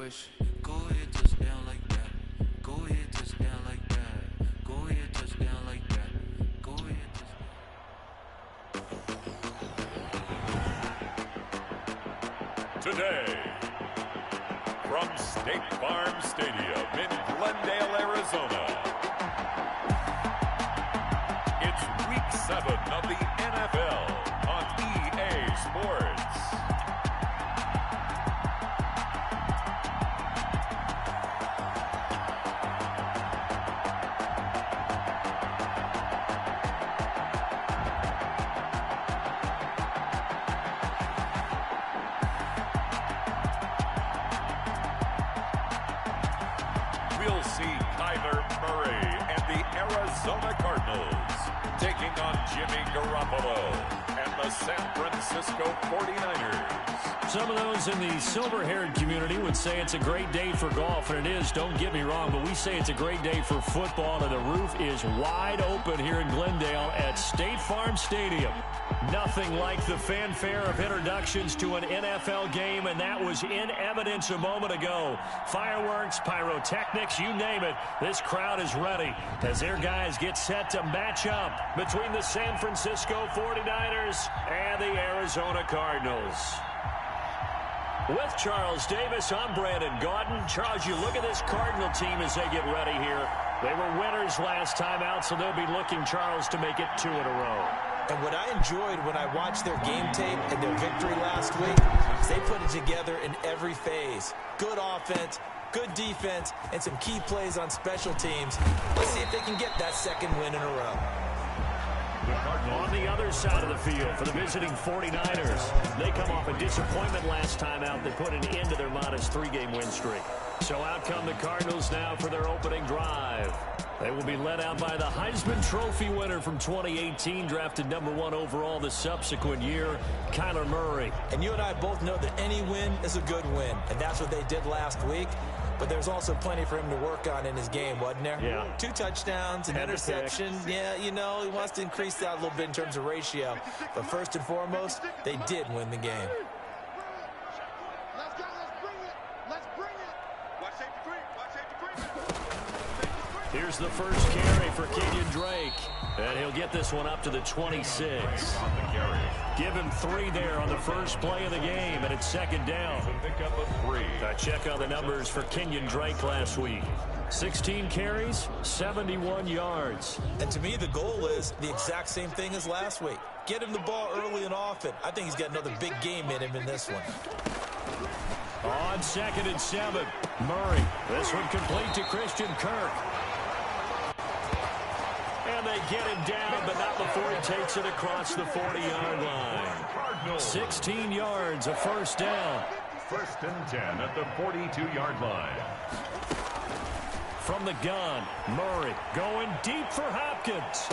question. Go ahead, touchdown like that. Go ahead, touchdown like that. Go ahead, touchdown like that. Go ahead, touchdown. Today, from State Farm Stadium in Glendale, Arizona, it's Week 7 of the NFL on EA Sports. We'll see Kyler Murray and the Arizona Cardinals taking on Jimmy Garoppolo and the San Francisco 49ers. Some of those in the silver-haired community would say it's a great day for golf, and it is, don't get me wrong, but we say it's a great day for football, and the roof is wide open here in Glendale at State Farm Stadium. Nothing like the fanfare of introductions to an NFL game, and that was in evidence a moment ago. Fireworks, pyrotechnics, you name it. This crowd is ready as their guys get set to match up between the San Francisco 49ers and the Arizona Cardinals. With Charles Davis, I'm Brandon Gaudin. Charles, you look at this Cardinal team as they get ready here. They were winners last time out, so they'll be looking, Charles, to make it 2 in a row. And what I enjoyed when I watched their game tape and their victory last week is they put it together in every phase. Good offense, good defense, and some key plays on special teams. Let's see if they can get that second win in a row. On the other side of the field for the visiting 49ers. They come off a disappointment last time out. They put an end to their modest 3-game win streak. So out come the Cardinals now for their opening drive. They will be led out by the Heisman Trophy winner from 2018, drafted #1 overall the subsequent year, Kyler Murray. And you and I both know that any win is a good win, and that's what they did last week. But there's also plenty for him to work on in his game, wasn't there? Yeah. 2 touchdowns, an interception. Yeah, you know, he wants to increase that a little bit in terms of ratio. But first and foremost, they did win the game. Let's go, let's bring it. Let's bring it. Watch safety creep, watch safety creep. Here's the first carry for Kenyon Drake. And he'll get this one up to the 26. Give him 3 there on the first play of the game, and it's second down. Pick up a 3. Check on the numbers for Kenyon Drake last week. 16 carries, 71 yards. And to me, the goal is the exact same thing as last week. Get him the ball early and often. I think he's got another big game in him in this one. On 2nd and 7, Murray. This one complete to Christian Kirk. And they get him down, but not before he takes it across the 40-yard line. 16 yards, a first down. 1st and 10 at the 42-yard line. From the gun, Murray going deep for Hopkins.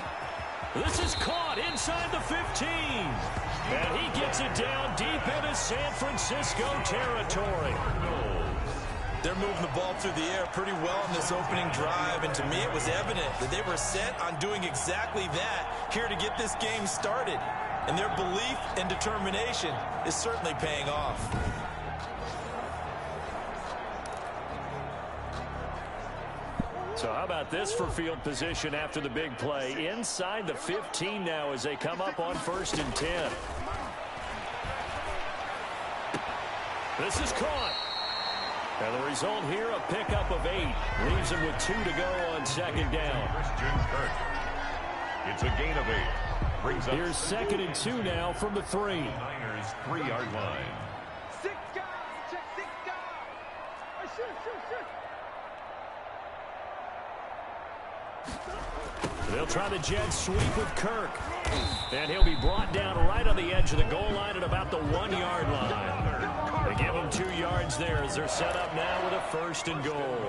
This is caught inside the 15. And he gets it down deep into San Francisco territory. They're moving the ball through the air pretty well in this opening drive, and to me it was evident that they were set on doing exactly that here to get this game started. And their belief and determination is certainly paying off. So how about this for field position after the big play? Inside the 15 now as they come up on 1st and 10. This is caught. And the result here, a pickup of 8. Leaves him with 2 to go on 2nd down. Christian Kirk. It's a gain of 8. Brings up Here's 2nd and 2 now from the 3. Niners 3-yard line. 6 guys, check 6 guys. Hey, shoot. They'll try the jet sweep with Kirk. And he'll be brought down right on the edge of the goal line at about the 1-yard line. They give him 2 yards there as they're set up now with a 1st and goal.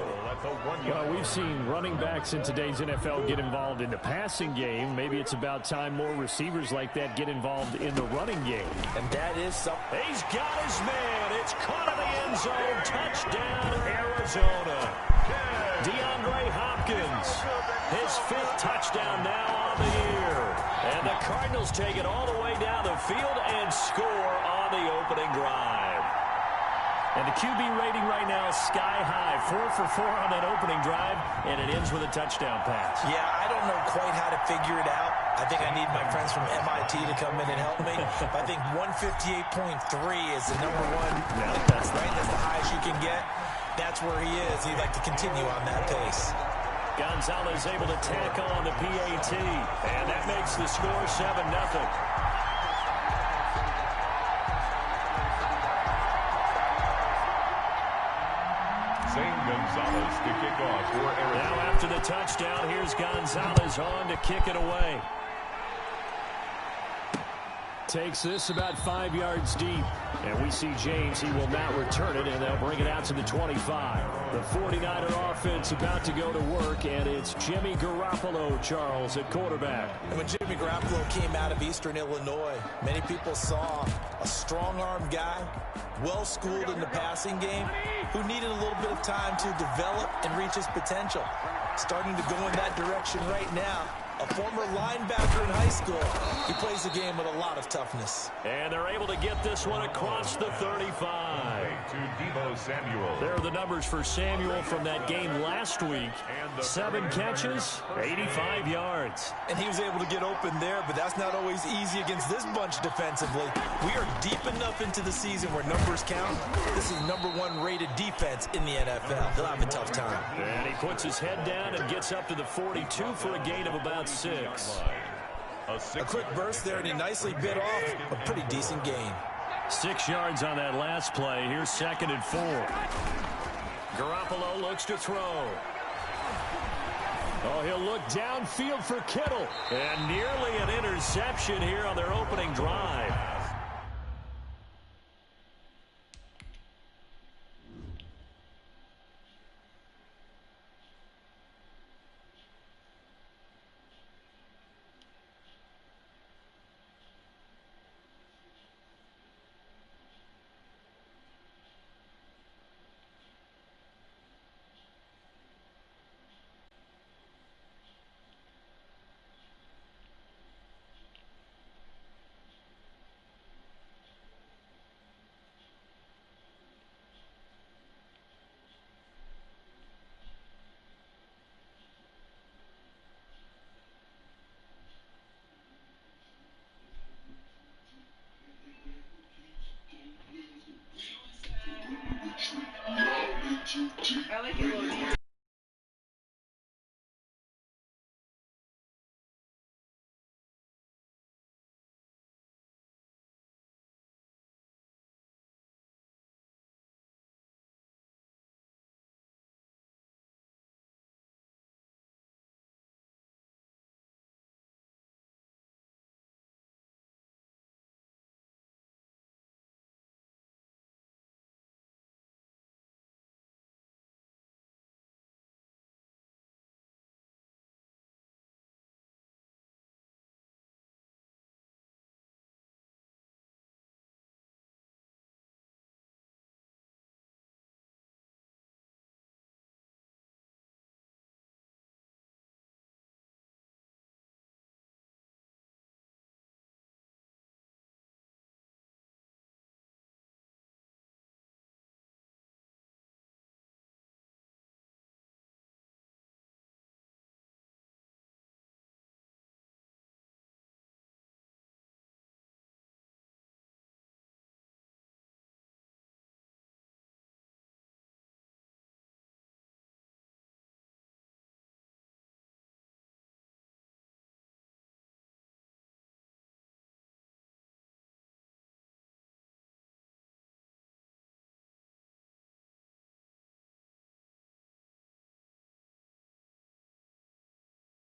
Well, we've seen running backs in today's NFL get involved in the passing game. Maybe it's about time more receivers like that get involved in the running game. And that is something. He's got his man. It's caught in the end zone. Touchdown, Arizona. DeAndre Hopkins. His 5th touchdown now on the year. And the Cardinals take it all the way down the field and score on the opening drive. And the QB rating right now is sky high. 4 for 4 on that opening drive, and it ends with a touchdown pass. Yeah, I don't know quite how to figure it out. I think I need my friends from MIT to come in and help me. But I think 158.3 is the number one. That's right. That's the highest you can get. That's where he is. He'd like to continue on that pace. Gonzalez able to tack on the PAT, and that makes the score 7-0. Gonzalez to kick off for Arizona. Now after the touchdown, here's Gonzalez on to kick it away. Takes this about 5 yards deep. And we see James. He will not return it, and they'll bring it out to the 25. The 49er offense about to go to work, and it's Jimmy Garoppolo, Charles, at quarterback. And when Jimmy Garoppolo came out of Eastern Illinois, many people saw a strong-arm guy, well-schooled in the passing game, who needed a little bit of time to develop and reach his potential. Starting to go in that direction right now. A former linebacker in high school. He plays the game with a lot of toughness. And they're able to get this one across the 35. To Deebo Samuel. There are the numbers for Samuel from that game last week. 7 catches, 85 yards. And he was able to get open there, but that's not always easy against this bunch defensively. We are deep enough into the season where numbers count. This is #1 rated defense in the NFL. He'll have a tough time. And he puts his head down and gets up to the 42 for a gain of about 6. A quick burst there, and he nicely bit off a pretty decent gain. 6 yards on that last play. Here's 2nd and 4. Garoppolo looks to throw. Oh, he'll look downfield for Kittle. And nearly an interception here on their opening drive. I like it a little deeper.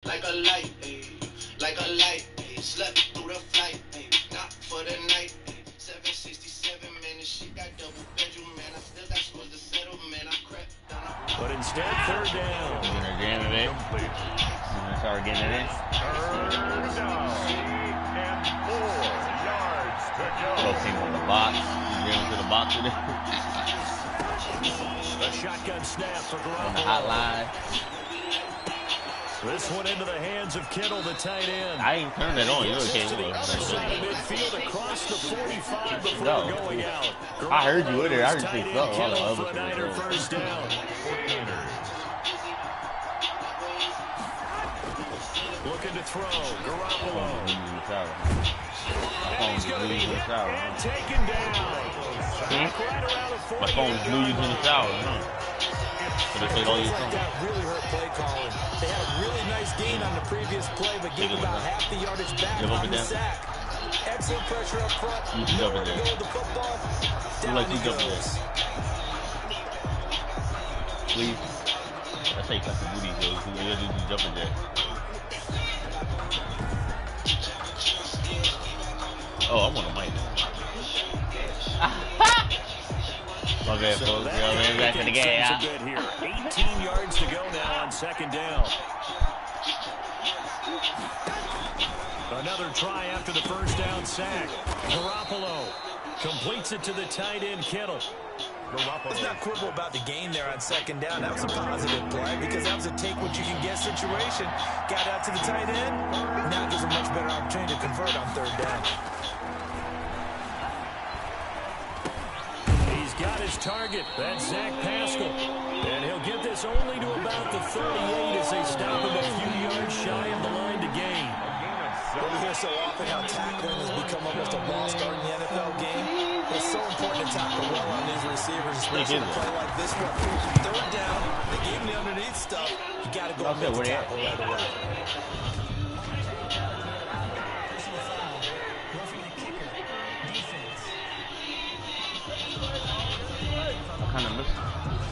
Like a light, like a light, slept through the flight, not for the night. 767, man, this shit got double bedroom, man. I still got scores to settle, man. I crept down. But instead, 3rd down. They're jamming it. They start getting it in. 3rd down. And 4 yards to go. Little team on the box. Jamming to the box today. A shotgun snap for On the Garoppolo. hotline. This one into the hands of Kittle, the tight end. I ain't turned it on. You Gets okay? to the other side of midfield across across the 45 before going out. I heard you in there. I heard you say Tight so. end Kittle for a Niner Oh, first down. Looking to throw. Garoppolo. And he's going to be hit and taken down. My phone is new using the shower. So they take all your phone. That really hurt play calling. They had a really nice gain on the previous play, but gave about half the yardage back on the sack. Excellent pressure up front. You can jump in there. Go with the football. You like you jump in there. Please. That's how you cut the booty, though. You gotta do the jumping jack. Oh, I'm on the mic. My bad, folks. Man, back to the game. 18 yards to go now on second down. Another try after the first down sack. Garoppolo completes it to the tight end, Kittle. Let's not quibble about the gain there on second down. That was a positive play because that was a take-what-you-can-get situation. Got out to the tight end. Now gives a much better opportunity to convert on third down. He's got his target. That's Zach Pascal. And he'll get this only to about the 38 as they stop him a few yards shy of the line to gain. We hear so often how tackling has become almost a lost art in the NFL game. It's so important to tackle well on these receivers, especially in a play like this one. Third down, they gave him the underneath stuff. You got to go and make the tackle right away.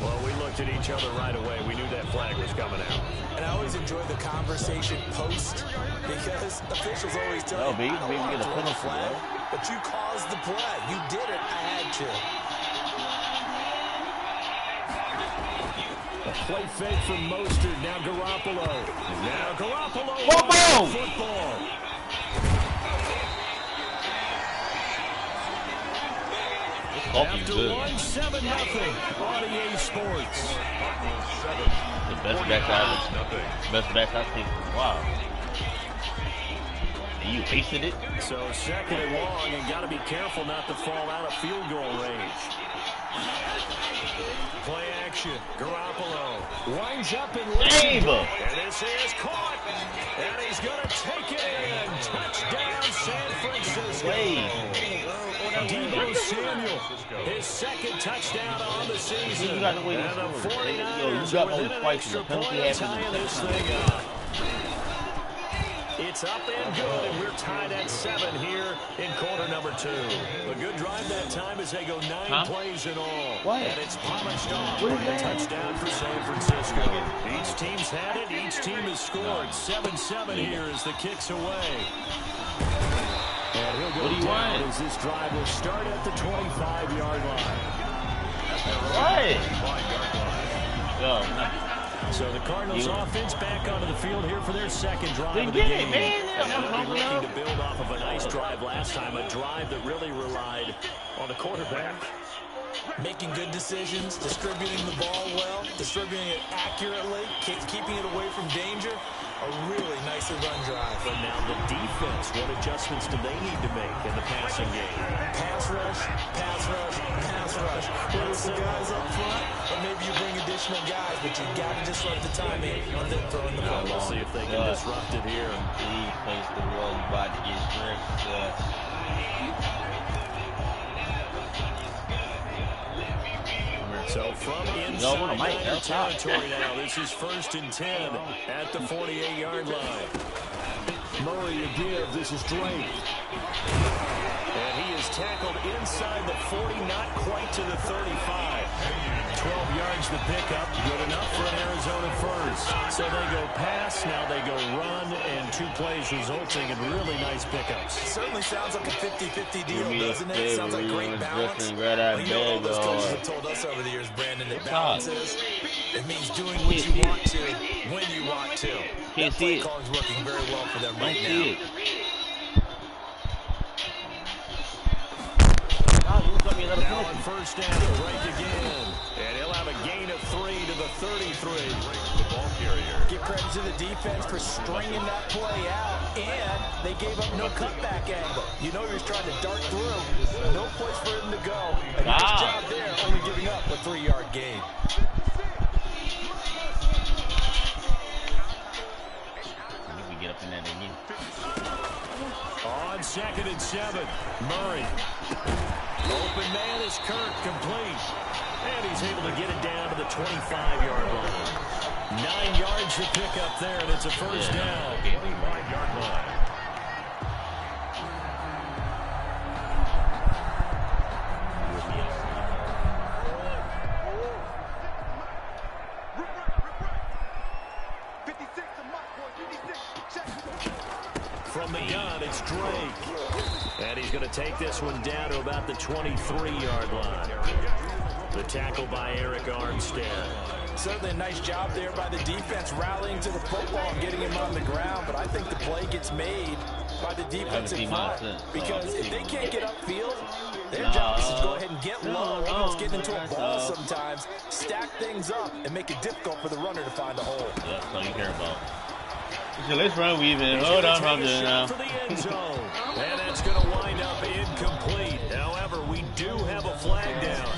Well, we looked at each other right away. We knew that flag was coming out. And I always enjoy the conversation post because officials always tell you, I don't want to throw the flag, but you caused the play. You did it. I had to. A play fake from Mostert. Now Garoppolo. Now Garoppolo. Football. After 1-7-0 on EA Sports. The best bet I've seen for a while. And you pasted it? So second and long, and got to be careful not to fall out of field goal range. Play action. Garoppolo winds up and Save. And this is caught. And he's going to take it in. Touchdown, San Francisco. Deebo Samuel, his second touchdown on the season. And the 49ers within an extra point tying this thing up. It's up and good, and we're tied at 7 here in quarter number 2. A good drive that time as they go 9 plays in all. And it's polished off with a touchdown for San Francisco. Each team's had it. Each team has scored. 7-7 here as the kick's away. And he'll go down as this drive will start at the 25-yard line. So the Cardinals offense back onto the field here for their second drive of the game. And they'll be looking to build off of a nice drive last time, a drive that really relied on the quarterback. Making good decisions, distributing the ball well, distributing it accurately, keeping it away from danger. A really nicely run drive. But now the defense, what adjustments do they need to make in the passing game? Pass rush, pass rush, pass rush. Whether it's the guys up front, or maybe you bring additional guys, but you got to disrupt the timing on them throwing the ball. We'll see if they can disrupt it here. He plays the role about to get stripped. So from inside Niner territory now, this is 1st and 10 at the 48-yard line. Murray to give. This is Drake. And he is tackled inside the 40, not quite to the 35. 12 yards the pickup. Good enough for an Arizona first. So they go pass, now they go run, and 2 plays resulting in really nice pickups. It certainly sounds like a 50-50 deal, doesn't it? Sounds like great balance. Right out you know, all those coaches have told us over the years, Brandon, that balance is, it means doing what you want to, when you want to. That play call is working very well for them right now. Now on first down, break again. And he'll have a gain of 3 to the 33. superior. Give credit to the defense for stringing that play out, and they gave up no cutback angle. You know you're trying to dart through. No place for him to go. A nice job there, only giving up a 3-yard gain. We get up in that again. On 2nd and 7, Murray. Open man is Kirk, complete. And he's able to get it down to the 25-yard line. 9 yards to pick up there, and it's a first down. 25-yard line. From the gun, it's Drake. And he's going to take this one down to about the 23-yard line. The tackle by Eric Armstead. Certainly a nice job there by the defense rallying to the football and getting him on the ground, but I think the play gets made by the defensive front because if they can't get upfield, their job is to go ahead and get low, almost get into a ball sometimes, stack things up, and make it difficult for the runner to find a hole. Yeah, that's all you care about. So let's run weaving. Hold on, I'm doing now. For the end zone. And that's going to wind up incomplete. However, we do have a flag down.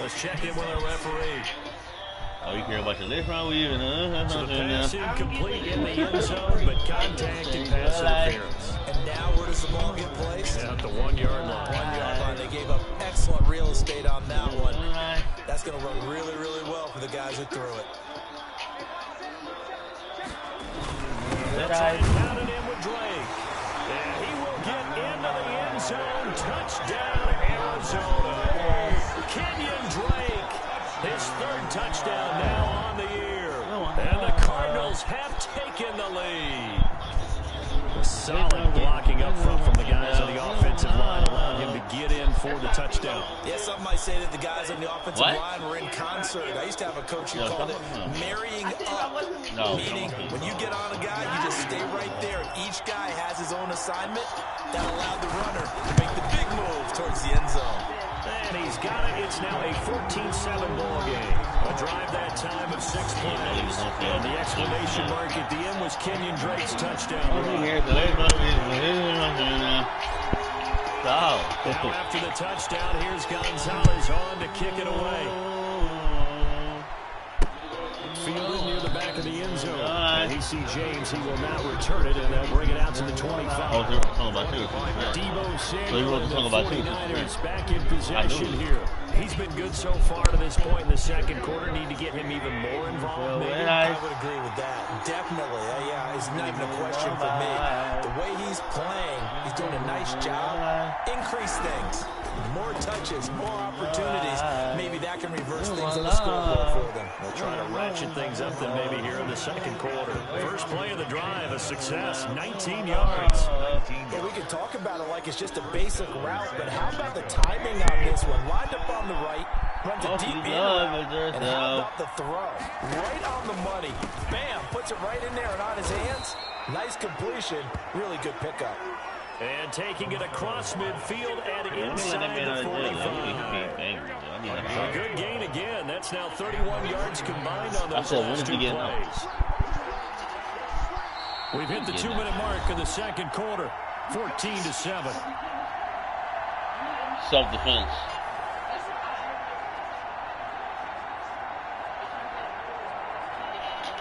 Let's check in with our referee. Oh, you care about your let's run weaving. So the pass incomplete in the end zone, but contact and pass interference. And now where does the ball get placed? At the 1-yard line. 1-yard line. They gave up excellent real estate on that one. That's going to run really, really well for the guys who threw it. Pounded in with Drake. And he will get into the end zone. Touchdown, Arizona. Kenyon Drake. His 3rd touchdown now on the year. And the Cardinals have taken the lead. Solid blocking up front from the guys on the offensive line, allowing him to get in for the touchdown. Yeah, some might say that the guys on the offensive line were in concert. I used to have a coach who called it marrying up, meaning when you get on a guy, you just stay right there. Each guy has his own assignment that allowed the runner to make the big move towards the end zone. And he's got it. It's now a 14-7 ball game. A drive that time of 6 plays. And the exclamation mark at the end was Kenyon Drake's touchdown. Now after the touchdown, here's Gonzalez on to kick it away. Fielded near the back of the end zone. And he sees James. He will now return it, and they'll bring it out to the 25. Debo Samuel and the 49ers back in possession here. He's been good so far to this point in the second quarter. Need to get him even more involved. Maybe. I would agree with that. Definitely. Yeah, it's not even a question for me. The way he's playing, he's doing a nice job. Increase things. More touches, more opportunities. Maybe that can reverse things on the scoreboard for them. They'll try to ratchet things up then maybe here in the second quarter. First play of the drive, a success, 19 yards. Yeah, we can talk about it like it's just a basic route, but how about the timing on this one? Lined up on the right, runs a deep in route, and how about the throw? Right on the money. Bam, puts it right in there and on his hands. Nice completion, really good pickup. And taking it across midfield and inside the 45. A good gain again. That's now 31 yards combined on those last 2 plays. We've hit the 2-minute mark of the second quarter. 14-7. Self-defense.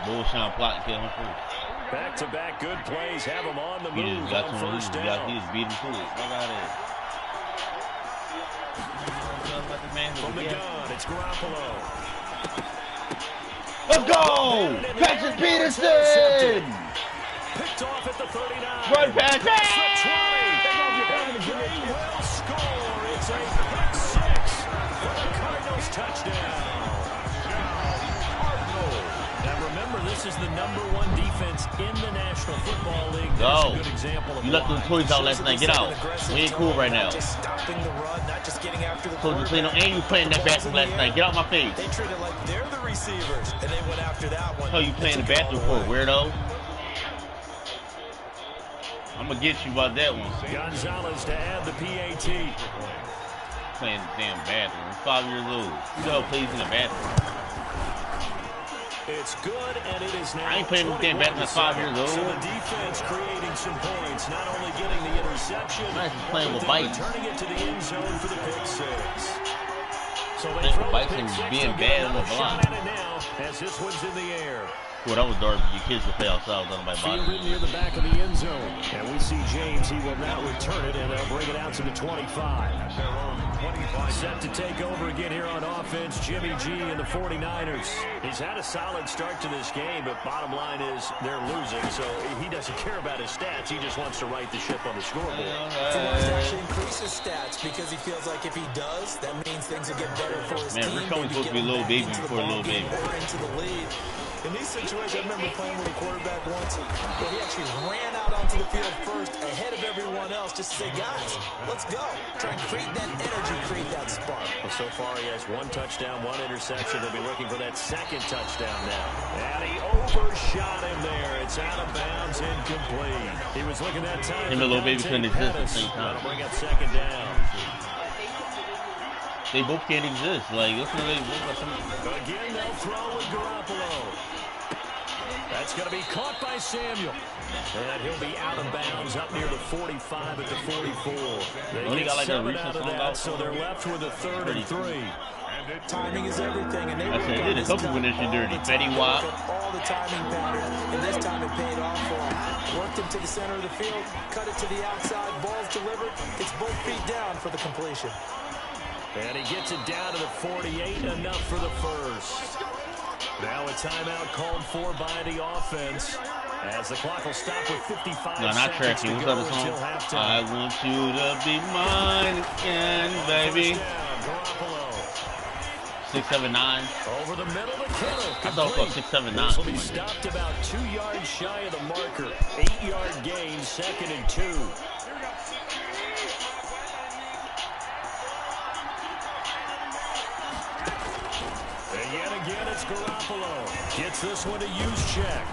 Bullshine plot kill him first. Back-to-back good plays have him on the move on first down. He just beat him to it. Look at it. From the gun, it's Garoppolo. Let's go! Patrick Peterson! Picked off at the 39. Run, Patrick! He will score. It's a pick 6 for the Cardinals touchdown. Now remember, this is the #1 defense in the National Football League. That's a good example of you left those toys out last night. Get out. We ain't cool right now. Just stopping the run, not just getting after the Told you playing on, and you playing that bathroom last night. Get out my face. They treated like they're the receivers, and they went after that one. Oh, you playing the bathroom for, weirdo? I'm gonna get you about that one. Gonzalez to add the PAT. Playing the damn bathroom. 5 years old. You know, plays in the bathroom. It's good, and it is now. I ain't playing this game back since 5 years old. So the defense creating some points, not only getting the interception, Nice playing with but bites. returning it to the end zone for the pick six. So they Playing throw with bites pick and six, being they'll bad get on the another shot block. at it now as this one's in the air. Well, that was Darby. Your kids will play outside on my body. Fielded near the back of the end zone. And we see James. He will now return it, and they'll bring it out to the 25. Set to take over again here on offense, Jimmy G and the 49ers. He's had a solid start to this game, but bottom line is they're losing, so he doesn't care about his stats. He just wants to right the ship on the scoreboard. He wants to actually increase his stats because he feels like if he does, that means things will get better for his team. Man, Rick Cohen's supposed to be a little baby before a little baby. Or into the lead. In these situations, I remember playing with a quarterback once where he actually ran out onto the field first ahead of everyone else just to say, guys, let's go. Try and create that energy, create that spark. Well, so far he has 1 touchdown, 1 interception. They'll be looking for that second touchdown now. And he overshot him there. It's out of bounds, incomplete. He was looking that time. Him and Little Baby couldn't exist at the same time. That'll bring up second down. They both can't exist. Like, that's what they both. Again, they'll throw with Garoppolo. That's going to be caught by Samuel. And he'll be out of bounds up near the 45 at the 44. They Only got like a 7 recent out of song that, out. so they're left with a 3rd and 3. Timing is everything, and they I said, did a couple when they're dirty. Betty Watt. All the timing patterns, and this time it paid off for him. Worked him to the center of the field, cut it to the outside, ball's delivered. It's both feet down for the completion. And he gets it down to the 48, enough for the first. Now a timeout called for by the offense as the clock will stop with 55 No, not seconds tracking. to What's go the other until song? halftime. I want you to be mine again, baby. First down, Garoppolo. 679. Over the middle to Kittle. I thought it was 679. This will be stopped about 2 yards shy of the marker. 8-yard gain, 2nd and 2. And yet again, it's Garoppolo. Gets this one to use check.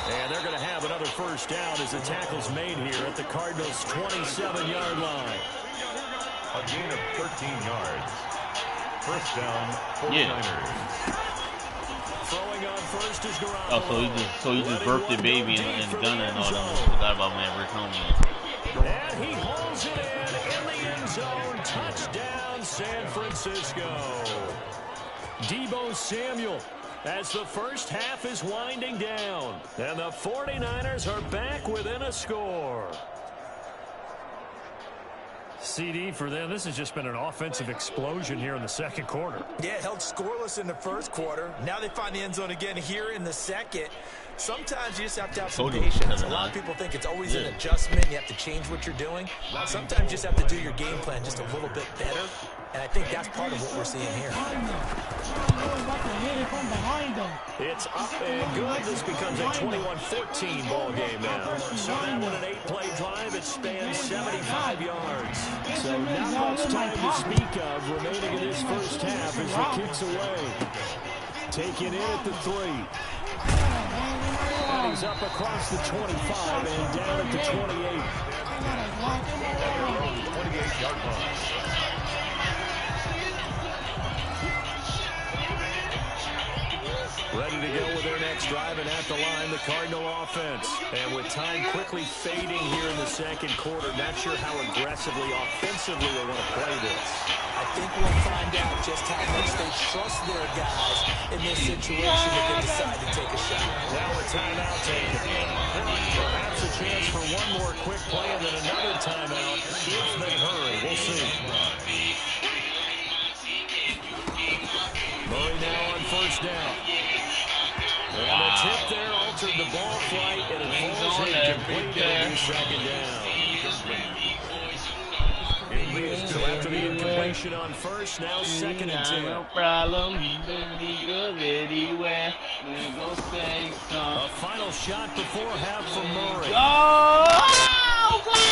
And they're going to have another first down as the tackle's made here at the Cardinals' 27-yard line. A gain of 13 yards. First down, 49ers. Throwing on first is Garoppolo. Oh, so he just birthed the baby and Gunner and all that. Forgot about man Rick Cohen. And he holds it in the end zone. Touchdown, San Francisco. Deebo Samuel as the first half is winding down. And the 49ers are back within a score. CD for them. This has just been an offensive explosion here in the second quarter. Yeah, held scoreless in the first quarter. Now they find the end zone again here in the second. Sometimes you just have to have some patience. A lot of people think it's always an adjustment. You have to change what you're doing. Sometimes you just have to do your game plan just a little bit better. And I think that's part of what we're seeing here. It's up and good. This becomes a 21-14 ball game now. So that one an 8-play drive. It spans 75 yards. So not much time to speak of remaining in this first half as the kick's away. Taken in at the 3. And he's up across the 25 and down at the 28. 28-yard line. Ready to go with their next drive, and at the line, the Cardinal offense. And with time quickly fading here in the second quarter, not sure how aggressively, offensively they want to play this. I think we'll find out just how much they trust their guys in this situation if they decide to take a shot. Now a timeout taken. Perhaps a chance for one more quick play and then another timeout if they hurry. We'll see. Murray now on first down. And the tip there altered the ball flight, and it falls incomplete. It'll be second down. So after the incompletion on first, now 2nd and 10. No problem. Be good anywhere. We go say A something. final shot before half from Murray. Oh,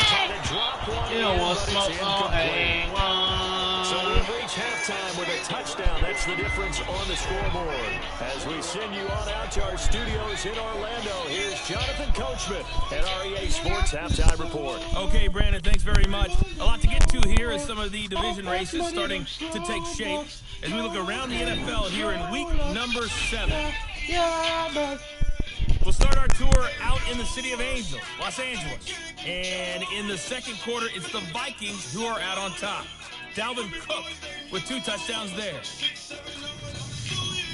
Trying to drop one you don't in, want but smoke it's on incomplete. A1. So we've reached halftime with a touchdown. That's the difference on the scoreboard. As we send you on out to our studios in Orlando, here's Jonathan Coachman at REA Sports Halftime Report. Okay, Brandon, thanks very much. A lot to get to here as some of the division races starting to take shape. As we look around the NFL here in week number 7, We'll start our tour out in the city of Los Angeles. And in the second quarter, it's the Vikings who are out on top. Dalvin Cook with 2 touchdowns there.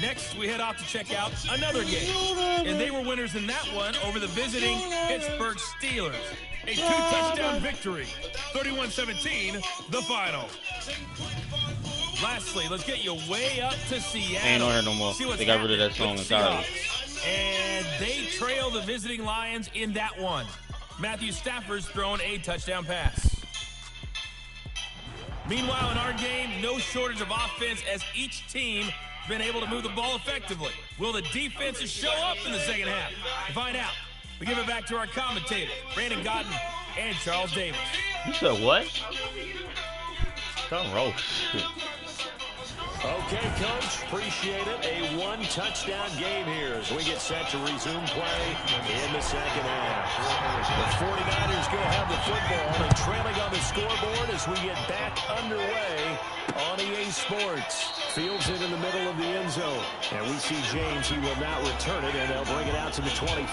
Next, we head off to check out another game. And they were winners in that one over the visiting Pittsburgh Steelers. A 2-touchdown victory. 31-17, the final. Lastly, let's get you way up to Seattle. Ain't on here no more. They got rid of that song entirely. And they trail the visiting Lions in that one. Matthew Stafford's thrown a touchdown pass. Meanwhile, in our game, no shortage of offense as each team been able to move the ball effectively. Will the defenses show up in the second half? To find out, we give it back to our commentators, Brandon Gotten and Charles Davis. You said what? Don't roast. Okay, Coach, appreciate it. A 1-touchdown game here as we get set to resume play in the second half. The 49ers go have the football and trailing on the scoreboard as we get back underway on EA Sports. Fields it in the middle of the end zone. And we see James. He will not return it, and they'll bring it out to the 25.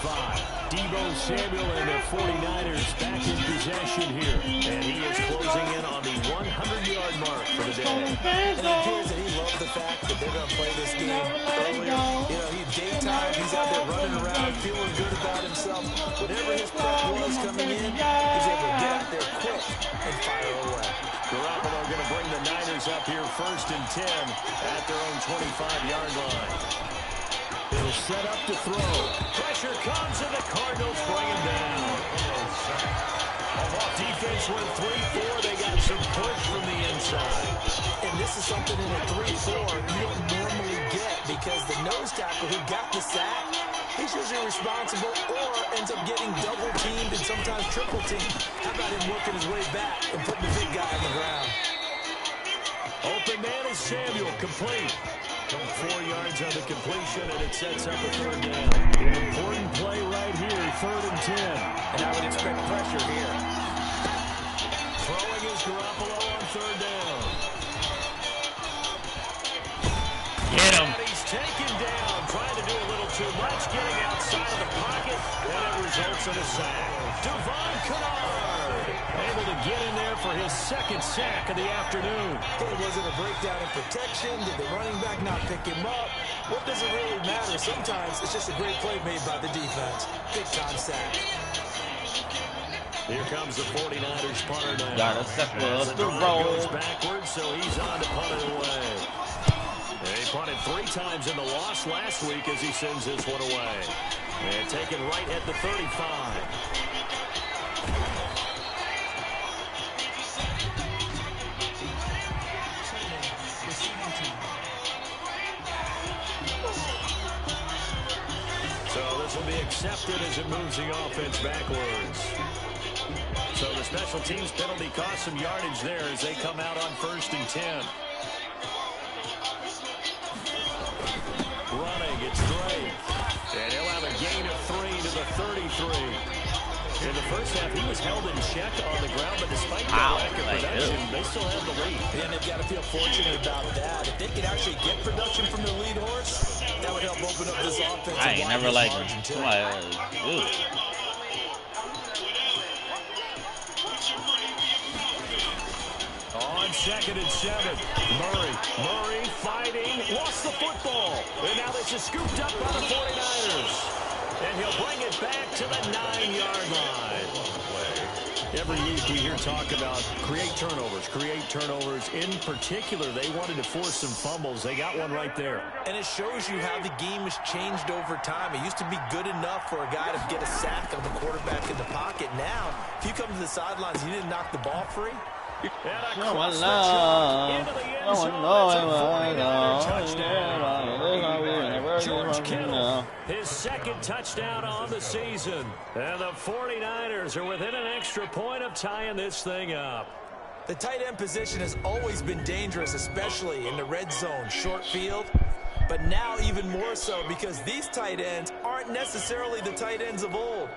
Deebo Samuel and the 49ers back in possession here. And he is closing in on the 100-yard mark for the day. And it appears that he loves the fact that they're going to play this game earlier. You know, he's daytime. He's out there running around, feeling good about himself. Whatever his prep was coming in, he's able to get out there quick and fire away. Garoppolo going to bring the Niners up here 1st and 10 at their own 25-yard line. He'll set up to throw. Pressure comes and the Cardinals bring him down. Defense went 3-4. They got some push from the inside. And this is something in a 3-4 you don't normally get because the nose tackle who got the sack, he's usually responsible or ends up getting double teamed and sometimes triple teamed. How about him working his way back and putting the big guy on the ground? Open man is Samuel, complete. 4 yards on the completion, and it sets up a 3rd down. An important play right here, 3rd and 10. And I would expect pressure here. Throwing is Garoppolo on 3rd down. Get him. And he's taken down, trying to do a little too much, getting outside of the pocket, and it results in a sack. Devon Kennard able to get in there for his 2nd sack of the afternoon. Was it a breakdown in protection? Did the running back not pick him up? What does it really matter? Sometimes it's just a great play made by the defense. Big-time sack. Here comes the 49ers punter now. Got a step As up the the drive roll. goes backwards, so he's on to punt it away. And he punted 3 times in the loss last week as he sends this one away. And taken right at the 35. So this will be accepted as it moves the offense backwards. So the special teams penalty cost some yardage there as they come out on 1st and 10. Running, it's Drake. And he'll have a gain of 3 to the 33. In the first half, he was held in check on the ground, but despite that lack of production, they still have the lead. And they've got to feel fortunate about that. If they could actually get production from the lead horse, that would help open up this offense. I ain't never liked him. On 2nd and 7, Murray fighting, lost the football. And now this is scooped up by the 49ers. And he'll bring it back to the 9-yard line. Every week we hear talk about create turnovers. In particular, they wanted to force some fumbles. They got one right there. And it shows you how the game has changed over time. It used to be good enough for a guy to get a sack on the quarterback in the pocket. Now, if you come to the sidelines and you didn't knock the ball free, George Kittle, his 2nd touchdown on the season. And the 49ers are within an extra point of tying this thing up. the tight end position has always been dangerous, especially in the red zone, short field. But now even more so because these tight ends aren't necessarily the tight ends of old.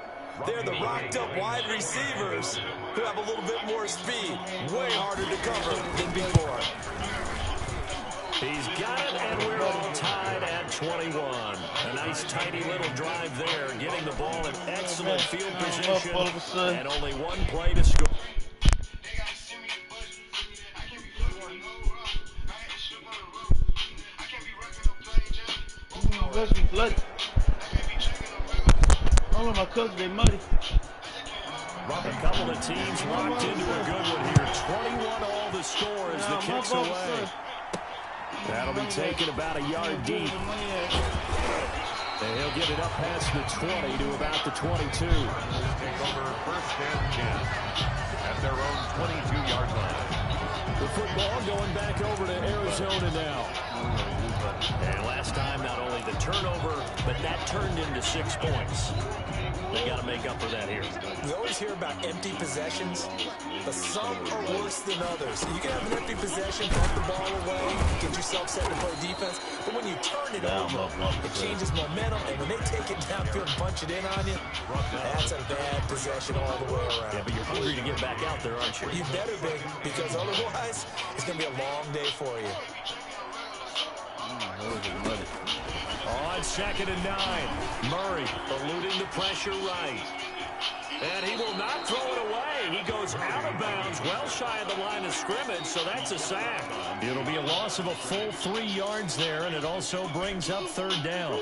They're the rocked-up wide receivers who have a little bit more speed, way harder to cover than before. He's got it, and we're all tied tied at 21. A nice tidy little drive there, getting the ball in excellent field position, and only one play to score. All of my cousins, they muddy. A couple of teams locked into a good one here. 21 all the score as the kick's away. That'll be taken about a yard deep. And he'll get it up past the 20 to about the 22. Take over first and 10 at their own 22-yard line. The football going back over to Arizona now. And last time, not only the turnover, but that turned into 6 points. They got to make up for that here. We always hear about empty possessions, but some are worse than others. You can have an empty possession, pump the ball away, get yourself set to play defense, but when you turn it over, it changes momentum, and when they take it downfield and punch it in on you, that's a bad possession all the way around. Yeah, but you're hungry to get back out there, aren't you? You better be, because otherwise, it's going to be a long day for you. On 2nd and 9. Murray eluding the pressure right. And he will not throw it away. He goes out of bounds, well shy of the line of scrimmage, so that's a sack. It'll be a loss of a full 3 yards there, and it also brings up 3rd down.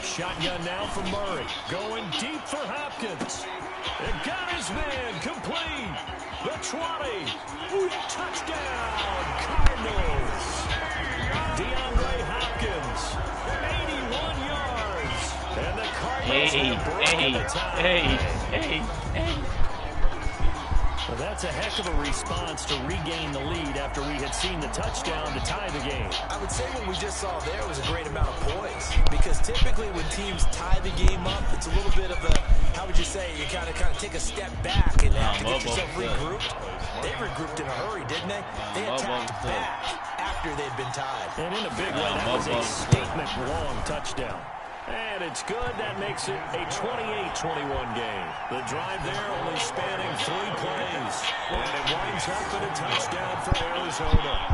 Shotgun now for Murray. Going deep for Hopkins. And got his man complete. The 20. Touchdown, Cardinals. DeAndre Hopkins. 81 yards. And the Cardinals have broken the tie. Well, that's a heck of a response to regain the lead after we had seen the touchdown to tie the game. I would say what we just saw there was a great amount of poise, because typically when teams tie the game up, it's a little bit of a, how would you say, you kind of take a step back and have to get yourself regrouped. They regrouped in a hurry, didn't they? They attacked back after they'd been tied. And in a big way, that was a statement-long touchdown. And it's good. That makes it a 28-21 game. The drive there only spanning 3 plays. And it winds up in a touchdown for Arizona.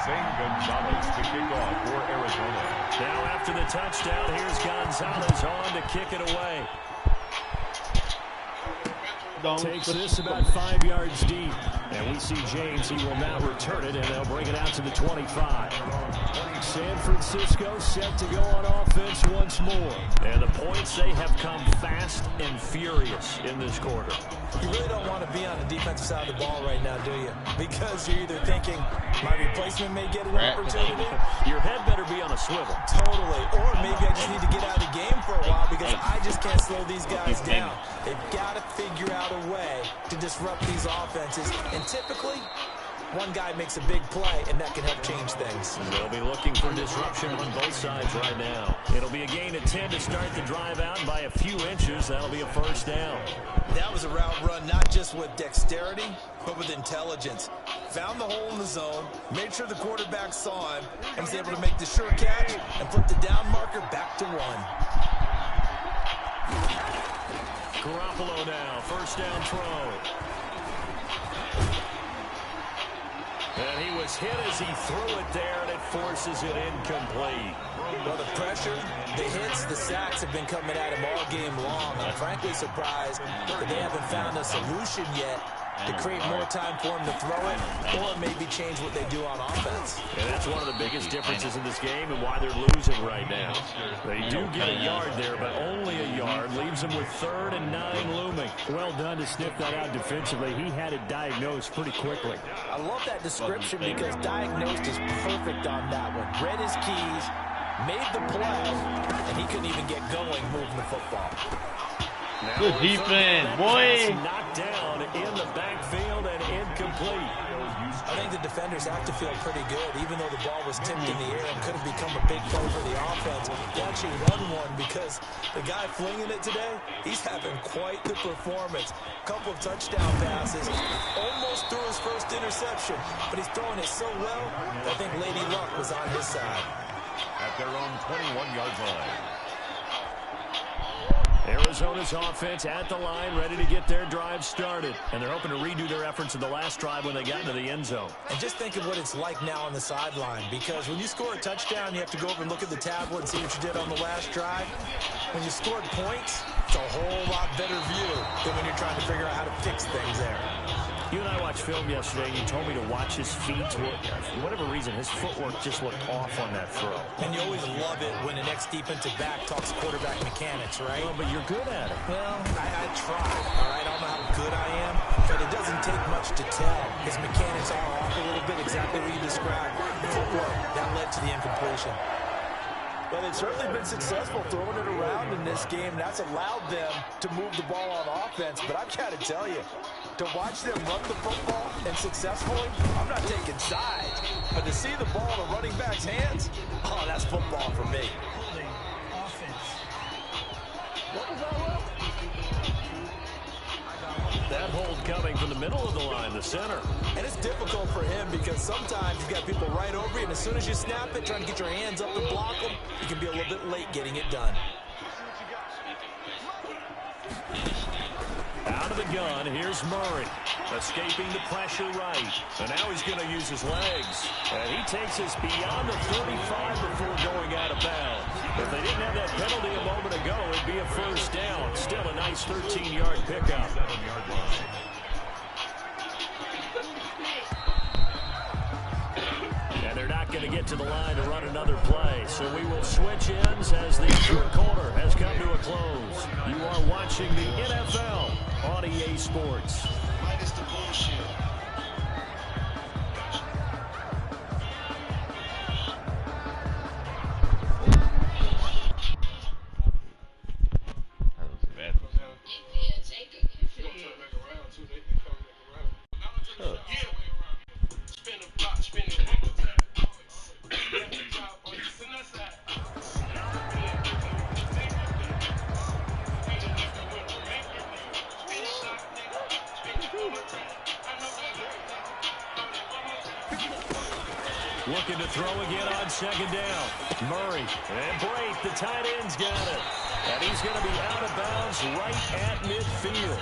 Zane Gonzalez to kick off for Arizona. Now after the touchdown, here's Gonzalez on to kick it away. Takes this about 5 yards deep. And we see James. He will now return it, and they'll bring it out to the 25. San Francisco set to go on offense once more. And the points, they have come fast and furious in this quarter. You really don't want to be on the defensive side of the ball right now, do you? Because you're either thinking, my replacement may get an opportunity. Your head better be on a swivel. Totally. Or maybe I just need to get out of the game for a while because I just can't slow these guys down. They've got to figure out a way to disrupt these offenses. And typically, one guy makes a big play, and that can help change things. They'll be looking for disruption on both sides right now. It'll be a gain of 10 to start the drive out, and by a few inches, that'll be a 1st down. That was a route run, not just with dexterity, but with intelligence. Found the hole in the zone, made sure the quarterback saw him, and was able to make the sure catch and put the down marker back to 1. Garoppolo now, 1st down throw. And he was hit as he threw it there, and it forces it incomplete. Well, the pressure, the hits, the sacks have been coming at him all game long. I'm frankly surprised that they haven't found a solution yet to create more time for him to throw it, or maybe change what they do on offense. And that's one of the biggest differences in this game and why they're losing right now. They do get a yard there, but only a yard. Leaves them with 3rd and 9 looming. Well done to sniff that out defensively. He had it diagnosed pretty quickly. I love that description because diagnosed is perfect on that one. Read his keys, made the play, and he couldn't even get going moving the football. Good defense, boy. Knocked down in the backfield and incomplete. I think the defenders have to feel pretty good, even though the ball was tipped in the air and could have become a big play for the offense. They actually won one because the guy flinging it today, he's having quite the performance. Couple of touchdown passes, almost threw his first interception, but he's throwing it so well that I think Lady Luck was on his side. At their own 21-yard line. Arizona's offense at the line, ready to get their drive started. And they're hoping to redo their efforts in the last drive when they got into the end zone. And just think of what it's like now on the sideline, because when you score a touchdown, you have to go over and look at the tablet and see what you did on the last drive. When you scored points, it's a whole lot better view than when you're trying to figure out how to fix things there. You and I watched film yesterday, and you told me to watch his feet. For whatever reason, his footwork just looked off on that throw. And you always love it when an ex-defensive back talks quarterback mechanics, right? Well, but you're good at it. Well, I try, all right? I don't know how good I am, but it doesn't take much to tell. His mechanics are off a little bit, exactly what you described. Footwork, that led to the incompletion. Well, they've certainly been successful throwing it around in this game. That's allowed them to move the ball on offense. But I've got to tell you, to watch them run the football and successfully, I'm not taking sides. But to see the ball in a running back's hands, oh, that's football for me. What was that, Will? That hold coming from the middle of the line, the center. And it's difficult for him because sometimes you've got people right over you, and as soon as you snap it, trying to get your hands up to block them, you can be a little bit late getting it done. Out of the gun, here's Murray. Escaping the pressure right. And now he's going to use his legs. And he takes us beyond the 35 before going out of bounds. If they didn't have that penalty a moment ago, it'd be a first down. Still a nice 13-yard pickup. 7-yard line. And they're not going to get to the line to run another play. So we will switch ends as the third quarter has come to a close. You are watching the NFL on EA Sports. Minus the bullshit. That looks bad. Huh. Looking to throw again on second down. Murray and Brate, the tight end's got it. And he's going to be out of bounds right at midfield.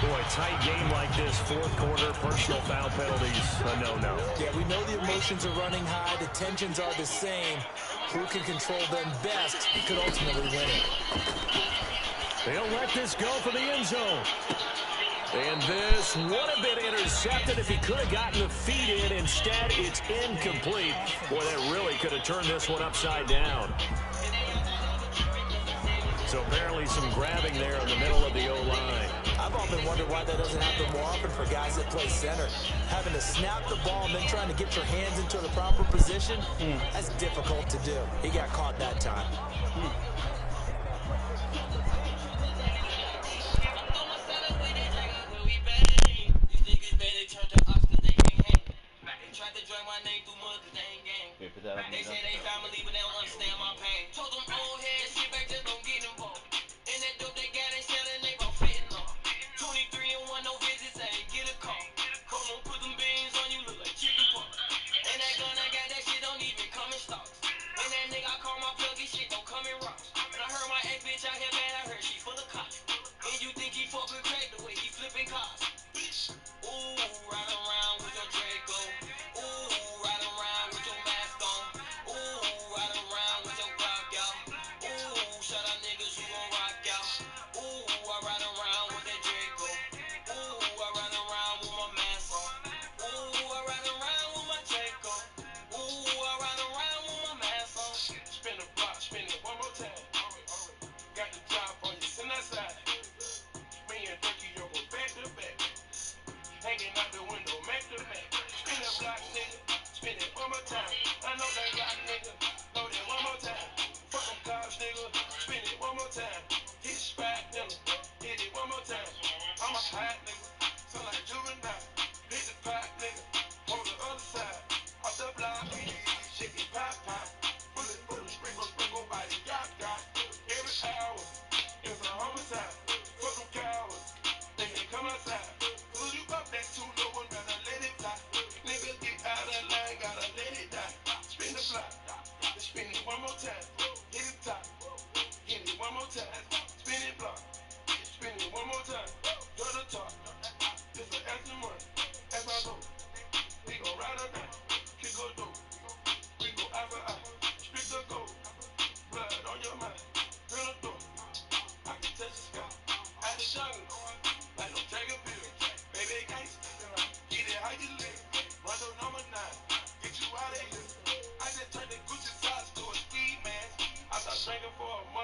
Boy, tight game like this, fourth quarter, personal foul penalties, a no-no. Yeah, we know the emotions are running high, the tensions are the same. Who can control them best could ultimately win it. They'll let this go for the end zone. And this would have been intercepted if he could have gotten the feet in. Instead, it's incomplete. Boy, that really could have turned this one upside down. So apparently some grabbing there in the middle of the O-line. I've often wondered why that doesn't happen more often for guys that play center. Having to snap the ball and then trying to get your hands into the proper position, that's difficult to do. He got caught that time. They say they family, but they don't understand my pain. Told them old head shit back, just don't get involved. And that dope they got, they selling, they gon' fitting on. 23 and 1, no visits, ain't get a call. Come on, put them beans on you, look like chicken pork. And that gun I got, that shit don't even come in stocks. And that nigga I call my plug, this shit don't come in rocks. And I heard my ex bitch out here, man, I heard she full of cops. And you think he fuck with crack the way he flipping cars. Ooh, ride around with your Draco. Ooh, ride around with your mask on. Ooh, ride around with your Glock out. Ooh, shout out niggas who gon' rock out. Ooh, I ride around with that Draco. Ooh, I ride around with my mask on. Ooh, I ride around with my Draco. Ooh, I ride around with my mask on. Spin the block, spin it one more time. Got the drop on you, send that side. Me and Dickie, yo, go back to back. Hanging out the window, make the back. Spin that block, nigga. Spin it one more time. I know that rock, nigga. Know that one more time. Fuck them cops, nigga. Spin it one more time. Hit the spot, nigga. Hit it one more time. I'm a hot nigga. Sound like juvenile. Hit the pot, nigga. On the other side. Off the block, shake it, pop, pop. Bullet, sprinkle, body, got. Every hour.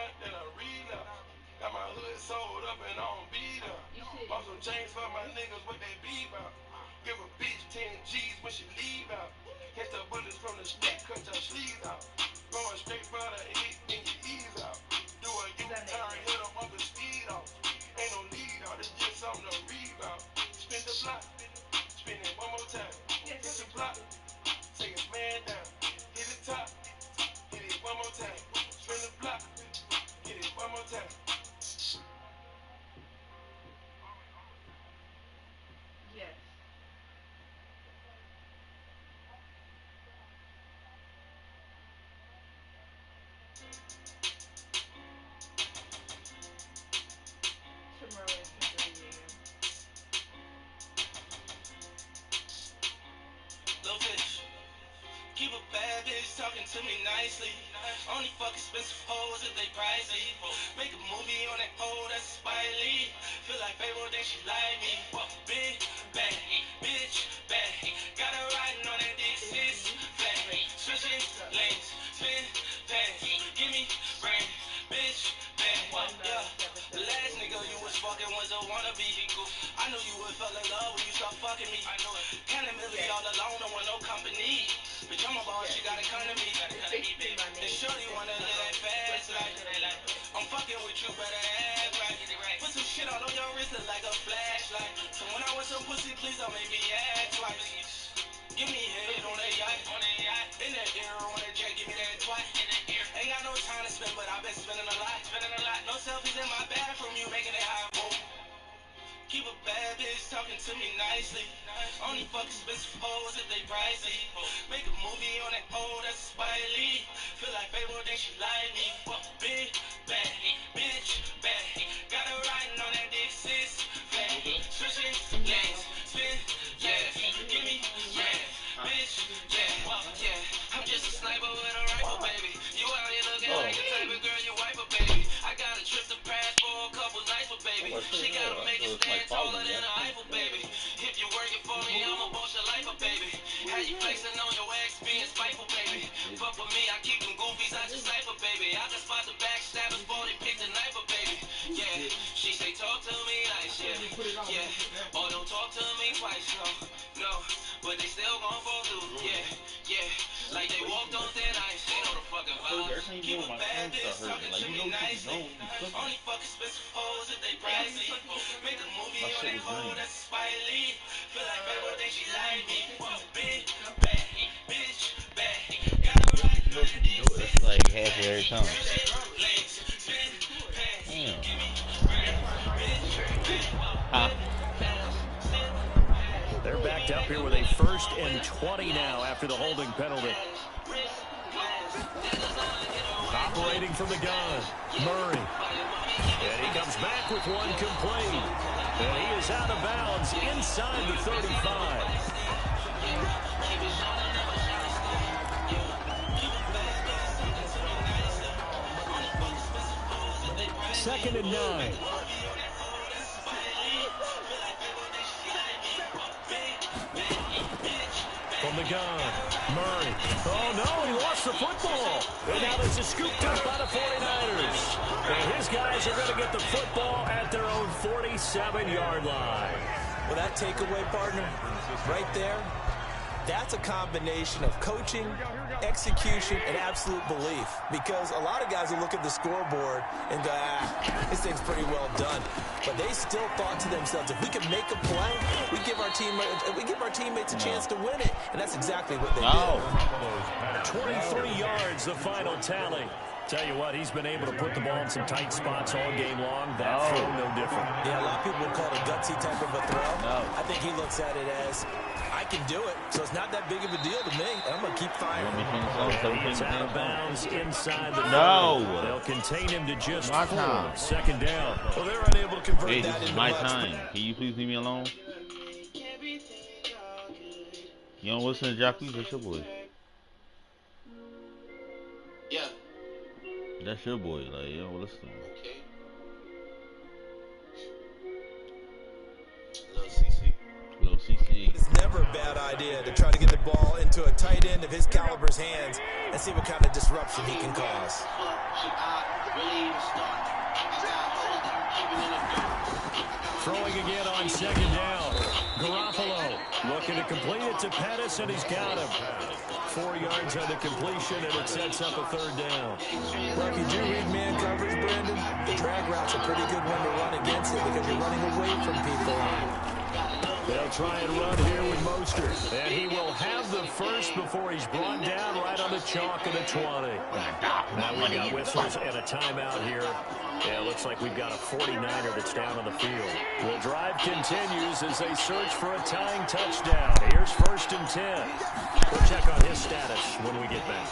blunt, then I relapse. Got my hood sold up and on beat up. Bought some chains for my niggas, what they be about. Give a bitch 10 G's when she leave out. Catch the bullets from the stick, cut your sleeves out. Going straight for the hit, then you ease out. Do a U-turn, hit them up and speed off. Ain't no lead out, it's just something to read about. Spin the block, spin it one more time. Hit the block, take a man down. Hit the top, hit it one more time. Spin the block, hit it one more time. Yes. Tomorrow is Little fish, keep a bad bitch talking to me nicely. Only fuck expensive hoes if they pricey. Make a movie on that hoe that's Spiley. Feel like Pharaoh, then she like me. Big bad bitch, bad. Got her riding on that dick, sis. Flat, switching lanes, spin pass. Give me brain, bitch, bad. Yeah, the last nigga you was fucking was a wannabe. I knew you would fall in love when you start fucking me. I know it. Kinda Millie all alone, don't want no company. Bitch, I'm a boss, she got economy. And sure you wanna live that fast life. I'm fucking with you, better act right. Put some shit all on your wrist, look like a flashlight. So when I want some pussy, please don't make me act twice. Give me head on that yacht. In that ear, on that jet, give me that twat. Ain't got no time to spend, but I've been spending a lot. No selfies in my bathroom, you making it hot. Whoa. Keep a bad bitch talking to me nicely. Only fuck expensive hoes if they pricey. Make a movie on that hoe that's Spiley. Feel like Pharaoh, then she like me. Big bad bitch, bad. Got her riding on that dick, sis. Flat, switching lanes, spin, yeah. Give me red, bitch, yeah. I'm just a sniper with a rifle, baby. You out here looking like the type of girl you wife a baby. I got a trip to Paris for a couple nights, but baby, she gotta make it stand taller than an Eiffel, baby. If you working for me, I'ma boss your life up, baby. How you flexing on your ex, being spiteful, baby. Fuck with me, I keep them goofies out your cipher, baby. I can spot the backstabbers before they pick the knife up, baby. Yeah, she say talk to me nice, yeah. Or don't talk to me twice, no. But they still gon' fall through, yeah. Like they walked on thin ice, they know the fucking vibe. Keep a bad bitch talking to me nicely. Only fuck expensive hoes if they pricey. Make a movie on that hoe that's Spiley. Feel like Pharaoh, then she like me. Big bad bitch, bad. Got her riding on that dick, It's like half every time. Damn. Huh? They're backed up here with a 1st and 20 now after the holding penalty. Operating from the gun, Murray. And he comes back with one complete. And he is out of bounds inside the 35. 2nd and 9. From the gun, Murray. Oh, no, he lost the football. And now this is scooped up by the 49ers. And his guys are going to get the football at their own 47-yard line. Well, that takeaway, partner, right there, that's a combination of coaching, execution, and absolute belief. Because a lot of guys will look at the scoreboard and go, this thing's pretty well done. But they still thought to themselves, if we can make a play, we give our teammates a chance to win it. And that's exactly what they did. 23 yards, the final tally. Tell you what, he's been able to put the ball in some tight spots all game long. That throw, no different. Yeah, a lot of people would call it a gutsy type of a throw. I think he looks at it as, I can do it, so it's not that big of a deal to me. I'm going to keep firing. He's out of bounds inside the They'll contain him to just 4. 2nd down. Well, they're unable to convert Hey, that this is into my much. time. Can you please leave me alone? You don't listen to Jacquees, that's your boy. Yeah. That's your boy, like, you don't listen to him. Okay. Little CC. Little CC. It's never a bad idea to try to get the ball into a tight end of his caliber's hands and see what kind of disruption he can cause. Throwing again on second down. Garoppolo looking to complete it to Pettis, and he's got him. 4 yards on the completion, and it sets up a third down. Well, if you do read man coverage, Brandon, the drag route's a pretty good one to run against it because you're running away from people. They'll try and run here with Mostert. And he will have the first before he's brought down right on the chalk of the 20. Now we got whistles and a timeout here. Yeah, looks like we've got a 49er that's down on the field. The drive continues as they search for a tying touchdown. Here's 1st and 10. We'll check on his status when we get back.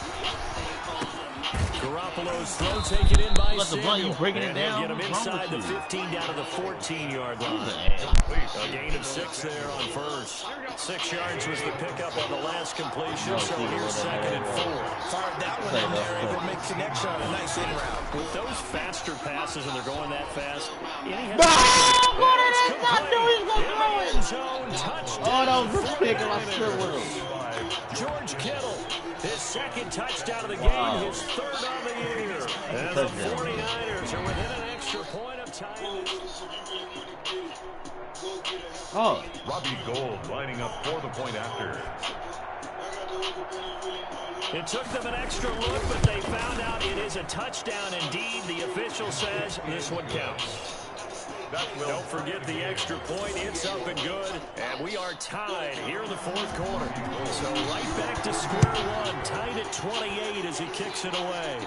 Garoppolo's throw taken in by Samuel. And he'll get him inside the 15 down to the 14-yard line. A gain of 6 there on first. 6 yards was the pickup on the last completion, so here's 2nd and 4. Fired that one in there, able to make connection on a nice in route. With those faster passes, and they're going that fast, Oh, that was a pick, and I still with him. George Kittle, his 2nd touchdown of the game, his 3rd on the year. And the 49ers are within an extra point of time. Oh. Robbie Gould lining up for the point after. It took them an extra look, but they found out it is a touchdown indeed. The official says this one counts. Don't forget the extra point. It's up and good. And we are tied here in the 4th quarter. So right back to square one. Tied at 28 as he kicks it away.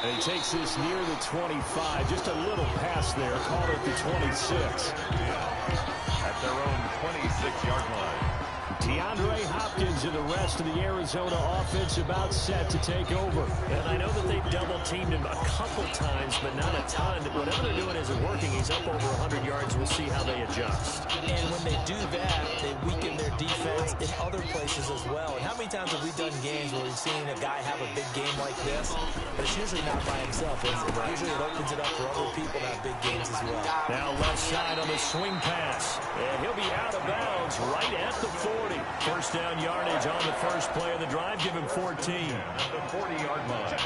And he takes this near the 25. Just a little pass there. Called it the 26. At their own 26-yard line. DeAndre Hopkins and the rest of the Arizona offense about set to take over. And I know that they've double-teamed him a couple times, but not a ton. Whatever they're doing isn't working. He's up over 100 yards. We'll see how they adjust. And when they do that, they weaken their defense in other places as well. And how many times have we done games where we've seen a guy have a big game like this? But it's usually not by himself, is it? Usually it opens it up for other people to have big games as well. Now left side on the swing pass. And he'll be out of bounds right at the 40. First down yardage on the first play of the drive. Give him 14. At the 40-yard line.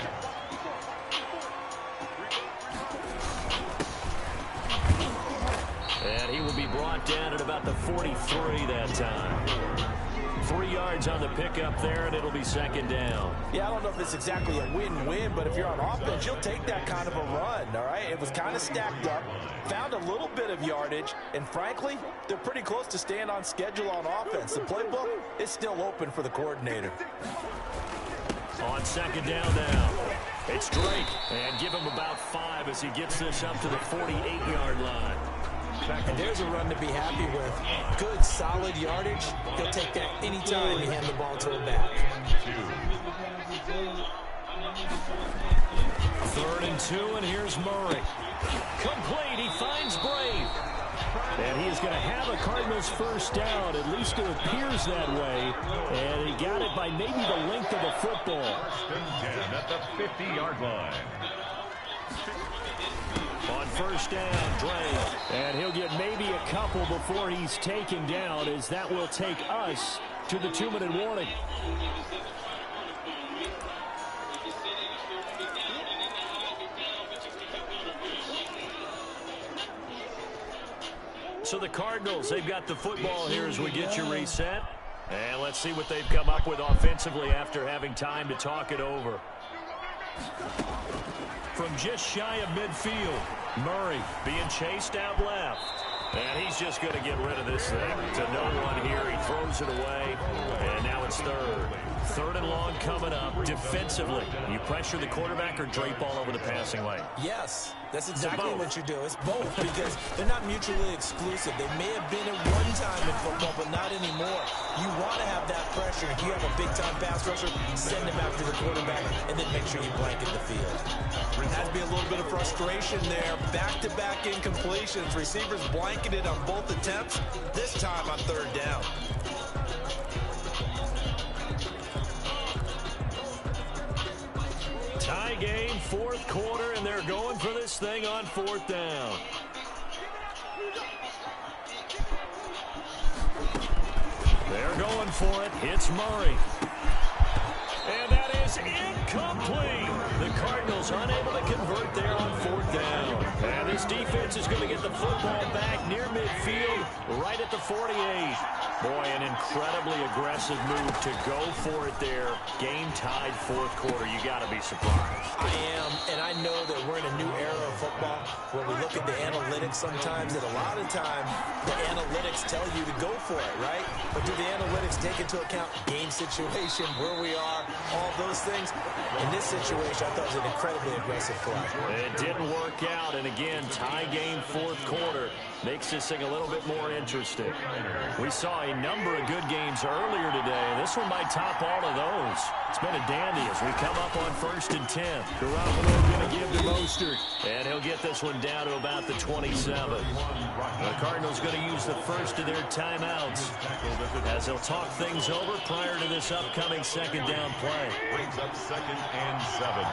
And he will be brought down at about the 43 that time. 3 yards on the pickup there, and it'll be 2nd down. Yeah, I don't know if it's exactly a win-win, but if you're on offense, you'll take that kind of a run, all right? It was kind of stacked up, found a little bit of yardage, and frankly, they're pretty close to staying on schedule on offense. The playbook is still open for the coordinator. On 2nd down now, it's Drake, and give him about 5 as he gets this up to the 48-yard line. And there's a run to be happy with. Good, solid yardage. He'll take that anytime you hand the ball to a back. 3rd and 2, and here's Murray. Complete, he finds Brave. And he is going to have a Cardinals first down. At least it appears that way. And he got it by maybe the length of the football. 10 at the 50-yard line. On first down, Dre. And he'll get maybe a couple before he's taken down, as that will take us to the 2-minute warning. So the Cardinals, they've got the football here as we get you reset. And let's see what they've come up with offensively after having time to talk it over. From just shy of midfield, Murray being chased out left. And he's just going to get rid of this thing to no one here. He throws it away, and now it's 3rd. 3rd and long coming up. Defensively, you pressure the quarterback or drape all over the passing lane? Yes, that's exactly what you do. It's both, because they're not mutually exclusive. They may have been at one time in football, but not anymore. You want to have that pressure. If you have a big-time pass rusher, send him after the quarterback, and then make sure you blanket the field. There has to be a little bit of frustration there. Back-to-back incompletions. Receivers blanketed on both attempts, this time on 3rd down. Tie game, fourth quarter, and they're going for this thing on fourth down. They're going for it. Hits Murray. And that is incomplete. The Cardinals unable to convert there on fourth down. And this defense is going to get the football back near midfield, right at the 48. Boy, an incredibly aggressive move to go for it there. Game tied fourth quarter. You got to be surprised. I am, and I know that we're in a new era of football where we look at the analytics sometimes, and a lot of time the analytics tell you to go for it, right? But do the analytics take into account game situation, where we are, all those things? In this situation, I thought it was an incredibly aggressive play. It didn't work out, and again, tie game fourth quarter makes this thing a little bit more interesting. We saw a number of good games earlier today. This one might top all of those. It's been a dandy as we come up on 1st and 10. Garoppolo going to give to Mostert, and he'll get this one down to about the 27. The Cardinals going to use the first of their timeouts as they'll talk things over prior to this upcoming second down play. Brings up 2nd and 7.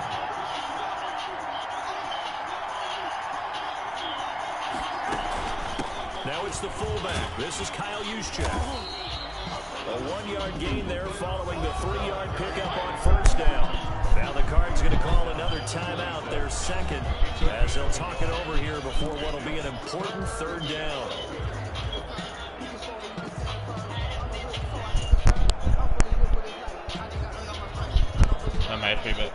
Now it's the fullback. This is Kyle Juszczyk. A 1-yard gain there following the 3-yard pickup on first down. Now the Cards going to call another timeout, their second, as they'll talk it over here before what will be an important third down. I'm happy, but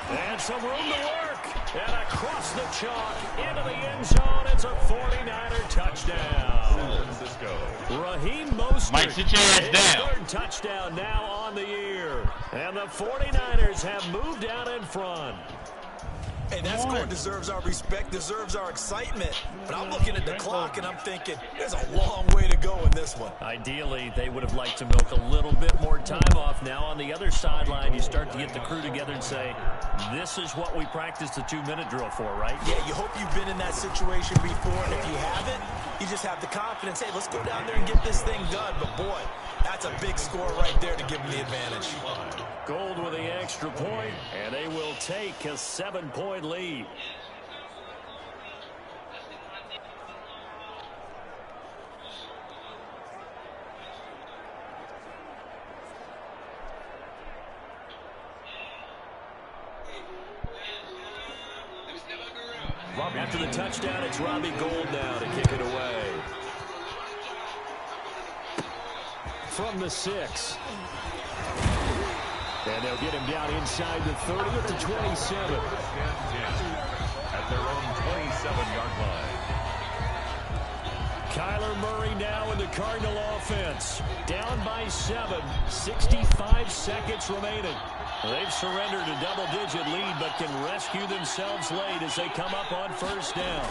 and some room to work. And across the chalk into the end zone. It's a 49er touchdown. Raheem Mostert. Mike, sit your ass down. Third touchdown now on the year. And the 49ers have moved out in front. Hey, that score deserves our respect, deserves our excitement. But I'm looking at the clock, and I'm thinking, there's a long way to go in this one. Ideally, they would have liked to milk a little bit more time off. Now, on the other sideline, you start to get the crew together and say, this is what we practiced the 2-minute drill for, right? Yeah, you hope you've been in that situation before, and if you haven't, you just have the confidence, hey, let's go down there and get this thing done. But, boy, that's a big score right there to give them the advantage. Gold with the extra point, and they will take a 7-point lead. After the touchdown, it's Robbie Gould now to kick it away. From the 6. And they'll get him down inside the 30 at the 27. At their own 27-yard line. Kyler Murray now in the Cardinal offense. Down by 7. 65 seconds remaining. They've surrendered a double-digit lead, but can rescue themselves late as they come up on first down.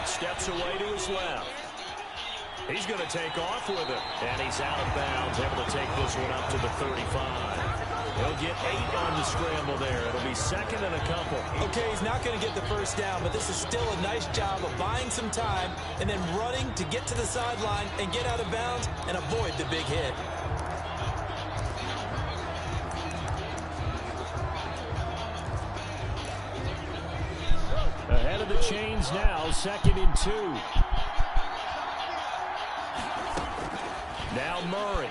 Steps away to his left. He's going to take off with it. And he's out of bounds, able to take this one up to the 35. He'll get 8 on the scramble there. It'll be second and a couple. Okay, he's not going to get the first down, but this is still a nice job of buying some time and then running to get to the sideline and get out of bounds and avoid the big hit. Ahead of the chains now, 2nd and 2. Now Murray.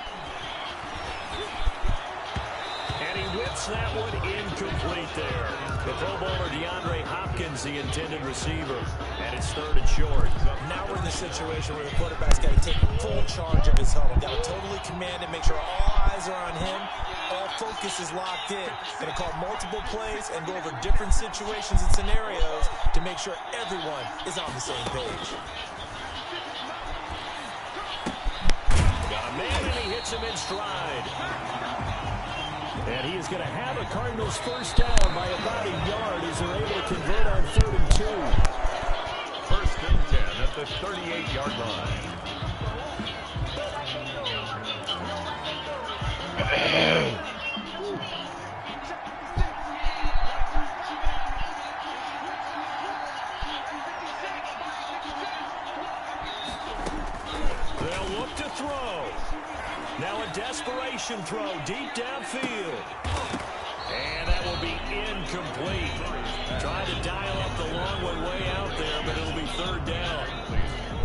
And he whips that one incomplete there. The Pro Bowler DeAndre Hopkins, the intended receiver. And it's 3rd and short. Now we're in the situation where the quarterback's got to take full charge of his huddle. Got to totally command it, make sure all eyes are on him. All focus is locked in. Going to call multiple plays and go over different situations and scenarios to make sure everyone is on the same page. Got a man, and he hits him in stride. And he is going to have a Cardinals first down by about a yard as they're able to convert on 3rd and 2. 1st and 10 at the 38-yard line. Play-action throw deep downfield. And that will be incomplete. Tried to dial up the long one way out there, but it'll be third down.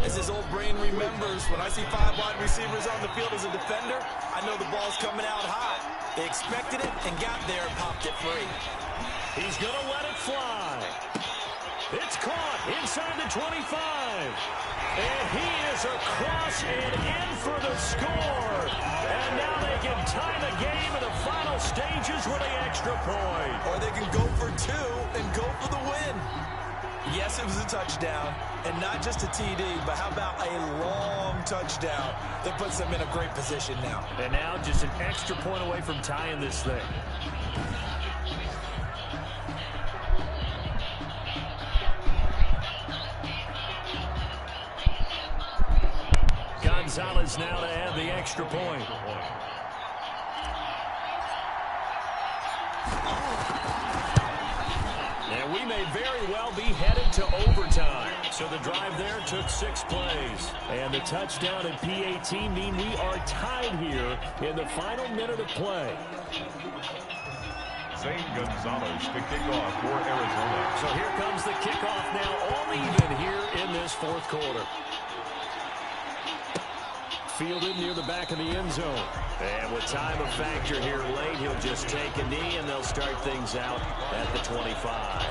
As his old brain remembers, when I see 5 wide receivers on the field as a defender, I know the ball's coming out hot. They expected it and got there and popped it free. He's going to let it fly. It's caught inside the 25. And he is across and in for the score. And now they can tie the game in the final stages with an extra point. Or they can go for 2 and go for the win. Yes, it was a touchdown, and not just a TD, but how about a long touchdown that puts them in a great position now. And now just an extra point away from tying this thing. Gonzalez now to add the extra point. And we may very well be headed to overtime. So the drive there took 6 plays. And the touchdown and PAT mean we are tied here in the final minute of play. Zane Gonzalez to kick off for Arizona. So here comes the kickoff now, all even here in this fourth quarter. Fielded near the back of the end zone. And with time a factor here late, he'll just take a knee and they'll start things out at the 25.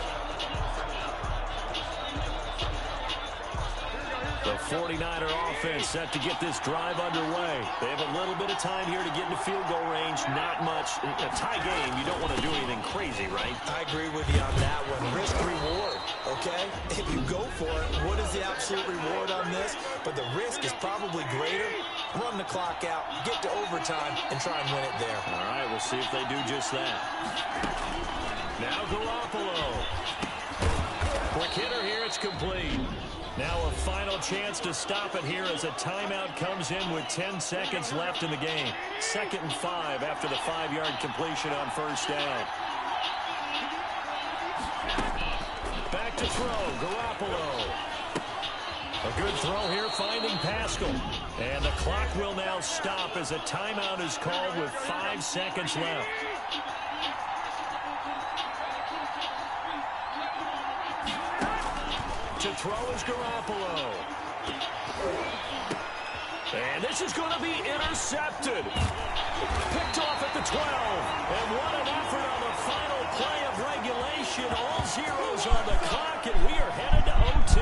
The 49er offense set to get this drive underway. They have a little bit of time here to get into field goal range. Not much. A tie game, you don't want to do anything crazy, right? I agree with you on that one. Risk reward, okay? If you go for it, what is the absolute reward on this? But the risk is probably greater. Run the clock out, get to overtime, and try and win it there. All right, we'll see if they do just that. Now Garoppolo. Quick hitter here, it's complete. Now a final chance to stop it here as a timeout comes in with 10 seconds left in the game. 2nd and 5 after the 5-yard completion on first down. Back to throw, Garoppolo. A good throw here, finding Pascal. And the clock will now stop as a timeout is called with 5 seconds left. To throw is Garoppolo. And this is going to be intercepted. Picked off at the 12. And what an effort on the final play of regulation. All zeros on the clock, and we are headed to OT.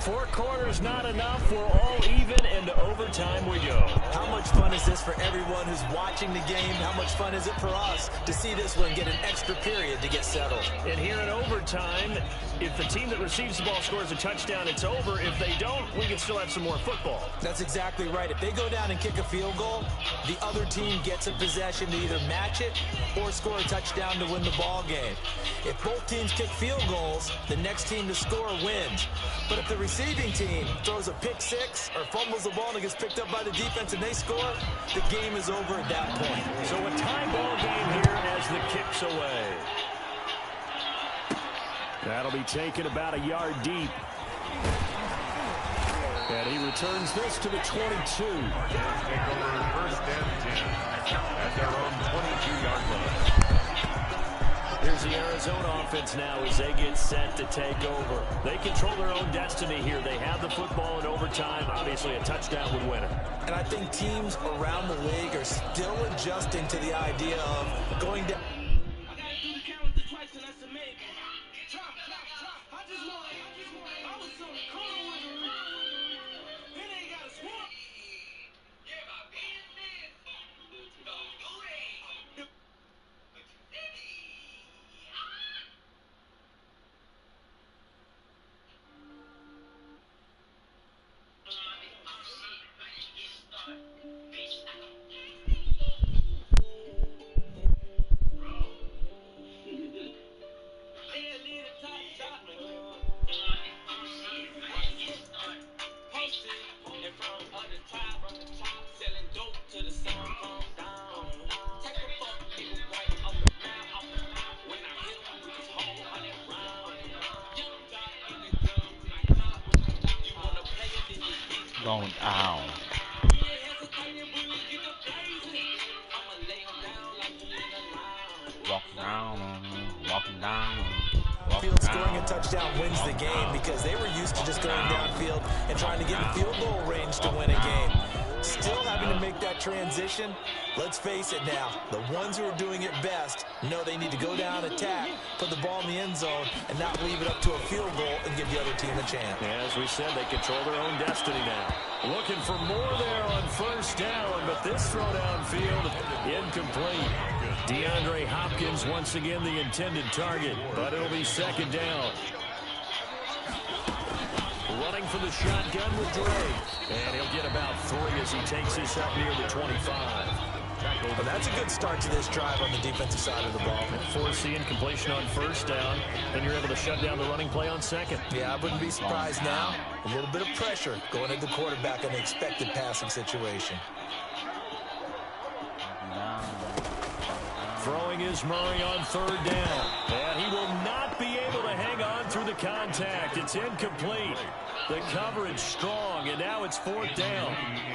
4 quarters not enough. We're all even, and to overtime we go. How much fun is this for everyone who's watching the game? How much fun is it for us to see this one get an extra period to get settled? And here in overtime, if the team that receives the ball scores a touchdown, it's over. If they don't, we can still have some more football. That's exactly right. If they go down and kick a field goal, the other team gets a possession to either match it or score a touchdown to win the ball game. If both teams kick field goals, the next team to score wins. But if the receiving team throws a pick 6 or fumbles the ball and it gets picked up by the defense and they score, the game is over at that point. So a tie ball game here as the kick's away. That'll be taken about a yard deep. And he returns this to the 22. Take over 1st and 10 at their own 22-yard line. Here's the Arizona offense now as they get set to take over. They control their own destiny here. They have the football in overtime. Obviously, a touchdown would win it. And I think teams around the league are still adjusting to the idea of going down. Going down. Field scoring a touchdown wins the game because they were used to just going downfield and trying to get in field goal range to win a game. Still having to make that transition. Let's face it now, the ones who are doing it best know they need to go down, attack, put the ball in the end zone, and not leave it up to a field goal and give the other team a chance. As we said, they control their own destiny now. Looking for more there on first down, but this throw downfield, incomplete. DeAndre Hopkins once again the intended target, but it'll be second down. Running for the shotgun with Dre. And he'll get about 3 as he takes this up near the 25. Well, that's a good start to this drive on the defensive side of the ball. Force the incompletion on first down, then you're able to shut down the running play on second. Yeah, I wouldn't be surprised now. A little bit of pressure going at the quarterback in the expected passing situation. Throwing is Murray on third down. And he will not be able to hang on through the contact. It's incomplete. The coverage strong, and now it's fourth down.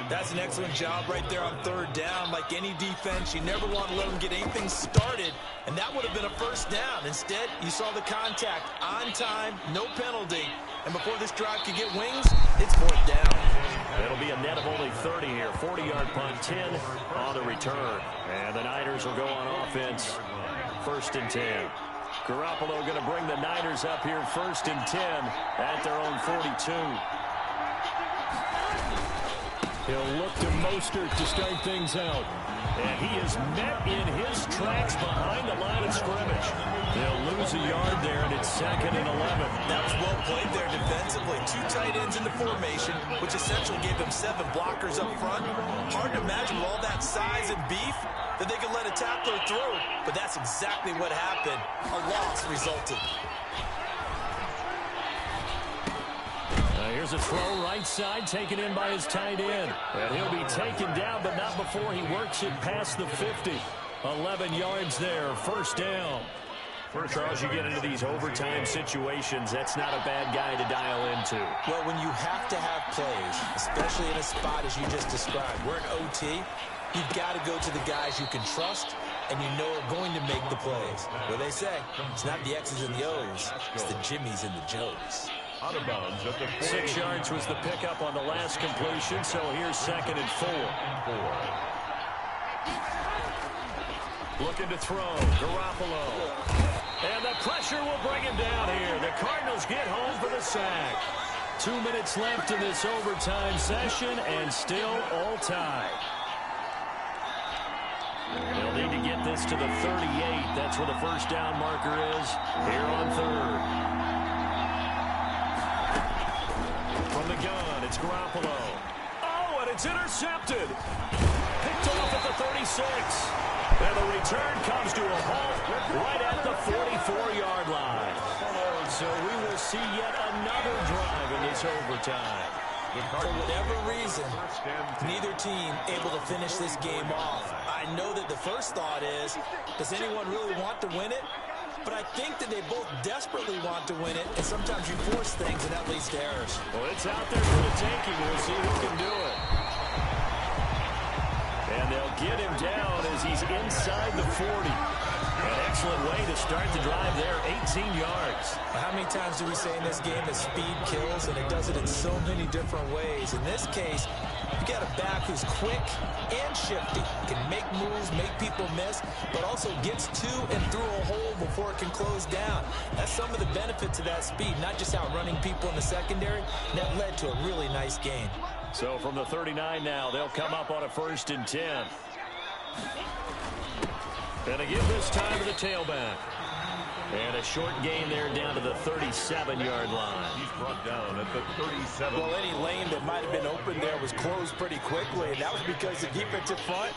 That's an excellent job right there on third down. Like any defense, you never want to let them get anything started, and that would have been a first down. Instead, you saw the contact on time, no penalty, and before this drive could get wings, it's fourth down. It'll be a net of only 30 here. 40-yard punt, 10 on the return. And the Niners will go on offense, first and 10. Garoppolo going to bring the Niners up here first and 10 at their own 42. He'll look to Mostert to start things out. And he is met in his tracks behind the line of scrimmage. They'll lose a yard there, and it's second and 11. That was well played there defensively. 2 tight ends in the formation, which essentially gave them 7 blockers up front. Hard to imagine with all that size and beef that they could let a tackler through, but that's exactly what happened. A loss resulted. Here's a throw right side taken in by his tight end. And he'll be taken down, but not before he works it past the 50. 11 yards there, first down. Charles, you get into these overtime situations, that's not a bad guy to dial into. Well, when you have to have plays, especially in a spot as you just described, we're in OT, you've got to go to the guys you can trust and you know are going to make the plays. What they say, it's not the X's and the O's, it's the Jimmies and the Joes. Out of bounds at the 6 yards was the pickup on the last completion, so here's second and 4. Looking to throw, Garoppolo. And the pressure will bring him down here. The Cardinals get home for the sack. 2 minutes left in this overtime session, and still all tied. They'll need to get this to the 38. That's where the first down marker is here on third. From the gun, it's Garoppolo. Oh, and it's intercepted. Picked off at the 36. And the return comes to a halt right at the 44-yard line. So we will see yet another drive in this overtime. For whatever reason, neither team able to finish this game off. I know that the first thought is, does anyone really want to win it? But I think that they both desperately want to win it, and sometimes you force things, and that leads to errors. Well, it's out there for the taking. We'll see who can do it. And they'll get him down as he's inside the 40. An excellent way to start the drive there, 18 yards. How many times do we say in this game that speed kills, and it does it in so many different ways? In this case, you got a back who's quick and shifty, can make moves, make people miss, but also gets to and through a hole before it can close down. That's some of the benefits of that speed, not just outrunning people in the secondary, and that led to a really nice game. So from the 39 now, they'll come up on a first and 10. And again this time to the tailback. And a short gain there down to the 37-yard line. He's brought down at the 37. Well, any lane that might have been open there was closed pretty quickly, and that was because the defensive front,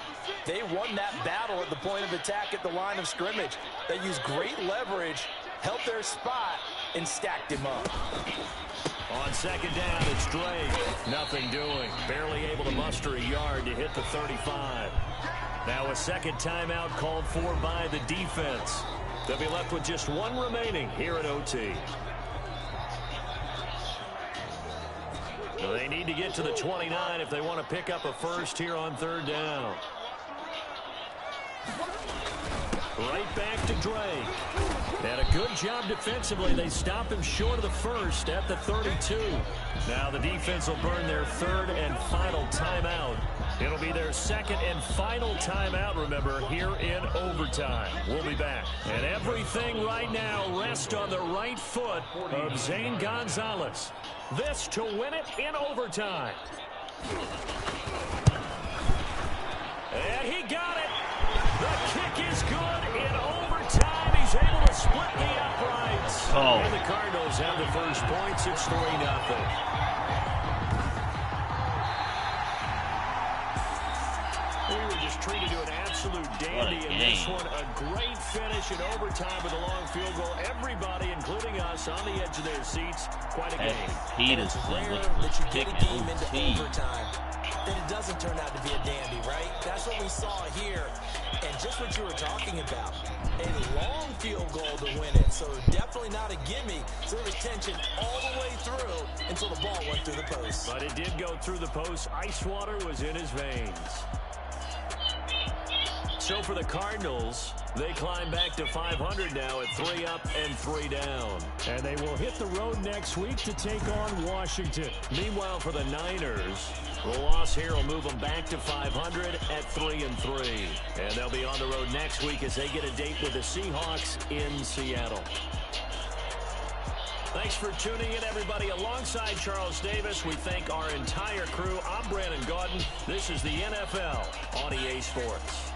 they won that battle at the point of attack at the line of scrimmage. They used great leverage, held their spot, and stacked him up. On second down, it's Drake. Nothing doing. Barely able to muster a yard to hit the 35. Now a second timeout called for by the defense. They'll be left with just one remaining here at OT. So they need to get to the 29 if they want to pick up a first here on third down. Right back to Drake. And a good job defensively. They stop him short of the first at the 32. Now the defense will burn their third and final timeout. It'll be their second and final timeout, remember, here in overtime. We'll be back. And everything right now rests on the right foot of Zane Gonzalez. This to win it in overtime. And he got it. The kick is good in overtime. He's able to split the uprights. Oh. And the Cardinals have the first points. It's 3-0. We were just treated to an absolute dandy in this one. A great finish in overtime with a long field goal. Everybody, including us, on the edge of their seats. Quite a game. It's rare that you get a game into overtime, that it doesn't turn out to be a dandy, right? That's what we saw here. And just what you were talking about, a long field goal to win it. So definitely not a gimme. So there was tension all the way through until the ball went through the post. But it did go through the post. Ice water was in his veins. So for the Cardinals, they climb back to 500 now at 3 up and 3 down. And they will hit the road next week to take on Washington. Meanwhile, for the Niners, the loss here will move them back to 500 at 3-3. And they'll be on the road next week as they get a date with the Seahawks in Seattle. Thanks for tuning in, everybody. Alongside Charles Davis, we thank our entire crew. I'm Brandon Gaudin. This is the NFL on EA Sports.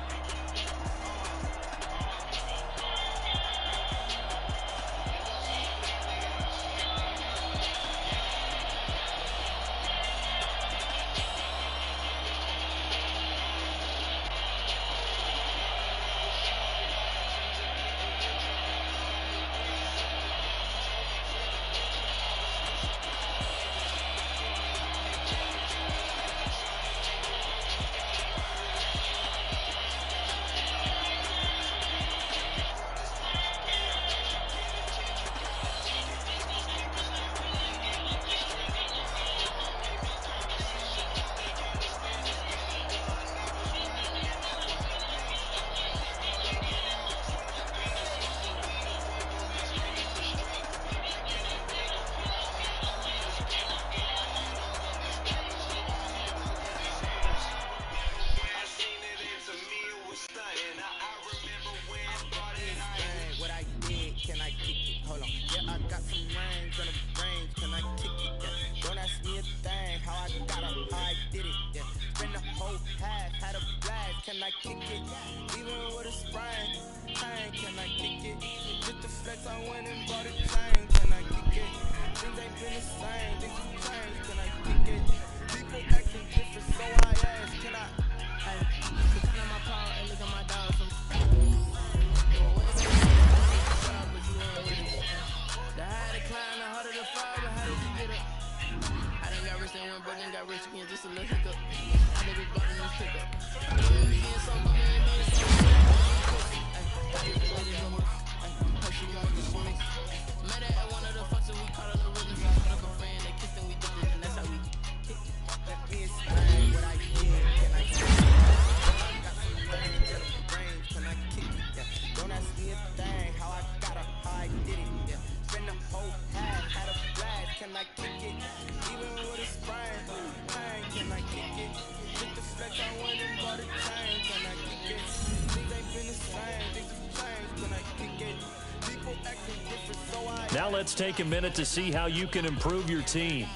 Now let's take a minute to see how you can improve your team.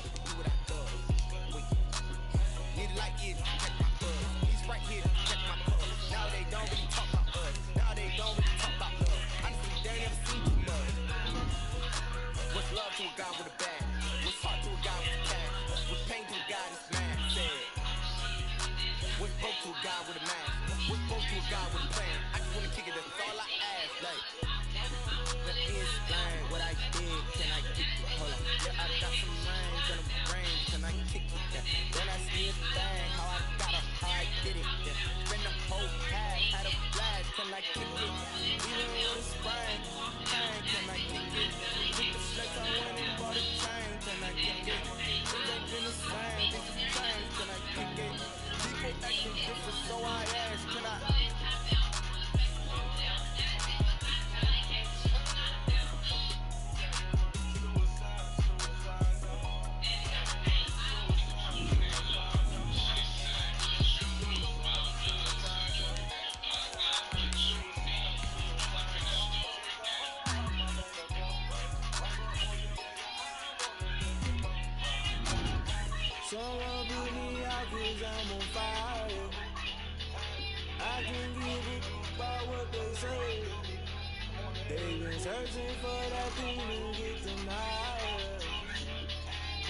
They've been searching for that thing to get them higher.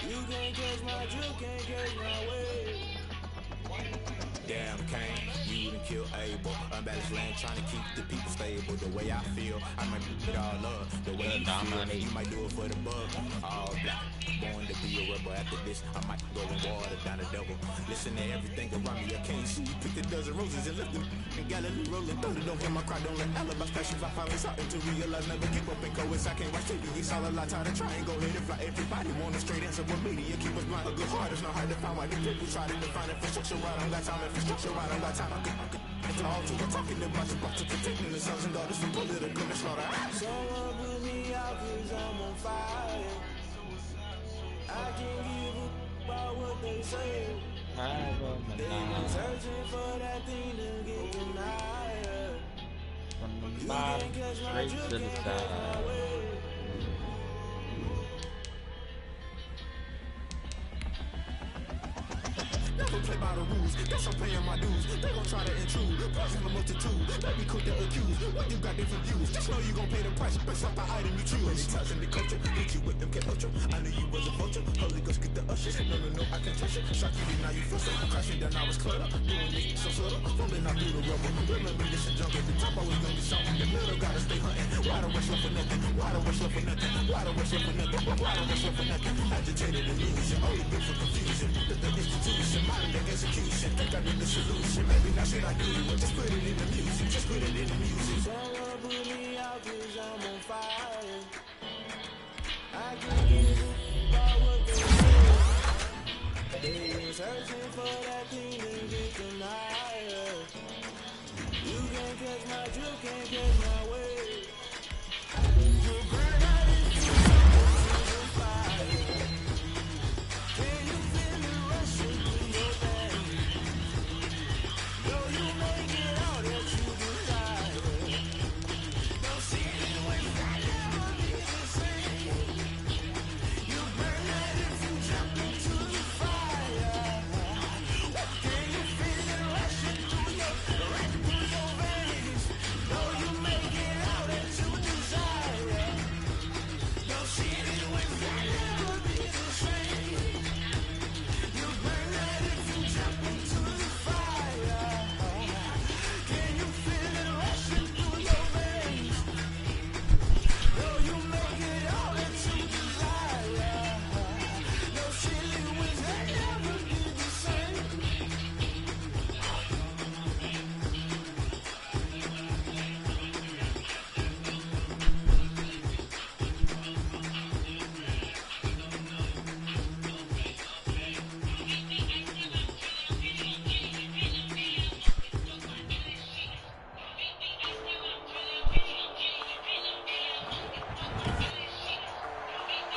You can't catch my drill, can't catch my wave. Damn, Kane, you done kill Abel. Unbalanced land, trying to keep the people stable. The way I feel, I might put it all up. The way you feel, you might do it for the bug. All black, born to be a rebel. After this, I might go and water down the double. Listen to everything around me, I can't see. Picked a dozen roses and left them in Galilee rolling. Through the don't get my cry, don't let alibis flash. If I finally starting to realize, never give up and go. I can't watch TV, it's all a lot. Time to try and go ahead and fly. Everybody want a straight answer with media. Keep us blind, a good heart. It's not hard to find why the people try to define infrastructure. I don't got time, infrastructure, I don't got time. I could it's all to we're talking about to protecting the sons and daughters from political slaughter. Someone put me out cause I'm on fire. I can't give a about what they say. They've been searching for that thing to get them higher. From the bottom straight to the side. Never play by the rules, that's I'm paying my dues. They gon' try to intrude, poison the multitude. Let me quick to accuse, what you got different views. Just know you gon' pay the price, based off the item you choose. Touching the culture, hit you with them, get ultra. I knew you was a vulture, Holy Ghost get the usher. No, I can trust you. Shock you, now you feel so. Crashing down, I was cluttered. Doing this so subtle, falling out through the rubble. Remember this a junk at the top, always gonna be something. The middle gotta stay hunting. Why the rush left for nothing? Why the rush left for nothing? Why the rush left for nothing? Why the rush left for nothing? Agitated illusion, only good for confusion. The institution, modern day execution. Think I need the solution. Maybe not should I do it? Just put it in the music. Just put it in the music. Someone put me out cause I'm on fire. I can't give a about what they say. They've been searching for that thing to get them higher. You can't catch my drill, can't catch my wave. You burn out if you jump into the fire. Can you feel it rushing through your veins? Though you make it out that you desire. Don't see it when I never be the same. You burn out if you jump into the fire. Can you feel it rushing through your veins? Though you make it out that you desire. Don't see it when I never be the same. You burn out if you jump into the fire. Can you feel it rushing through your veins? Though you make it all that you desire. No silly wins that never be the same.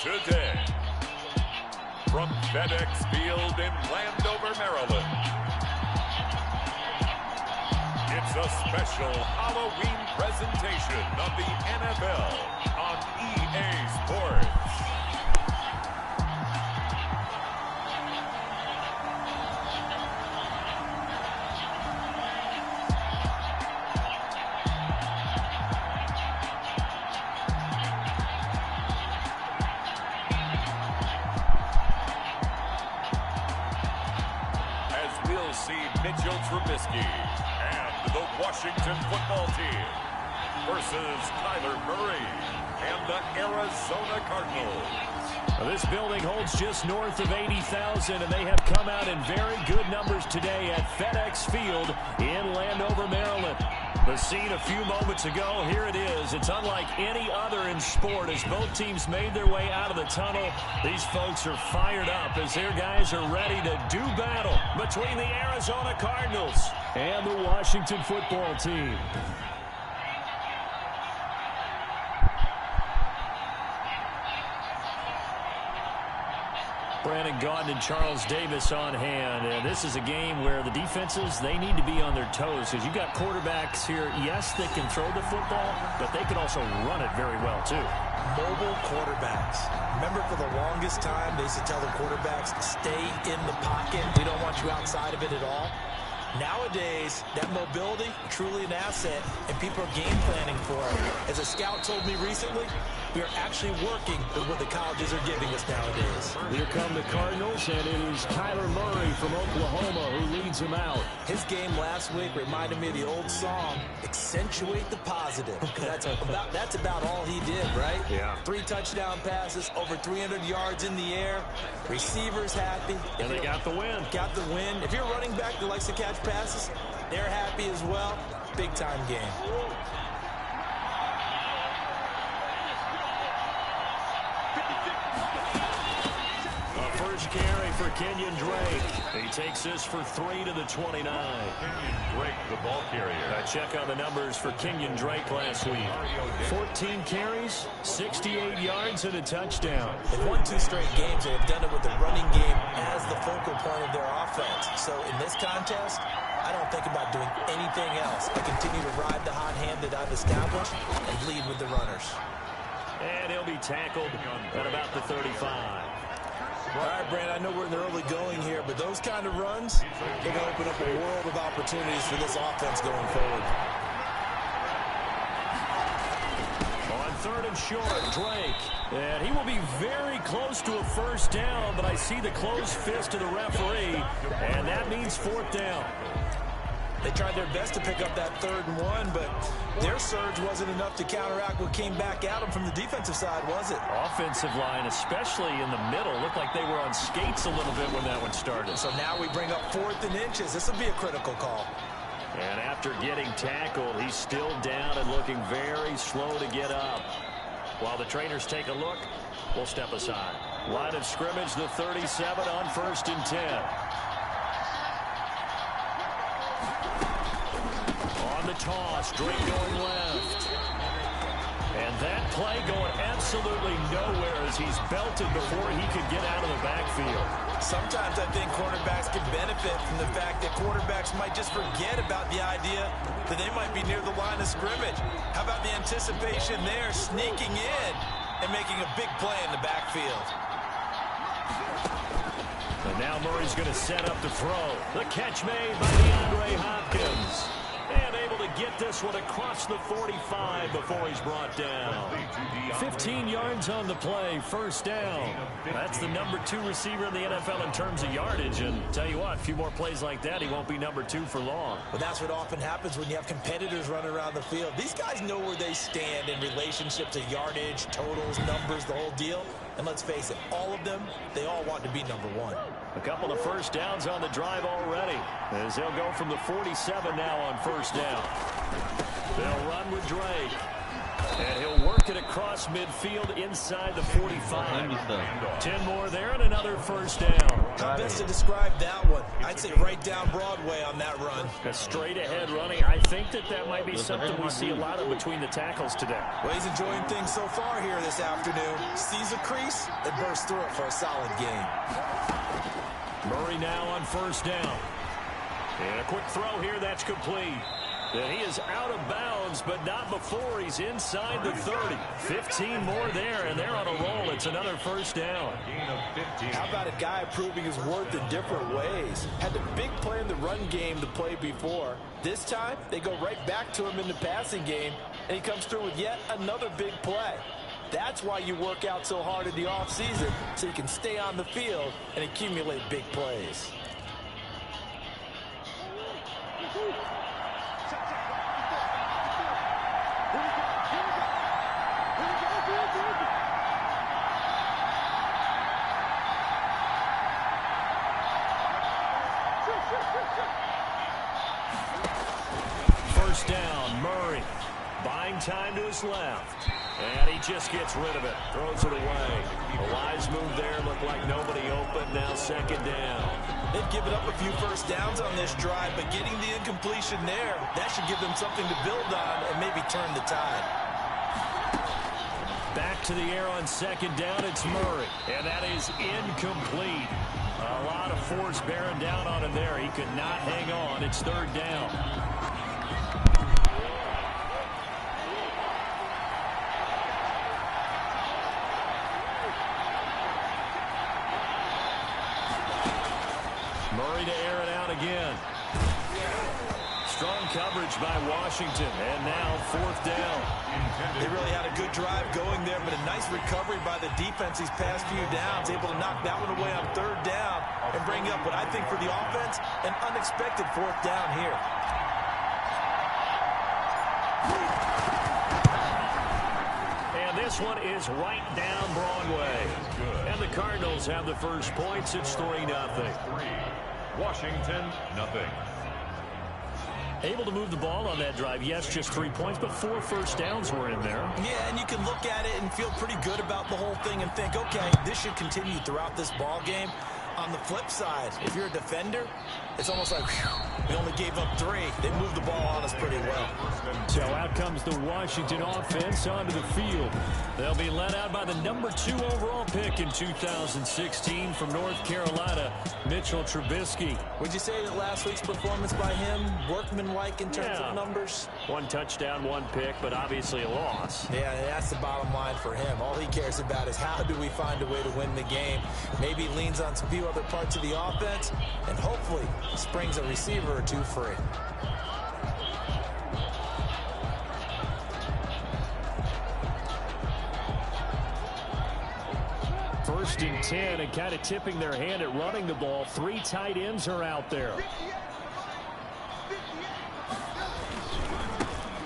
Today, from FedEx Field in Landover, Maryland, it's a special Halloween presentation of the NFL on EA Sports. We'll see Mitchell Trubisky and the Washington football team versus Kyler Murray and the Arizona Cardinals. Well, this building holds just north of 80,000, and they have come out in very good numbers today at FedEx Field in Landover, Maryland. The scene a few moments ago, here it is. It's unlike any other in sport as both teams made their way out of the tunnel. These folks are fired up as their guys are ready to do battle between the Arizona Cardinals and the Washington football team. Brandon Gaudin and Charles Davis on hand. And this is a game where the defenses, they need to be on their toes because you've got quarterbacks here, yes, that can throw the football, but they can also run it very well, too. Mobile quarterbacks. Remember, for the longest time, they used to tell the quarterbacks, stay in the pocket. We don't want you outside of it at all. Nowadays, that mobility, truly an asset, and people are game planning for it. As a scout told me recently, we are actually working with what the colleges are giving us nowadays. Here come the Cardinals, and it is Kyler Murray from Oklahoma who leads them out. His game last week reminded me of the old song, accentuate the positive. That's about all he did, right? Yeah. 3 touchdown passes, over 300 yards in the air, receivers happy. And they got the win. Got the win. If you're a running back that likes to catch passes, they're happy as well. Big time game. First carry for Kenyon Drake. He takes this for 3 to the 29. Drake, the ball carrier. Check on the numbers for Kenyon Drake last week. 14 carries, 68 yards, and a touchdown. They've won 2 straight games. They have done it with the running game as the focal point of their offense. So in this contest, I don't think about doing anything else. I continue to ride the hot hand that I've established and lead with the runners. And he'll be tackled at about the 35. All right, Brandon, I know we're in the early going here, but those kind of runs, they're going to open up a world of opportunities for this offense going forward. On 3rd and short, Drake. And he will be very close to a first down, but I see the closed fist of the referee, and that means 4th down. They tried their best to pick up that 3rd and 1, but their surge wasn't enough to counteract what came back at them from the defensive side, was it? Offensive line, especially in the middle, looked like they were on skates a little bit when that one started. So now we bring up 4th and inches. This will be a critical call. And after getting tackled, he's still down and looking very slow to get up. While the trainers take a look, we'll step aside. Line of scrimmage, the 37 on 1st and 10. On the toss, Drake going left. And that play going absolutely nowhere as he's belted before he could get out of the backfield. Sometimes I think cornerbacks can benefit from the fact that quarterbacks might just forget about the idea that they might be near the line of scrimmage. How about the anticipation there, sneaking in and making a big play in the backfield? And now Murray's going to set up the throw. The catch made by DeAndre Hopkins. And able to get this one across the 45 before he's brought down. 15 yards on the play, 1st down. That's the number 2 receiver in the NFL in terms of yardage. And tell you what, a few more plays like that, he won't be number 2 for long. Well, that's what often happens when you have competitors running around the field. These guys know where they stand in relationship to yardage, totals, numbers, the whole deal. And let's face it, all of them, they all want to be number 1. A couple of first downs on the drive already, as they'll go from the 47 now on 1st down. They'll run with Drake. And he'll work it across midfield inside the 45. 10 more there and another 1st down. How best to describe that one? I'd say right down Broadway on that run. A straight ahead running. I think that might be something we see a lot of between the tackles today. Well, he's enjoying things so far here this afternoon. Sees a crease and bursts through it for a solid game. Murray now on 1st down. And a quick throw here, that's complete. And he is out of bounds, but not before he's inside the 30. 15 more there, and they're on a roll. It's another 1st down. How about a guy proving his worth in different ways? Had the big play in the run game the play before. This time, they go right back to him in the passing game, and he comes through with yet another big play. That's why you work out so hard in the offseason, so you can stay on the field and accumulate big plays. First down, Murray. Buying time to his left. And he just gets rid of it. Throws it away. A wise move there. Looked like nobody open. Now 2nd down. They've given up a few first downs on this drive, but getting the incompletion there, that should give them something to build on and maybe turn the tide. Back to the air on 2nd down. It's Murray. And that is incomplete. A lot of force bearing down on him there. He could not hang on. It's 3rd down. Murray to air it out again. Strong coverage by Washington, and now 4th down. They really had a good drive going there, but a nice recovery by the defense these past few downs, able to knock that one away on 3rd down and bring up what I think for the offense, an unexpected 4th down here. And this one is right down Broadway. And the Cardinals have the first points. It's 3-0. Washington, nothing. Able to move the ball on that drive. Yes, just 3 points, but 4 first downs were in there. Yeah, and you can look at it and feel pretty good about the whole thing and think, okay, this should continue throughout this ball game. On the flip side, if you're a defender, it's almost like, whew, we only gave up 3. They moved the ball on us pretty well. So out comes the Washington offense onto the field. They'll be led out by the number 2 overall pick in 2016 from North Carolina, Mitchell Trubisky. Would you say that last week's performance by him, workmanlike in terms of numbers? 1 touchdown, 1 pick, but obviously a loss. Yeah, that's the bottom line for him. All he cares about is how do we find a way to win the game. Maybe leans on some few other parts of the offense, and hopefully springs a receiver or 2 free. First and 10, and kind of tipping their hand at running the ball. 3 tight ends are out there.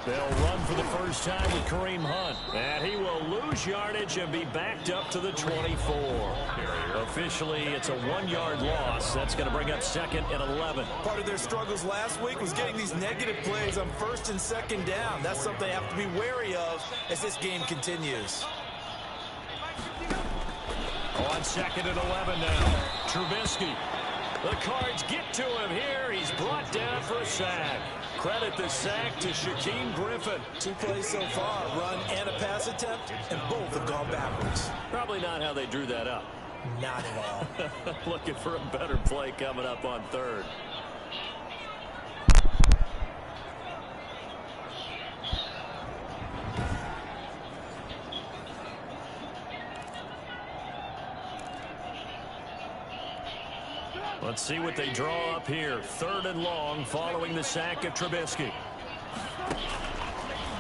They'll run for the first time with Kareem Hunt. And he will lose yardage and be backed up to the 24. Officially, it's a 1-yard loss. That's going to bring up 2nd and 11. Part of their struggles last week was getting these negative plays on 1st and 2nd down. That's something they have to be wary of as this game continues. On 2nd and 11 now. Trubisky. The Cards get to him here. He's brought down for a sack. Credit the sack to Shaquem Griffin. 2 plays so far, run and a pass attempt, and both have gone backwards. Probably not how they drew that up. Not at all. Looking for a better play coming up on 3rd. Let's see what they draw up here. 3rd and long following the sack of Trubisky.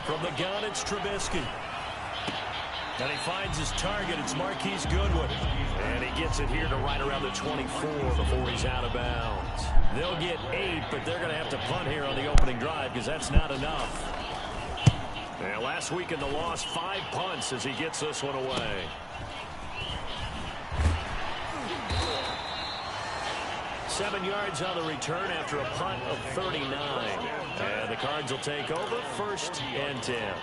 From the gun, it's Trubisky. And he finds his target. It's Marquise Goodwin. And he gets it here to right around the 24 before he's out of bounds. They'll get 8, but they're going to have to punt here on the opening drive because that's not enough. And last week in the loss, 5 punts as he gets this one away. Seven yards on the return after a punt of 39. And the Cards will take over 1st and 10.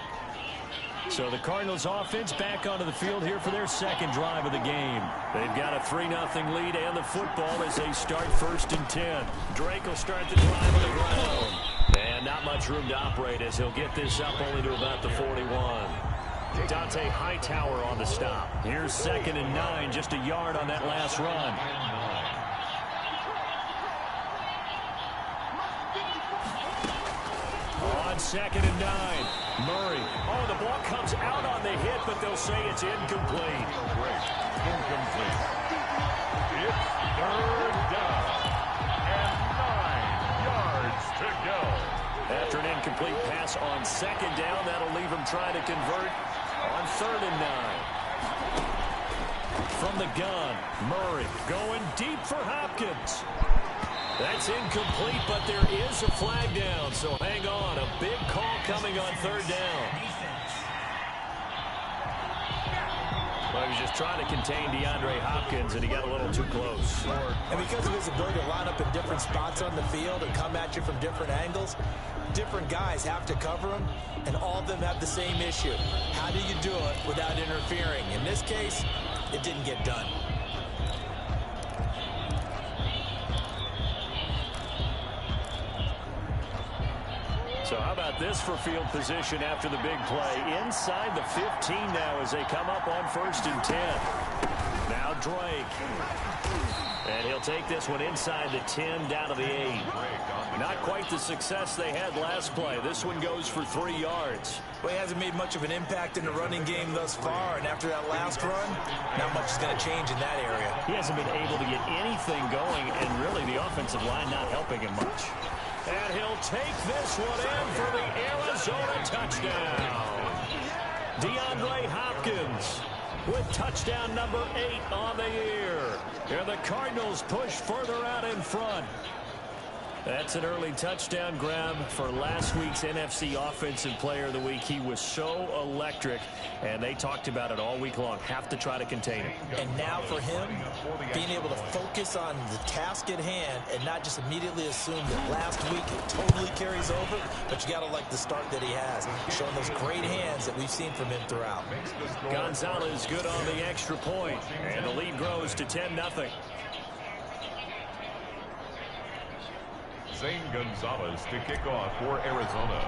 So the Cardinals offense back onto the field here for their 2nd drive of the game. They've got a 3-0 lead and the football as they start 1st and 10. Drake will start the drive on the ground. And not much room to operate as he'll get this up only to about the 41. Dante Hightower on the stop. Here's 2nd and 9, just a yard on that last run. On 2nd and 9, Murray. Oh, the ball comes out on the hit, but they'll say it's incomplete. Incomplete. It's 3rd down and 9 yards to go. After an incomplete pass on 2nd down, that'll leave him trying to convert on 3rd and 9. From the gun, Murray going deep for Hopkins. That's incomplete, but there is a flag down, so hang on. A big call coming on 3rd down. Well, he was just trying to contain DeAndre Hopkins, and he got a little too close. And because of his ability to line up in different spots on the field and come at you from different angles, different guys have to cover him, and all of them have the same issue. How do you do it without interfering? In this case, it didn't get done. So how about this for field position after the big play? Inside the 15 now as they come up on 1st and 10. Now Drake. And he'll take this one inside the 10 down to the 8. Not quite the success they had last play. This one goes for 3 yards. Well, he hasn't made much of an impact in the running game thus far, and after that last run, not much is going to change in that area. He hasn't been able to get anything going, and really the offensive line not helping him much. And he'll take this one in for the Arizona touchdown. DeAndre Hopkins with touchdown number 8 on the year. And the Cardinals push further out in front. That's an early touchdown grab for last week's NFC Offensive Player of the Week. He was so electric, and they talked about it all week long. Have to try to contain him. And now for him, being able to focus on the task at hand and not just immediately assume that last week it totally carries over, but you got to like the start that he has, showing those great hands that we've seen from him throughout. Gonzalez good on the extra point, and the lead grows to 10-0. Zane Gonzalez to kick off for Arizona.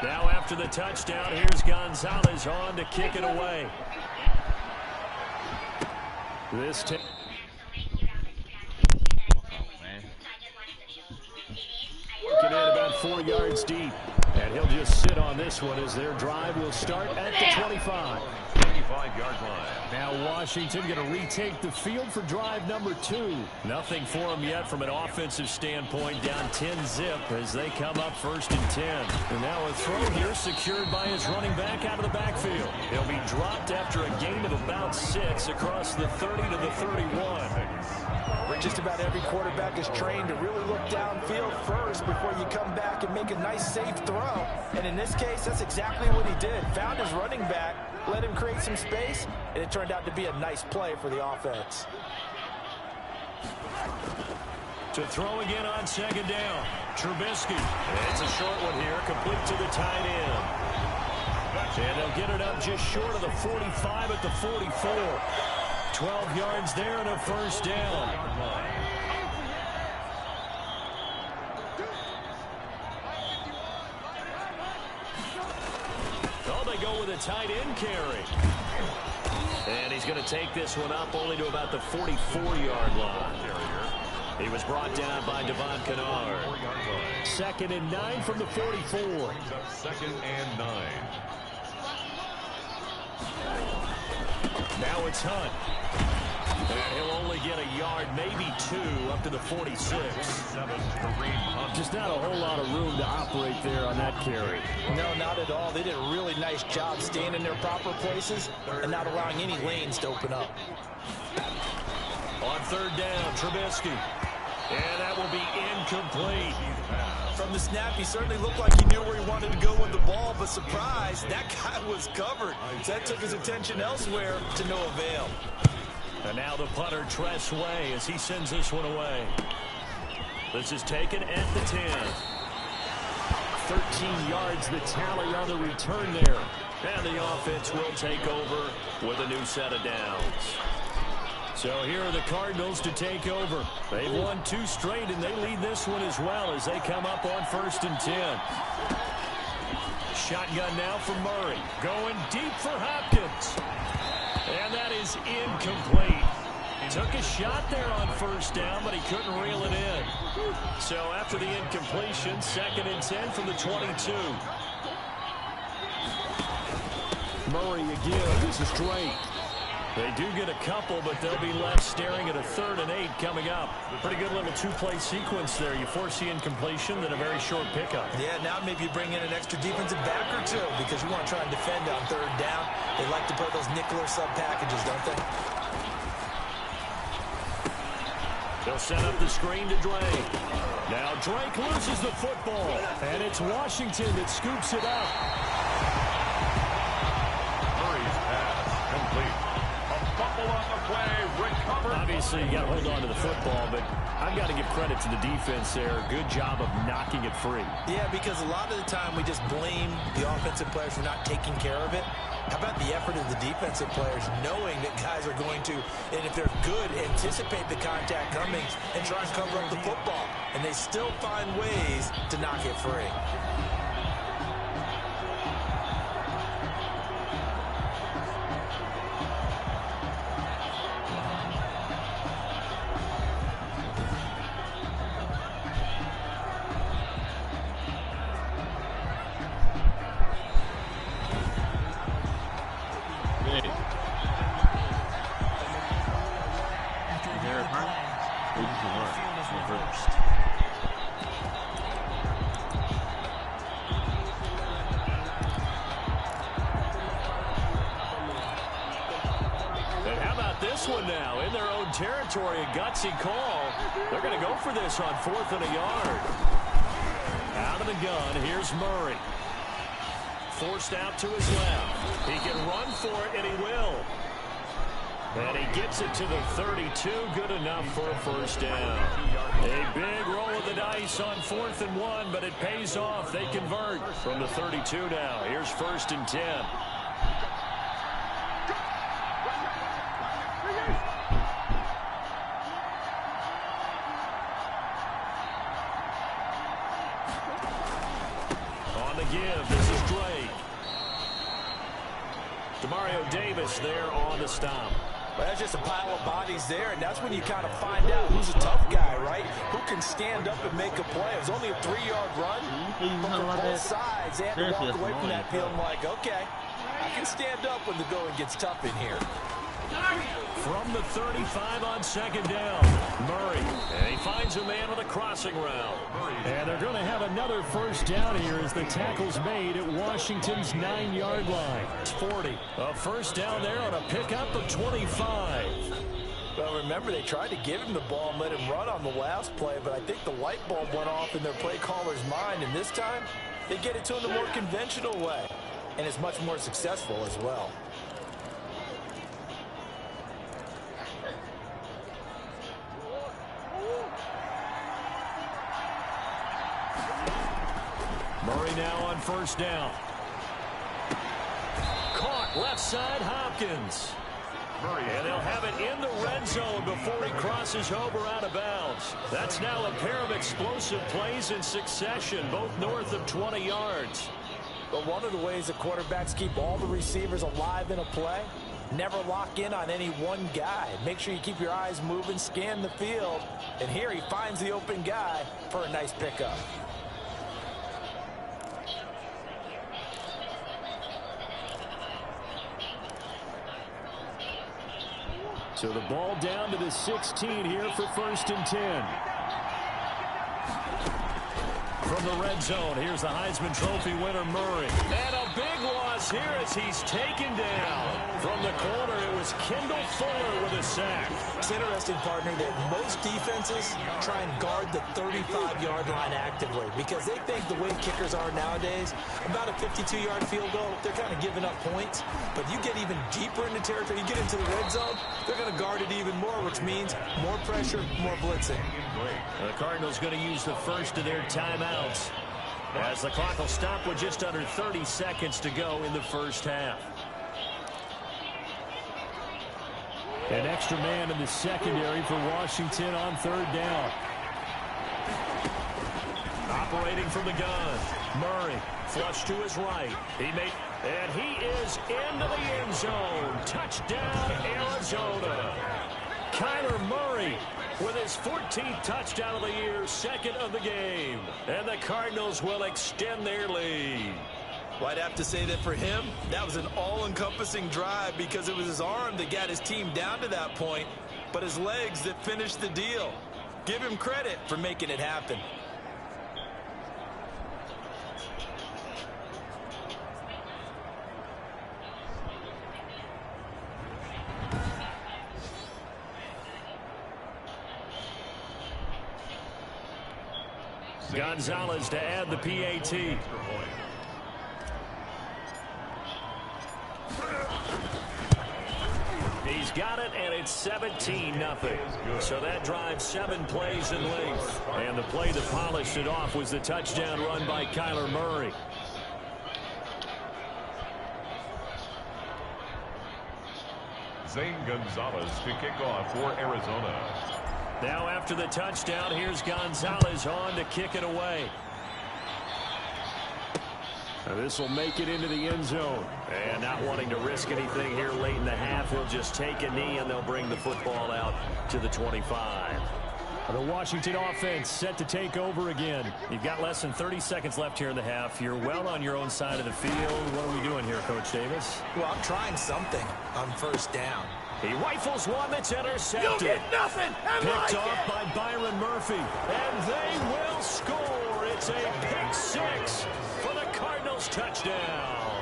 Now after the touchdown, here's Gonzalez on to kick it away. This time. Working in about 4 yards deep. And he'll just sit on this one as their drive will start at the 25. 25-yard line. Now Washington going to retake the field for drive number 2. Nothing for them yet from an offensive standpoint. Down 10-zip as they come up 1st and 10. And now a throw here secured by his running back out of the backfield. He'll be dropped after a gain of about 6 across the 30 to the 31. Just about every quarterback is trained to really look downfield first before you come back and make a nice, safe throw. And in this case, that's exactly what he did. Found his running back, let him create some space, and it turned out to be a nice play for the offense. To throw again on 2nd down. Trubisky. It's a short one here, complete to the tight end. And they'll get it up just short of the 45 at the 44. 12 yards there and a 1st down. Oh, they go with a tight end carry. And he's going to take this one up only to about the 44-yard line. He was brought down by Devon Kennard. 2nd and 9 from the 44. 2nd and 9. Now it's Hunt. And he'll only get a yard, maybe 2, up to the 46. Just not a whole lot of room to operate there on that carry. No, not at all. They did a really nice job staying in their proper places and not allowing any lanes to open up. On 3rd down, Trubisky. And that will be incomplete. From the snap, he certainly looked like he knew where he wanted to go with the ball, but surprise, that guy was covered. So that took his attention elsewhere to no avail. And now the punter, Tress Way, as he sends this one away. This is taken at the 10. 13 yards, the tally on the return there. And the offense will take over with a new set of downs. So here are the Cardinals to take over. They've won 2 straight, and they lead this one as well as they come up on 1st and 10. Shotgun now for Murray. Going deep for Hopkins. And that is incomplete. Took a shot there on 1st down, but he couldn't reel it in. So after the incompletion, 2nd and 10 from the 22. Murray again. This is Drake. They do get a couple, but they'll be left staring at a 3rd and 8 coming up. Pretty good little 2-play sequence there. You force the incompletion, then a very short pickup. Yeah, now maybe you bring in an extra defensive back or 2 because you want to try and defend on 3rd down. They like to play those nickel or sub packages, don't they? They'll set up the screen to Drake. Now Drake loses the football, and it's Washington that scoops it up. Murray's pass complete. On the play, recovered. Obviously, you got to hold on to the football, but I've got to give credit to the defense there. Good job of knocking it free. Yeah, because a lot of the time we just blame the offensive players for not taking care of it. How about the effort of the defensive players knowing that guys are going to, and if they're good, anticipate the contact coming and try and cover up the football. And they still find ways to knock it free. get this one now in their own territory. A gutsy call. They're going to go for this on 4th and a yard. Out of the gun, here's Murray. Forced out to his left. He can run for it, and he will. And he gets it to the 32. Good enough for a first down. A big roll of the dice on 4th and 1, but it pays off. They convert from the 32 now. Here's 1st and 10. On the give, this is Drake. Demario Davis there on the stop. Well, that's just a pile of bodies there, and that's when you kind of find out who's a tough guy, right? Who can stand up and make a play. It was only a 3-yard run, but for both sides, they had to walk away from that feeling like, okay, I can stand up when the going gets tough in here. From the 35 on 2nd down, Murray. And he finds a man with a crossing route. And they're going to have another first down here as the tackle's made at Washington's 9-yard line. It's 40. A first down there on a pickup of 25. Well, remember, they tried to give him the ball and let him run on the last play, but I think the light bulb went off in their play caller's mind, and this time they get it to him the more conventional way, and it's much more successful as well. Murray now on first down. Caught left side, Hopkins. And they'll have it in the red zone before he crosses over out of bounds. That's now a pair of explosive plays in succession, both north of 20 yards. But one of the ways that quarterbacks keep all the receivers alive in a play, never lock in on any one guy. Make sure you keep your eyes moving, scan the field, and here he finds the open guy for a nice pickup. So the ball down to the 16 here for 1st and 10. From the red zone, here's the Heisman Trophy winner, Murray. And a big loss here as he's taken down. From the corner, it was Kendall Fuller with a sack. It's interesting, partner, that most defenses try and guard the 35-yard line actively because they think the way kickers are nowadays, about a 52-yard field goal, they're kind of giving up points. But you get even deeper into territory, you get into the red zone, they're going to guard it even more, which means more pressure, more blitzing. The Cardinals going to use the first of their timeouts as the clock will stop with just under 30 seconds to go in the first half. An extra man in the secondary for Washington on 3rd down. Operating from the gun, Murray flush to his right. And he is into the end zone. Touchdown, Arizona. Kyler Murray with his 14th touchdown of the year, 2nd of the game. And the Cardinals will extend their lead. Well, I'd have to say that for him, that was an all-encompassing drive because it was his arm that got his team down to that point, but his legs that finished the deal. Give him credit for making it happen. Gonzalez to add the PAT. He's got it, and it's 17-0. So that drives 7 plays in length. And the play that polished it off was the touchdown run by Kyler Murray. Zane Gonzalez to kick off for Arizona. Now after the touchdown, here's Gonzalez on to kick it away. This will make it into the end zone. And not wanting to risk anything here late in the half, he'll just take a knee and they'll bring the football out to the 25. The Washington offense set to take over again. You've got less than 30 seconds left here in the half. You're well on your own side of the field. What are we doing here, Coach Davis? Well, I'm trying something on first down. He rifles one that's intercepted. You get nothing. Picked off by Byron Murphy. And they will score. It's a pick six for the Cardinals touchdown.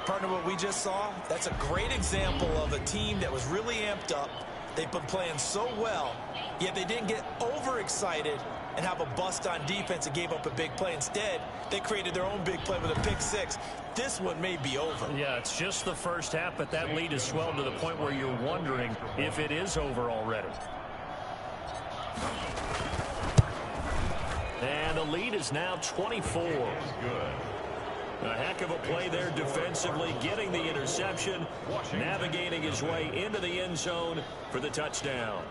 Partner, what we just saw, that's a great example of a team that was really amped up. They've been playing so well, yet they didn't get overexcited and have a bust on defense and gave up a big play. Instead, they created their own big play with a pick six. This one may be over. Yeah, it's just the first half, but that lead has swelled to the point where you're wondering if it is over already. And the lead is now 24. A heck of a play there defensively, getting the interception, navigating his way into the end zone for the touchdown.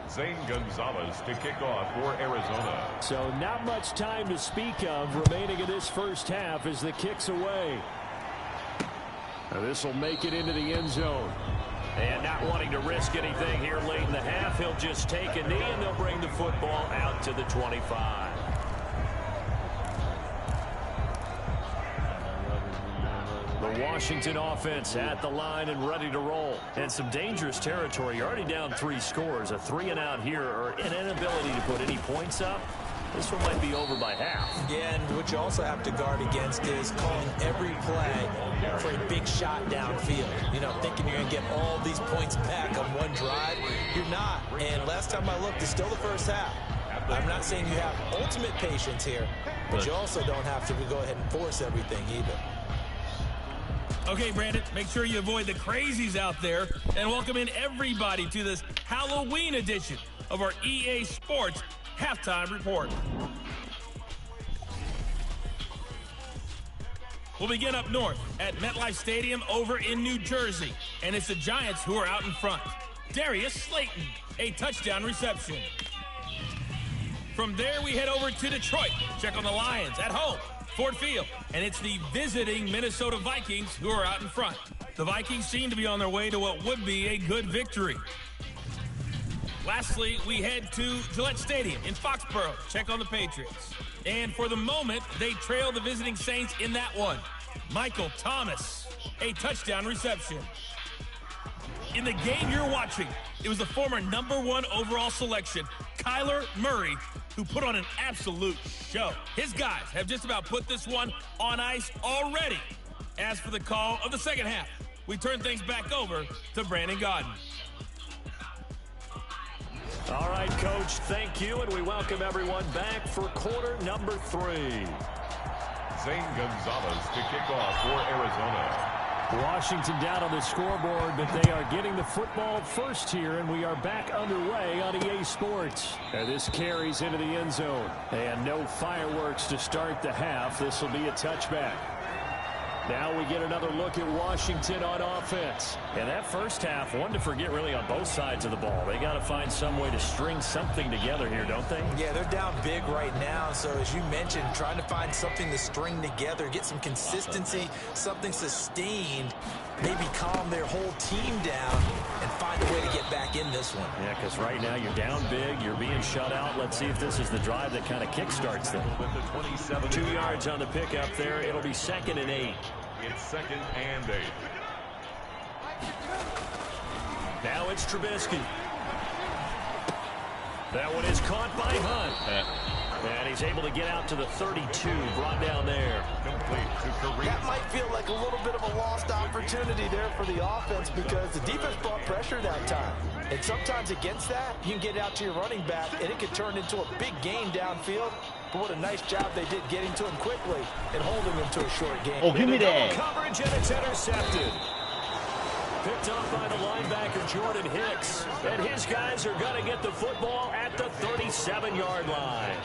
Zane Gonzalez to kick off for Arizona. So not much time to speak of remaining in this first half as the kick's away. This will make it into the end zone. And not wanting to risk anything here late in the half, he'll just take a knee and they'll bring the football out to the 25. The Washington offense at the line and ready to roll. And some dangerous territory. You're already down 3 scores. A 3-and-out here or an inability to put any points up. This one might be over by half. Yeah, and what you also have to guard against is calling every play for a big shot downfield. You know, thinking you're going to get all these points back on one drive. You're not. And last time I looked, it's still the first half. I'm not saying you have ultimate patience here, but you also don't have to go ahead and force everything either. Okay, Brandon, make sure you avoid the crazies out there and welcome in everybody to this Halloween edition of our EA Sports Halftime Report. We'll begin up north at MetLife Stadium over in New Jersey, and it's the Giants who are out in front. Darius Slayton, a touchdown reception. From there, we head over to Detroit. Check on the Lions at home, Ford Field, and it's the visiting Minnesota Vikings who are out in front. The Vikings seem to be on their way to what would be a good victory. Lastly, we head to Gillette Stadium in Foxborough. Check on the Patriots. And for the moment, they trail the visiting Saints in that one. Michael Thomas, a touchdown reception. In the game you're watching, it was the former #1 overall selection, Kyler Murray, who put on an absolute show. His guys have just about put this one on ice already. As for the call of the second half, we turn things back over to Brandon Gaudin. All right, Coach, thank you, and we welcome everyone back for quarter number 3. Zane Gonzalez to kick off for Arizona. Washington down on the scoreboard, but they are getting the football first here, and we are back underway on EA Sports. And this carries into the end zone. And no fireworks to start the half. This will be a touchback. Now we get another look at Washington on offense. And that first half, one to forget really on both sides of the ball. They got to find some way to string something together here, don't they? Yeah, they're down big right now. So as you mentioned, trying to find something to string together, get some consistency, something sustained, maybe calm their whole team down and find a way to get back in this one. Yeah, because right now you're down big, you're being shut out. Let's see if this is the drive that kind of kickstarts them. 2 yards on the pickup there. It'll be 2nd and 8. It's 2nd and 8. Now it's Trubisky. That one is caught by Hunt. And he's able to get out to the 32, brought down there. Complete to Kareem. That might feel like a little bit of a lost opportunity there for the offense because the defense brought pressure that time. And sometimes against that, you can get out to your running back, and it could turn into a big gain downfield. But what a nice job they did getting to him quickly and holding him to a short game. Oh, give me that. Coverage, and it's intercepted. Picked off by the linebacker, Jordan Hicks. And his guys are going to get the football at the 37-yard line.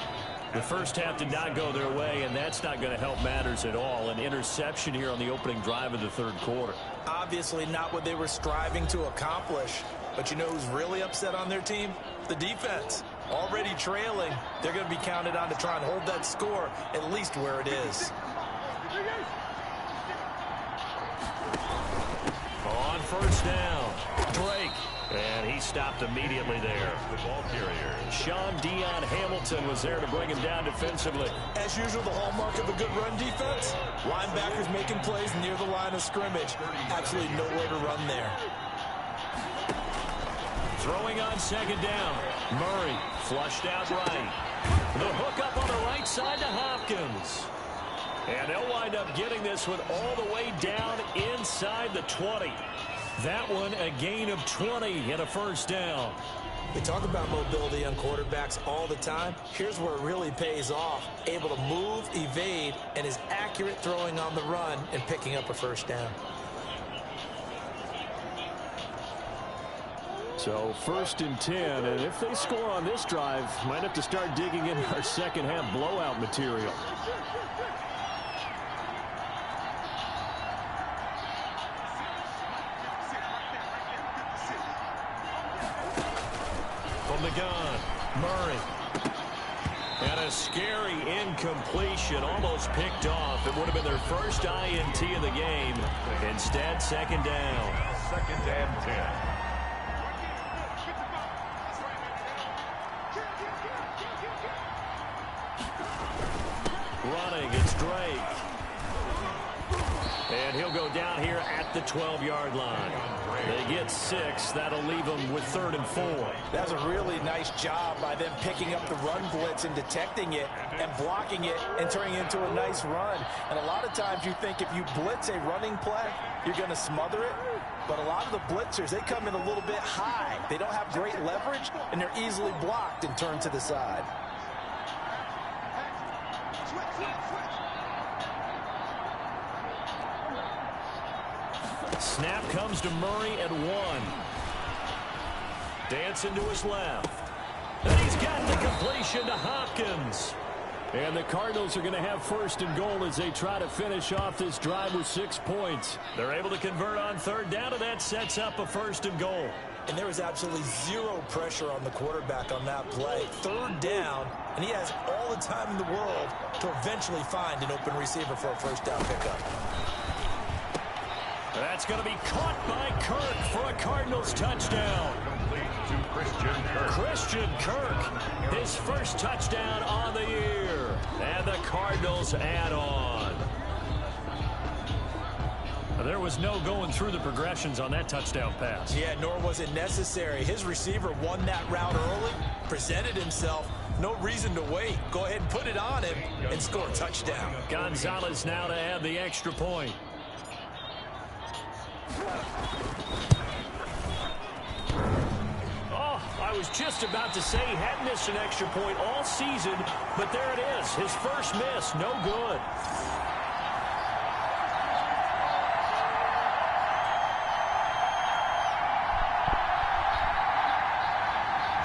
The first half did not go their way, and that's not going to help matters at all. An interception here on the opening drive of the third quarter. Obviously not what they were striving to accomplish. But you know who's really upset on their team? The defense. Already trailing. They're going to be counted on to try and hold that score at least where it is. On first down, Drake. And he stopped immediately there. The ball carrier. Sean Dion Hamilton was there to bring him down defensively. As usual, the hallmark of a good run defense, linebackers making plays near the line of scrimmage. Absolutely nowhere to run there. Throwing on second down. Murray Flushed out right. The hook up on the right side to Hopkins. And they'll wind up getting this one all the way down inside the 20. That one a gain of 20 and a first down. We talk about mobility on quarterbacks all the time. Here's where it really pays off. Able to move, evade, and is accurate throwing on the run and picking up a first down. So 1st and 10, and if they score on this drive, might have to start digging in our second half blowout material. From the gun, Murray. And a scary incompletion, almost picked off. It would have been their first INT of the game. Instead, second down. 2nd and 10. Running, it's Drake. And he'll go down here at the 12-yard line. They get 6. That'll leave them with 3rd and 4. That's a really nice job by them picking up the run blitz and detecting it and blocking it and turning it into a nice run. And a lot of times you think if you blitz a running play, you're going to smother it. But a lot of the blitzers, they come in a little bit high. They don't have great leverage, and they're easily blocked and turned to the side. Snap comes to Murray at 1. Dancing to his left. And he's got the completion to Hopkins. And the Cardinals are going to have 1st and goal as they try to finish off this drive with 6 points. They're able to convert on 3rd down, and that sets up a 1st and goal. And there was absolutely zero pressure on the quarterback on that play. 3rd down, and he has all the time in the world to eventually find an open receiver for a 1st down pickup. That's going to be caught by Kirk for a Cardinals touchdown. Complete to Christian Kirk. Christian Kirk, his first touchdown on the year. And the Cardinals add on. There was no going through the progressions on that touchdown pass. Yeah, nor was it necessary. His receiver won that route early, presented himself. No reason to wait. Go ahead and put it on him and score a touchdown. Gonzalez now to add the extra point. Oh, I was just about to say he hadn't missed an extra point all season, but there it is. His first miss, no good.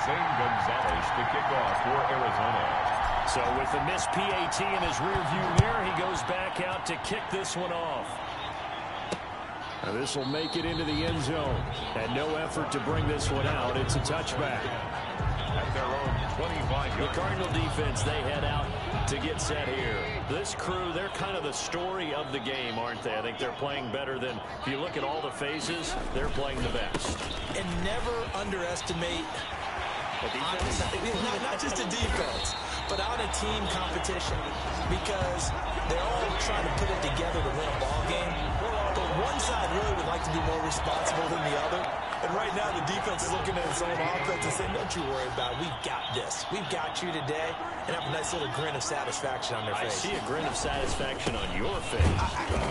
Zane Gonzalez to kick off for Arizona. So with the missed PAT in his rearview mirror, he goes back out to kick this one off. Now this will make it into the end zone. And no effort to bring this one out. It's a touchback. At their own 25 The yards. Cardinal defense, they head out to get set here. This crew, they're kind of the story of the game, aren't they? I think they're playing better than, if you look at all the phases, they're playing the best. And never underestimate not just a defense, but on a team competition, because they're all trying to put it together to win a ball game. But one side really would like to be more responsible than the other. And right now the defense is looking at its own offense and saying, don't you worry about it. We've got this. We've got you today. And have a nice little grin of satisfaction on their face. I see a grin of satisfaction on your face.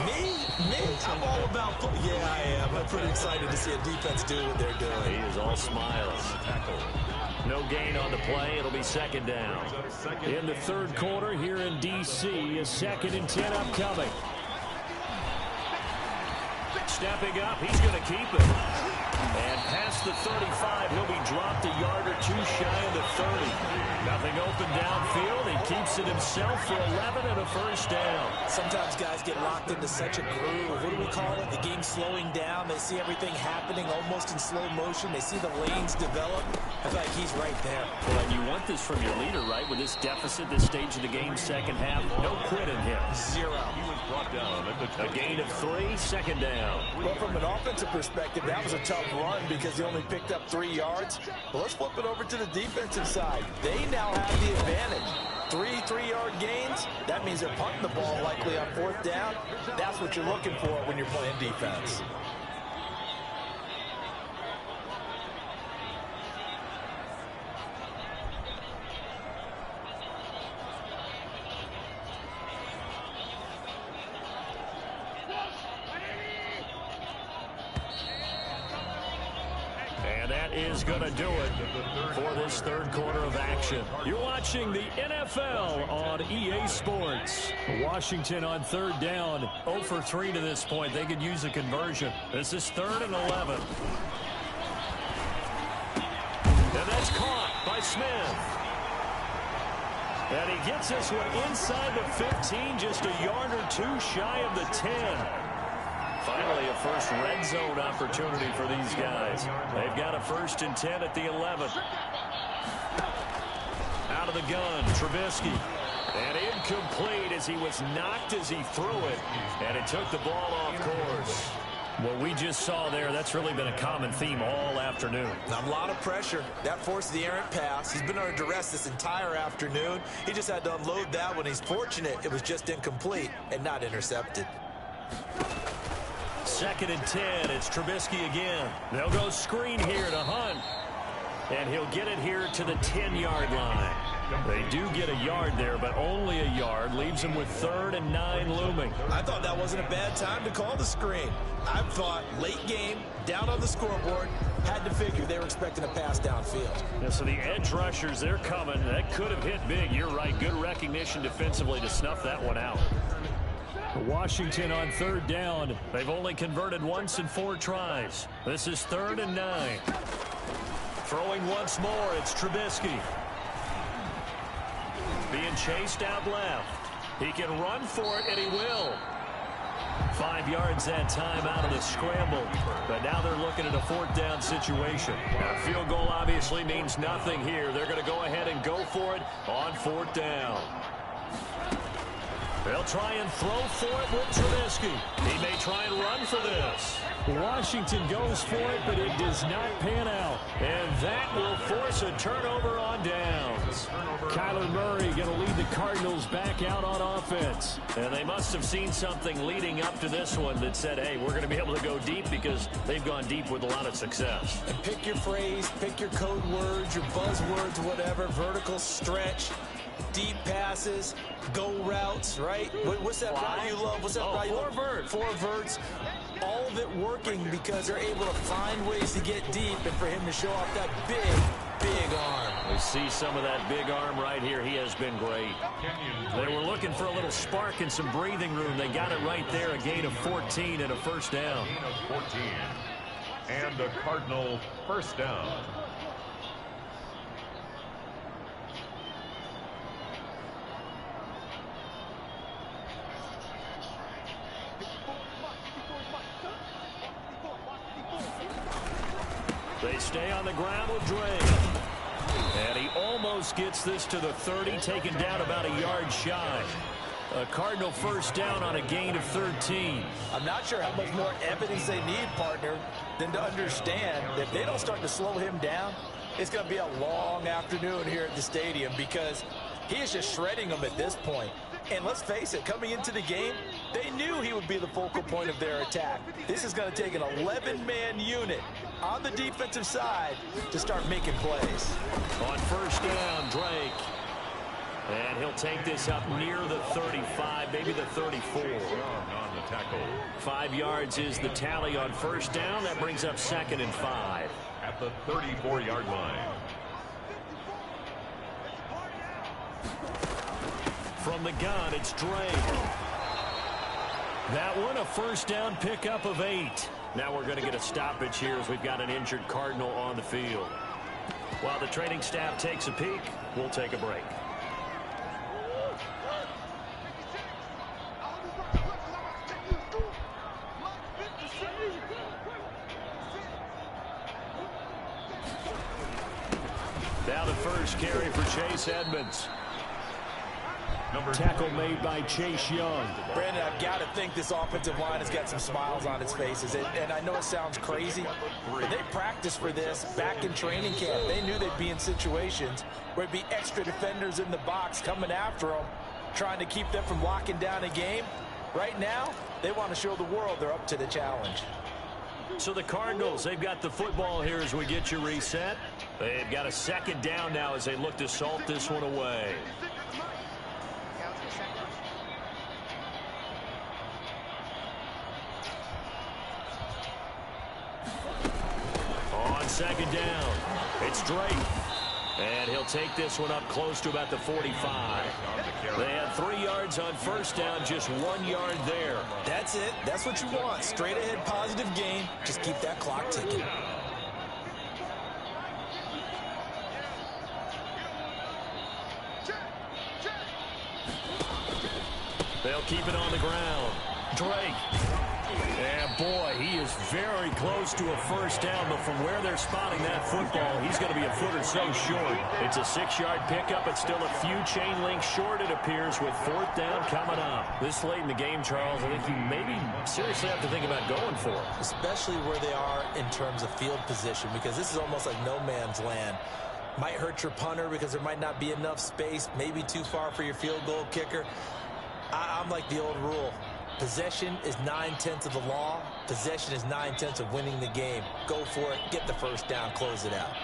Me? I'm all about football. Yeah, I am. I'm pretty excited to see a defense do what they're doing. He is all smiles. No gain on the play. It'll be second down. In the third quarter here in D.C., a 2nd and 10 upcoming. Stepping up, he's going to keep it. And past the 35, he'll be dropped a yard or two shy of the 30. Nothing open downfield. He keeps it himself for 11 and a first down. Sometimes guys get locked into such a groove. What do we call it? The game slowing down. They see everything happening almost in slow motion. They see the lanes develop. I feel like he's right there. Well, and you want this from your leader, right? With this deficit, this stage of the game, second half, no quit in him. Zero. He was brought down at the A gain of 3, second down. Well, from an offensive perspective, that was a tough run because he only picked up 3 yards. But let's flip it over to the defensive side. They now have the advantage. 3-3-yard gains. That means they're punting the ball likely on 4th down. That's what you're looking for when you're playing defense. that is going to do it for this third quarter of action. You're watching the NFL on EA Sports. Washington on third down, 0 for 3 to this point. They could use a conversion. This is 3rd and 11. And that's caught by Smith. And he gets this one inside the 15, just a yard or two shy of the 10. Finally, a first red zone opportunity for these guys. They've got a 1st and 10 at the 11. Out of the gun, Trubisky. And incomplete as he was knocked as he threw it. And it took the ball off course. What we just saw there, that's really been a common theme all afternoon. A lot of pressure. That forced the errant pass. He's been under duress this entire afternoon. He just had to unload that one. He's fortunate it was just incomplete and not intercepted. 2nd and 10. It's Trubisky again. They'll go screen here to Hunt. And he'll get it here to the 10-yard line. They do get a yard there, but only a yard. Leaves him with 3rd and 9 looming. I thought that wasn't a bad time to call the screen. I thought late game, down on the scoreboard, had to figure they were expecting a pass downfield. Yeah, so the edge rushers, they're coming. That could have hit big. You're right. Good recognition defensively to snuff that one out. Washington on third down. They've only converted once in 4 tries. This is 3rd and 9. Throwing once more, it's Trubisky. Being chased out left. He can run for it, and he will. 5 yards that time out of the scramble. But now they're looking at a 4th down situation. Now, a field goal obviously means nothing here. They're going to go ahead and go for it on 4th down. They'll try and throw for it with Trubisky. He may try and run for this. Washington goes for it, but it does not pan out. And that will force a turnover on downs. Kyler Murray going to lead the Cardinals back out on offense. And they must have seen something leading up to this one that said, hey, we're going to be able to go deep because they've gone deep with a lot of success. And pick your phrase, pick your code words, your buzzwords, whatever, vertical stretch, deep passes, go routes, right? What's that route you love? What's that route you love? 4 verts. 4 verts. All of it working because they're able to find ways to get deep and for him to show off that big arm. We see some of that big arm right here. He has been great. They were looking for a little spark and some breathing room. They got it right there. A gain of 14 and a 1st down. Gain of 14. And the Cardinal 1st down. They stay on the ground with Drake. And he almost gets this to the 30, taken down about a yard shy. A Cardinal 1st down on a gain of 13. I'm not sure how much more evidence they need, partner, than to understand that if they don't start to slow him down, it's going to be a long afternoon here at the stadium because he is just shredding them at this point. And let's face it, coming into the game, they knew he would be the focal point of their attack. This is going to take an 11-man unit on the defensive side to start making plays. On 1st down, Drake. And he'll take this up near the 35, maybe the 34. On the tackle. 5 yards is the tally on 1st down. That brings up 2nd and 5. At the 34-yard line. From the gun, it's Drake. That one, a 1st down pickup of 8. Now we're going to get a stoppage here as we've got an injured Cardinal on the field. While the training staff takes a peek, we'll take a break. Now the first carry for Chase Edmonds. Tackle made by Chase Young. Brandon, I've got to think this offensive line has got some smiles on its faces. And I know it sounds crazy, but they practiced for this back in training camp. They knew they'd be in situations where it'd be extra defenders in the box coming after them, trying to keep them from locking down a game. Right now, they want to show the world they're up to the challenge. So the Cardinals, they've got the football here as we get you reset. They've got a 2nd down now as they look to salt this one away. second down. It's Drake. And he'll take this one up close to about the 45. They had 3 yards on first down, just 1 yard there. That's it. That's what you want. Straight ahead, positive gain. Just keep that clock ticking. They'll keep it on the ground. Drake. And boy, he is very close to a first down, but from where they're spotting that football, he's going to be a foot or so short. It's a 6-yard pickup, but still a few chain links short, it appears, with 4th down coming up. This late in the game, Charles, I think you maybe seriously have to think about going for it. Especially where they are in terms of field position, because this is almost like no man's land. Might hurt your punter because there might not be enough space, maybe too far for your field goal kicker. I'm like the old rule. Possession is 9/10 of the law. Possession is 9/10 of winning the game. Go for it. Get the first down. Close it out.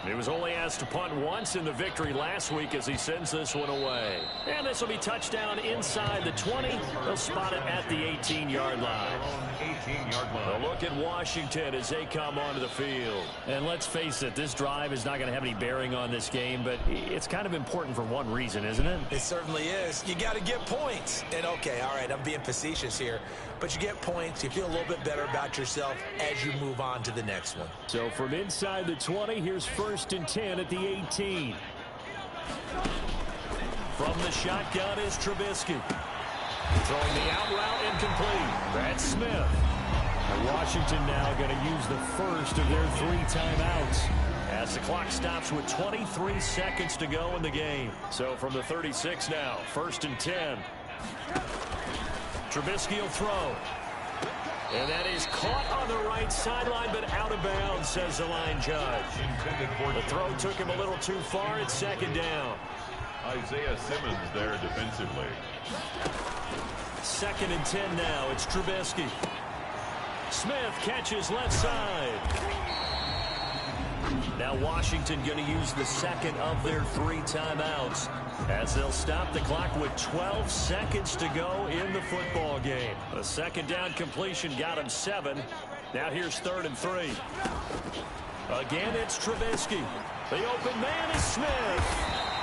He was only asked to punt once in the victory last week as he sends this one away. And this will be touchdown inside the 20. They'll spot it at the 18-yard line. A look at Washington as they come onto the field. And let's face it, this drive is not going to have any bearing on this game, but it's kind of important for one reason, isn't it? It certainly is. You got to get points. And okay, all right, I'm being facetious here, but you get points. You feel a little bit better about yourself as you move on to the next one. So from inside the 20, here's 1st and 10 at the 18. From the shotgun is Trubisky. Throwing the out route incomplete. That's Smith. And Washington now going to use the first of their 3 timeouts as the clock stops with 23 seconds to go in the game. So from the 36 now, 1st and 10. Trubisky will throw. And that is caught on the right sideline, but out of bounds, says the line judge. The throw took him a little too far. It's 2nd down. Isaiah Simmons there defensively. 2nd and 10 now. It's Trubisky. Smith catches left side. Now Washington going to use the second of their 3 timeouts as they'll stop the clock with 12 seconds to go in the football game. A 2nd down completion got him 7. Now here's 3rd and 3. Again, it's Trubisky. The open man is Smith.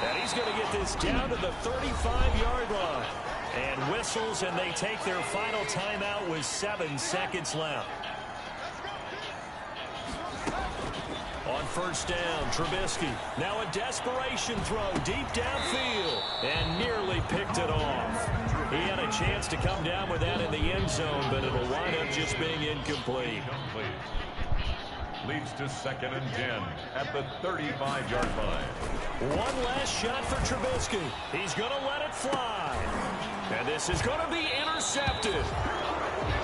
And he's going to get this down to the 35-yard line. And whistles, and they take their final timeout with 7 seconds left. On 1st down, Trubisky. Now a desperation throw deep downfield and nearly picked it off. He had a chance to come down with that in the end zone, but it'll wind up just being incomplete. Leads to 2nd and 10 at the 35-yard line. One last shot for Trubisky. He's going to let it fly. And this is going to be intercepted.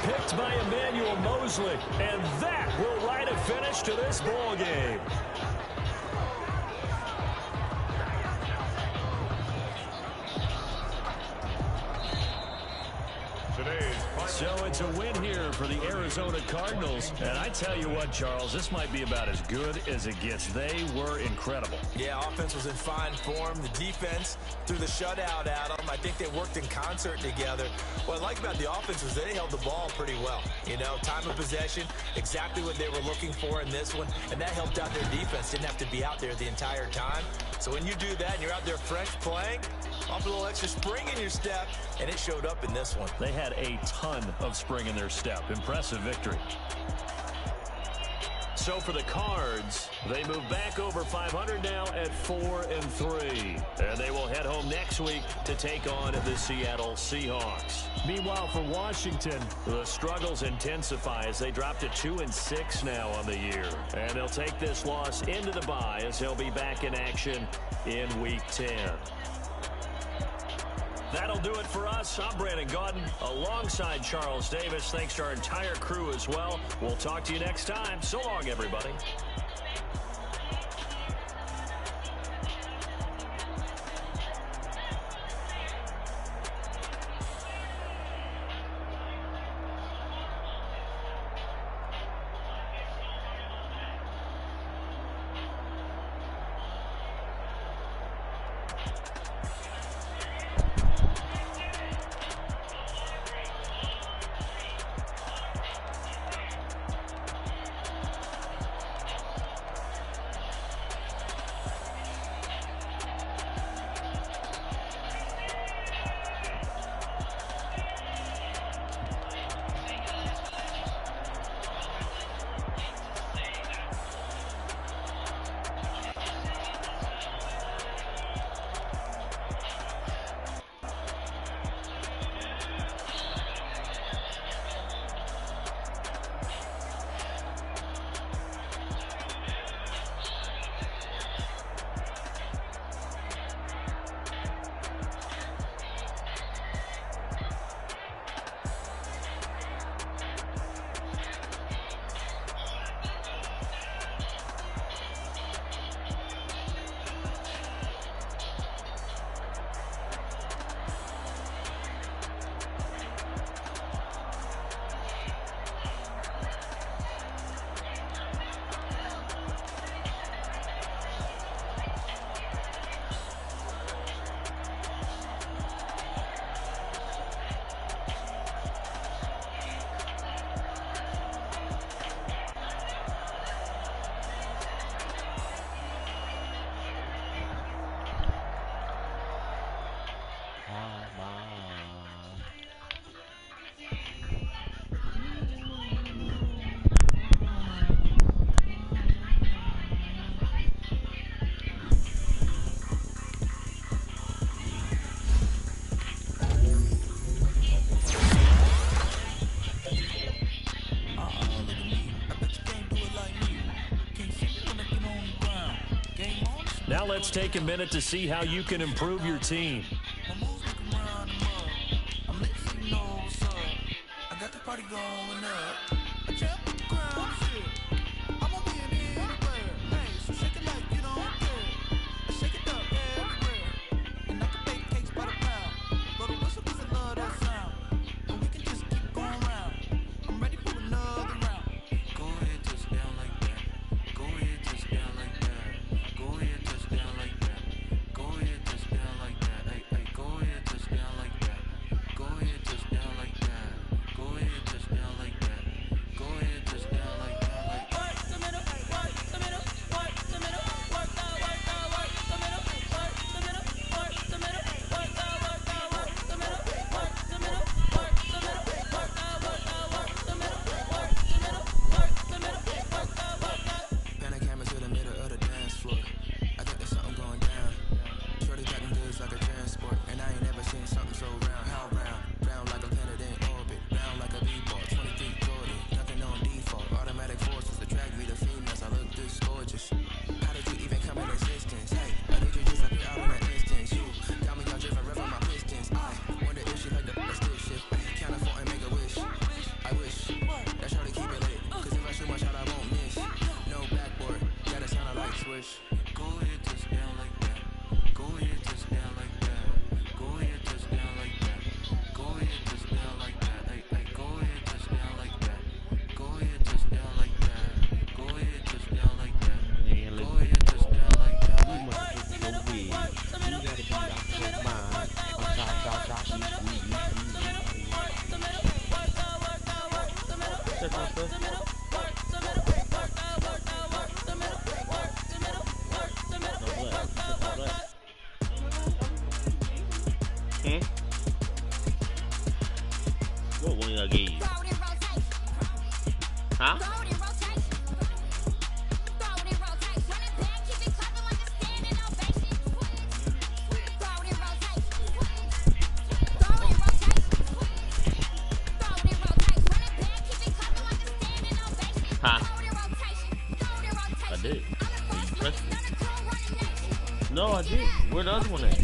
Picked by Emmanuel Mosley. And that will write a finish to this ball game. So it's a win here for the Arizona Cardinals. And I tell you what, Charles, this might be about as good as it gets. They were incredible. Yeah, offense was in fine form. The defense threw the shutout at them. I think they worked in concert together. What I like about the offense was they held the ball pretty well. You know, time of possession, exactly what they were looking for in this one. And that helped out their defense. Didn't have to be out there the entire time. So when you do that and you're out there fresh playing, off a little extra spring in your step, and it showed up in this one. They had a ton of spring in their step. Impressive victory. So for the Cards, they move back over 500 now at 4-3. And they will head home next week to take on the Seattle Seahawks. Meanwhile, for Washington, the struggles intensify as they drop to 2-6 now on the year. And they'll take this loss into the bye as they'll be back in action in Week 10. That'll do it for us. I'm Brandon Gaudin alongside Charles Davis. Thanks to our entire crew as well. We'll talk to you next time. So long, everybody. Now let's take a minute to see how you can improve your team. I got the party going up. I jump the ground, shit. I'm gonna be an NBA player. Hey, so shake it like you don't care. I shake it up everywhere. And I can bake cakes by the pound. Blow the whistle 'cause I love that sound. And we can just keep going round. I'm ready for another round. Go ahead, touch down like that. Go ahead, touch down like that. Go ahead, touch down like that. Go ahead, touch down like that. Hey, hey, go ahead, touch down like that. Go ahead, touch down like that. Go ahead, touch down like that. Go ahead, touch down like that. Work the middle, work the middle, work the middle, work the middle, work the middle, work the middle, work the middle, work the middle, work the middle, work the middle, work the middle, work the middle, work the middle. Pan a camera to the middle of the dance floor. I think there's something going down. Shorty packing goods like a transport, and I ain't never seen something so round. How round? Round like a planet in orbit. Round like a b-ball. 23 Jordan. Nothing on default. Automatic forces attract me to females. I look this gorgeous. How did you even come in existence? Hey, I need you just appear out in an instance. You got me all driven, revving my pistons. I wonder if she like the stick shift. Can't afford and make a wish. I wish that shorty keep it lit. 'Cause if I shoot my shot, I won't miss. No backboard. Gotta sound a light switch. Go ahead, touch down like that. Go ahead, touch down like that. Go ahead, touch down like that. Go ahead, touch down like that. Hey, hey, go ahead, touch down like that. Go ahead, touch down like that. Go ahead, touch down like that. Go ahead, touch down like that. Work the middle, work the middle, work the middle, work the middle, work the middle, work the middle, work the middle, work the middle, work the middle, work the middle, work the middle, work the middle, work the middle, work the middle, work the middle. What one I gave you? Huh? Huh? I did. You pressed it. No, I did. Where the other one at?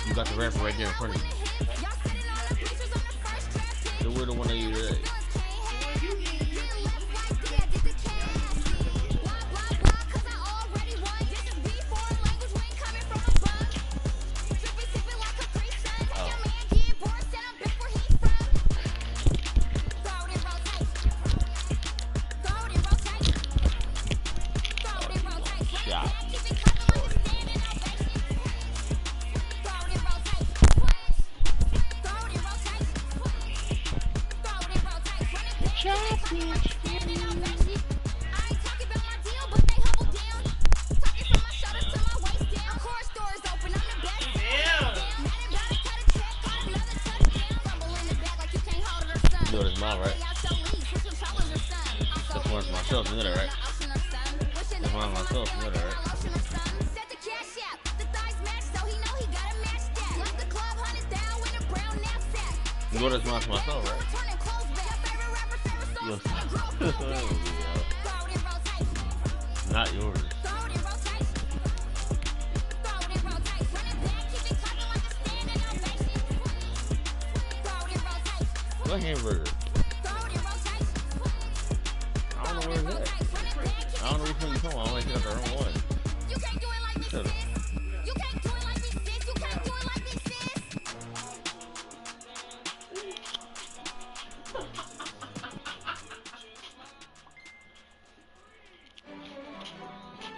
You got the rapper right there in front of you. So where the one that you at? You know this mom, right? That's one for myself, you know that, right? That's one for myself, you know that, right? You know this mom for myself, right? Not yours. What hamburger? I don't know where it's at. I don't know which one you're talking about. I only got the wrong one. Shut up.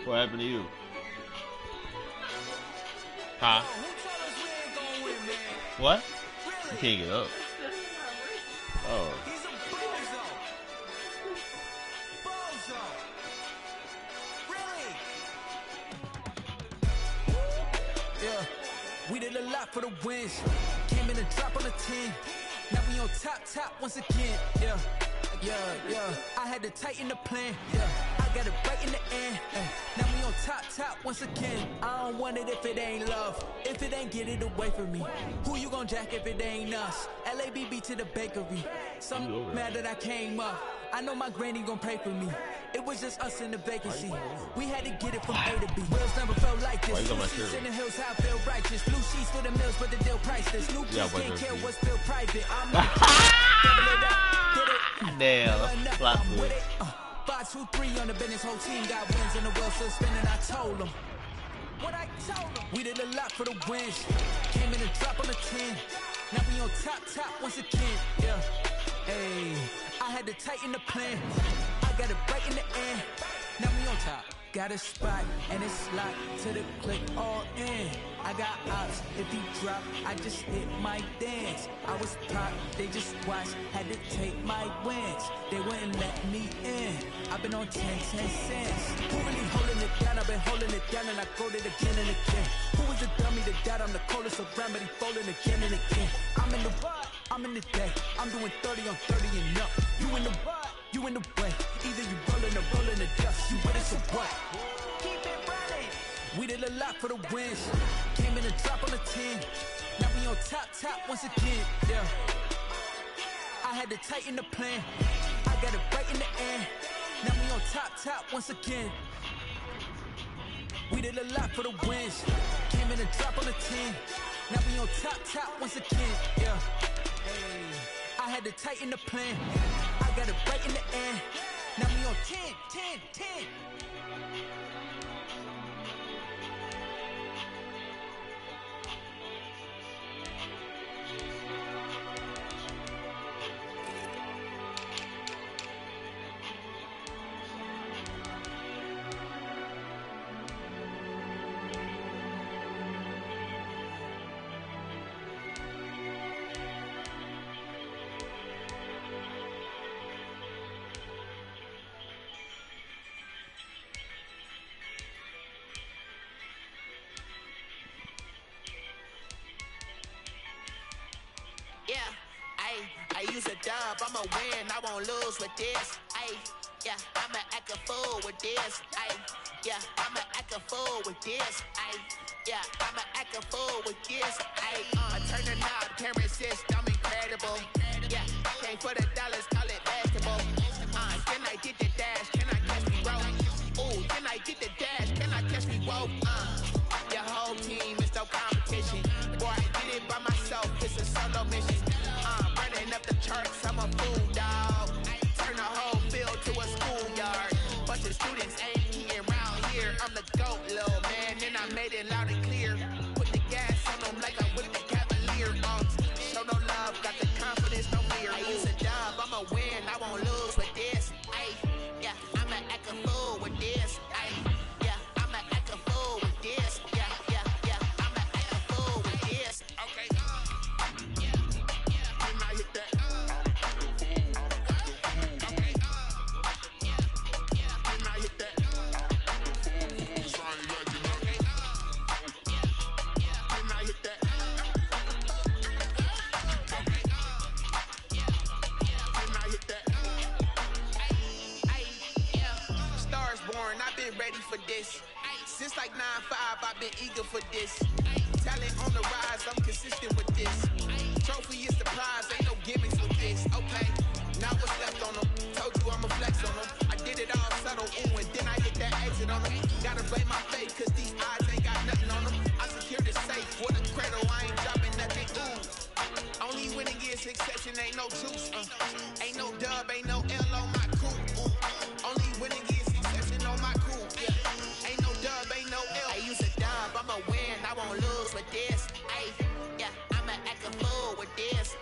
What happened to you? Huh? What? You can't get up. Oh. Yeah, we did a lot for the wins. Came in a drop on the 10. Now we on top once again. Yeah. I had to tighten the plan. Yeah, I got it right in the end. Now we on top once again. I don't want it if it ain't love. If it ain't, get it away from me. Who you gon' jack if it ain't us? LABB to the bakery. Some mad that I came up. I know my granny gon' pray for me. It was just us in the vacancy. We had to get it from A to B. Wheels never felt like this. Blue sheets in the hills, how I feel righteous. Blue sheets for the mills, but the deal priceless. New kids can't care what's still private. I'm like, damn, plot twist. 5-2-3 on the business. Whole team got wins in the world still spinning. I told them. What I told them. We did a lot for the wins. Came in and drop on the 10. Now we on top once again. Yeah. Hey, I had to tighten the plan. I got it right in the air. Now we on top. Got a spot and it's locked to the click all in. I got ops. If he drop, I just hit my dance. I was pop, they just watched. Had to take my wins. They wouldn't let me in. I've been on 10 cents. Who really holding it down? I've been holding it down and I go it again and again. Who was the dummy that doubt I'm the coldest around, but he folding again and again. I'm in the what? I'm in the day. I'm doing 30 on 30 and up. You in the what? You in the way. Either you rolling or rolling the dust. You with us or what? Keep it running. We did a lot for the wins. Came in and drop on the 10. Now we on top once again. Yeah. I had to tighten the plan. I got it right in the air. Now we on top once again. We did a lot for the wins. Came in and drop on the 10. Now we on top once again. Yeah. Hey. I had to tighten the plan. I got it right in the air. Now we on 10. I use a dub, I'ma win, I won't lose with this. I'ma act a fool with this. I'ma act a fool with this. I'ma act a fool with this. I turn the knob, camera assist, I'm incredible. Came for the dollars, call it basketball. Can I get the dash? Can I catch me roll? Ooh, can I get the dash? Can I catch me roll? Your whole team is no competition. Boy, I did it by myself, it's a solo mission. Running up the charts, I'm a fool, dog. Turn the whole field to a schoolyard. Bunch of students ain't eating around here. I'm the GOAT, little man, and I made it loud and clear. Put the gas on them like I'm with the Cavalier. Show no love, got the confidence, no fear. I use a dub, I'ma win, I won't lose with this. I'ma act a fool with this. I'ma act a fool with this. I'ma act a fool with this. Okay. Ready for this. Since like 9-5, I've been eager for this. Talent on the rise, I'm consistent with this. Trophy is the prize, ain't no gimmicks with this. Okay, now what's left on them? Told you I'ma flex on them. I did it all subtle, ooh, and then I hit that exit on them. Gotta blame my fate, cause these odds ain't got nothing on them. I secured the safe with a cradle, I ain't dropping nothing, ooh. Only winning is exception, ain't no truce. Ain't no dub, ain't no L on my crew. Only winning is exception on my crew. Ain't no dub, ain't no L. I use a dub, I'ma win, I won't lose with this. I'ma act a fool with this.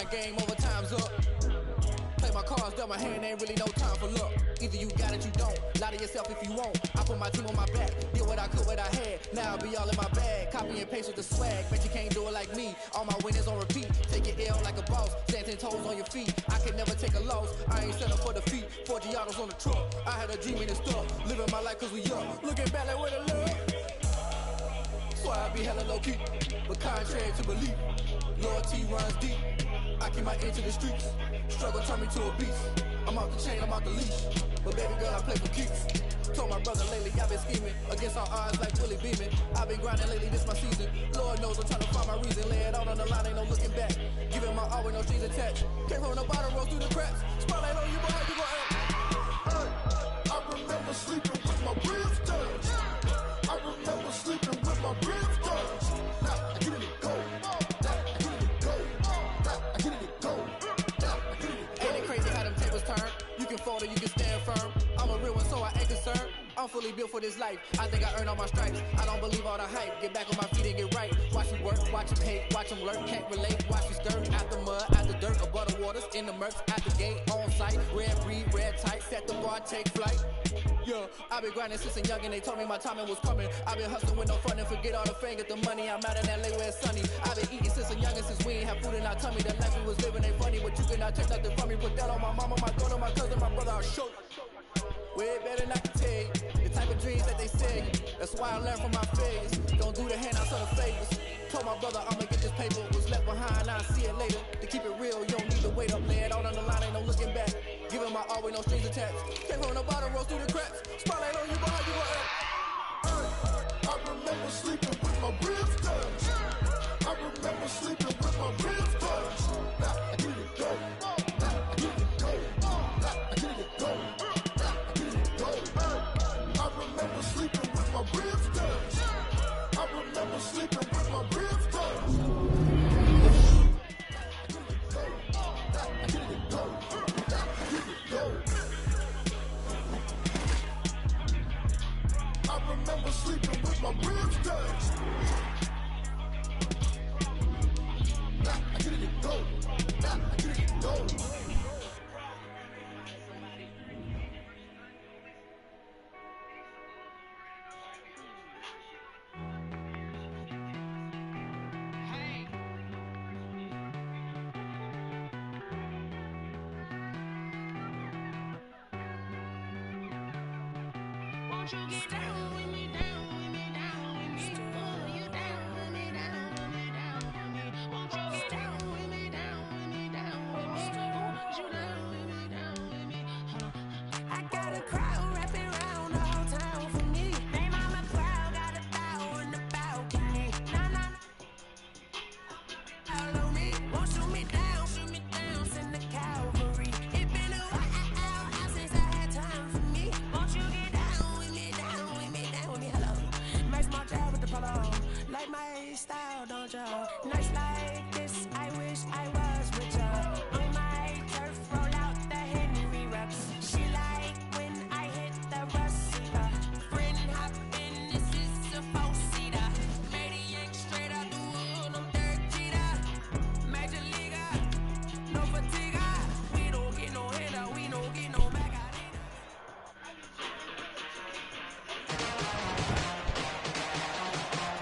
like game over, time's up. Play my cards, dealt my hand, ain't really no time for luck. Either you got it, you don't. Lie to yourself if you won't. I put my team on my back, did what I could, what I had. Now I'll be all in my bag. Copy and paste with the swag. Bet you can't do it like me. All my winners on repeat. Take your L like a boss. Stand 10 toes on your feet. I can never take a loss. I ain't settle for defeat. 4 Giottos on the truck. I had a dream and it's stuck. Living my life cause we young. Looking back like where the love. So I be hella low key. But contrary to belief, loyalty runs deep. I keep my ear to the streets. Struggle turn me to a beast. I'm off the chain, I'm off the leash. But baby girl, I play for keeps. Told my brother lately, I've been scheming. Against all odds like Willie Beeman. I've been grinding lately, this my season. Lord knows I'm trying to find my reason. Lay it out on the line, ain't no looking back. Giving my all with no strings attached. Came from the bottom, roll through the cracks. Spotlight on you, boy, you gon' act. I remember sleeping with my ribs touched. I remember sleeping with my ribs touched. Now I get it go. Now I get it go. Now I get it go. Now I get it go. Ain't it crazy how them tables turn? You can fold or you can stand firm. I'm a real one, so I ain't concerned. I'm fully built for this life. I think I earned all my stripes. I don't believe all the hype. Get back on my feet and get right. Watch me work, watch him hate, watch him lurk. Can't relate, watch me skirt. Out the mud, out the dirt, above the waters, in the murks, at the gate, on site. Red breed, red tight, set the bar, take flight. Yeah, I've been grinding since a young and they told me my timing was coming. I've been hustling with no fun and forget all the fame, get the money. I'm out in LA where it's sunny. I've been eating since a young and since we ain't have food in our tummy. The life we was living ain't funny, but you cannot take nothing from me. Put that on my mama, my daughter, my cousin, my brother, I'll show you. Way better than I can tell you. The type of dreams that they say. That's why I learned from my failures. Don't do the handouts or the favors. Told my brother I'ma get this paper. Was left behind, I'll see it later. To keep it real, you don't need to wait up. Lay it out on the line, ain't no looking back. Giving my all with no strings attached. Came from the bottom, rose through the cracks. Spotlight on you, boy, you gon' act. I remember sleeping with my ribs touched. I remember sleeping with my ribs touched. Now I get it go. Now I get it go. Now I get it go. I remember sleeping with my ribs touched. I remember sleeping with my ribs touched. I get it go. I get it go. I remember sleeping with my ribs touched. I get it go. I get it go. Won't you get down with me, down with me, down with me? Pull you down with me, down with me, down with me. Won't you get down with me, down with me, down with me? Won't you down with me, down with me? I got a crowd wrapping around the whole town for me. Name on my crowd, got a bow in the balcony. Nah, nah, follow me. Won't shoot me down, send the cavalry. It been a while since I had time for me. Won't you get down with me, down with me, down with me? Hello. Max my job with the polo. Like my style, don't you? Nights like this, I wish I was richer. On my turf, roll out the Henry reps. She like when I hit the receiver. Friend hop in, this is a four-seater. Maniac straight out the wood, I'm third cheater. Major leaguer, no fatigue. We don't get no hitter, we don't get no back.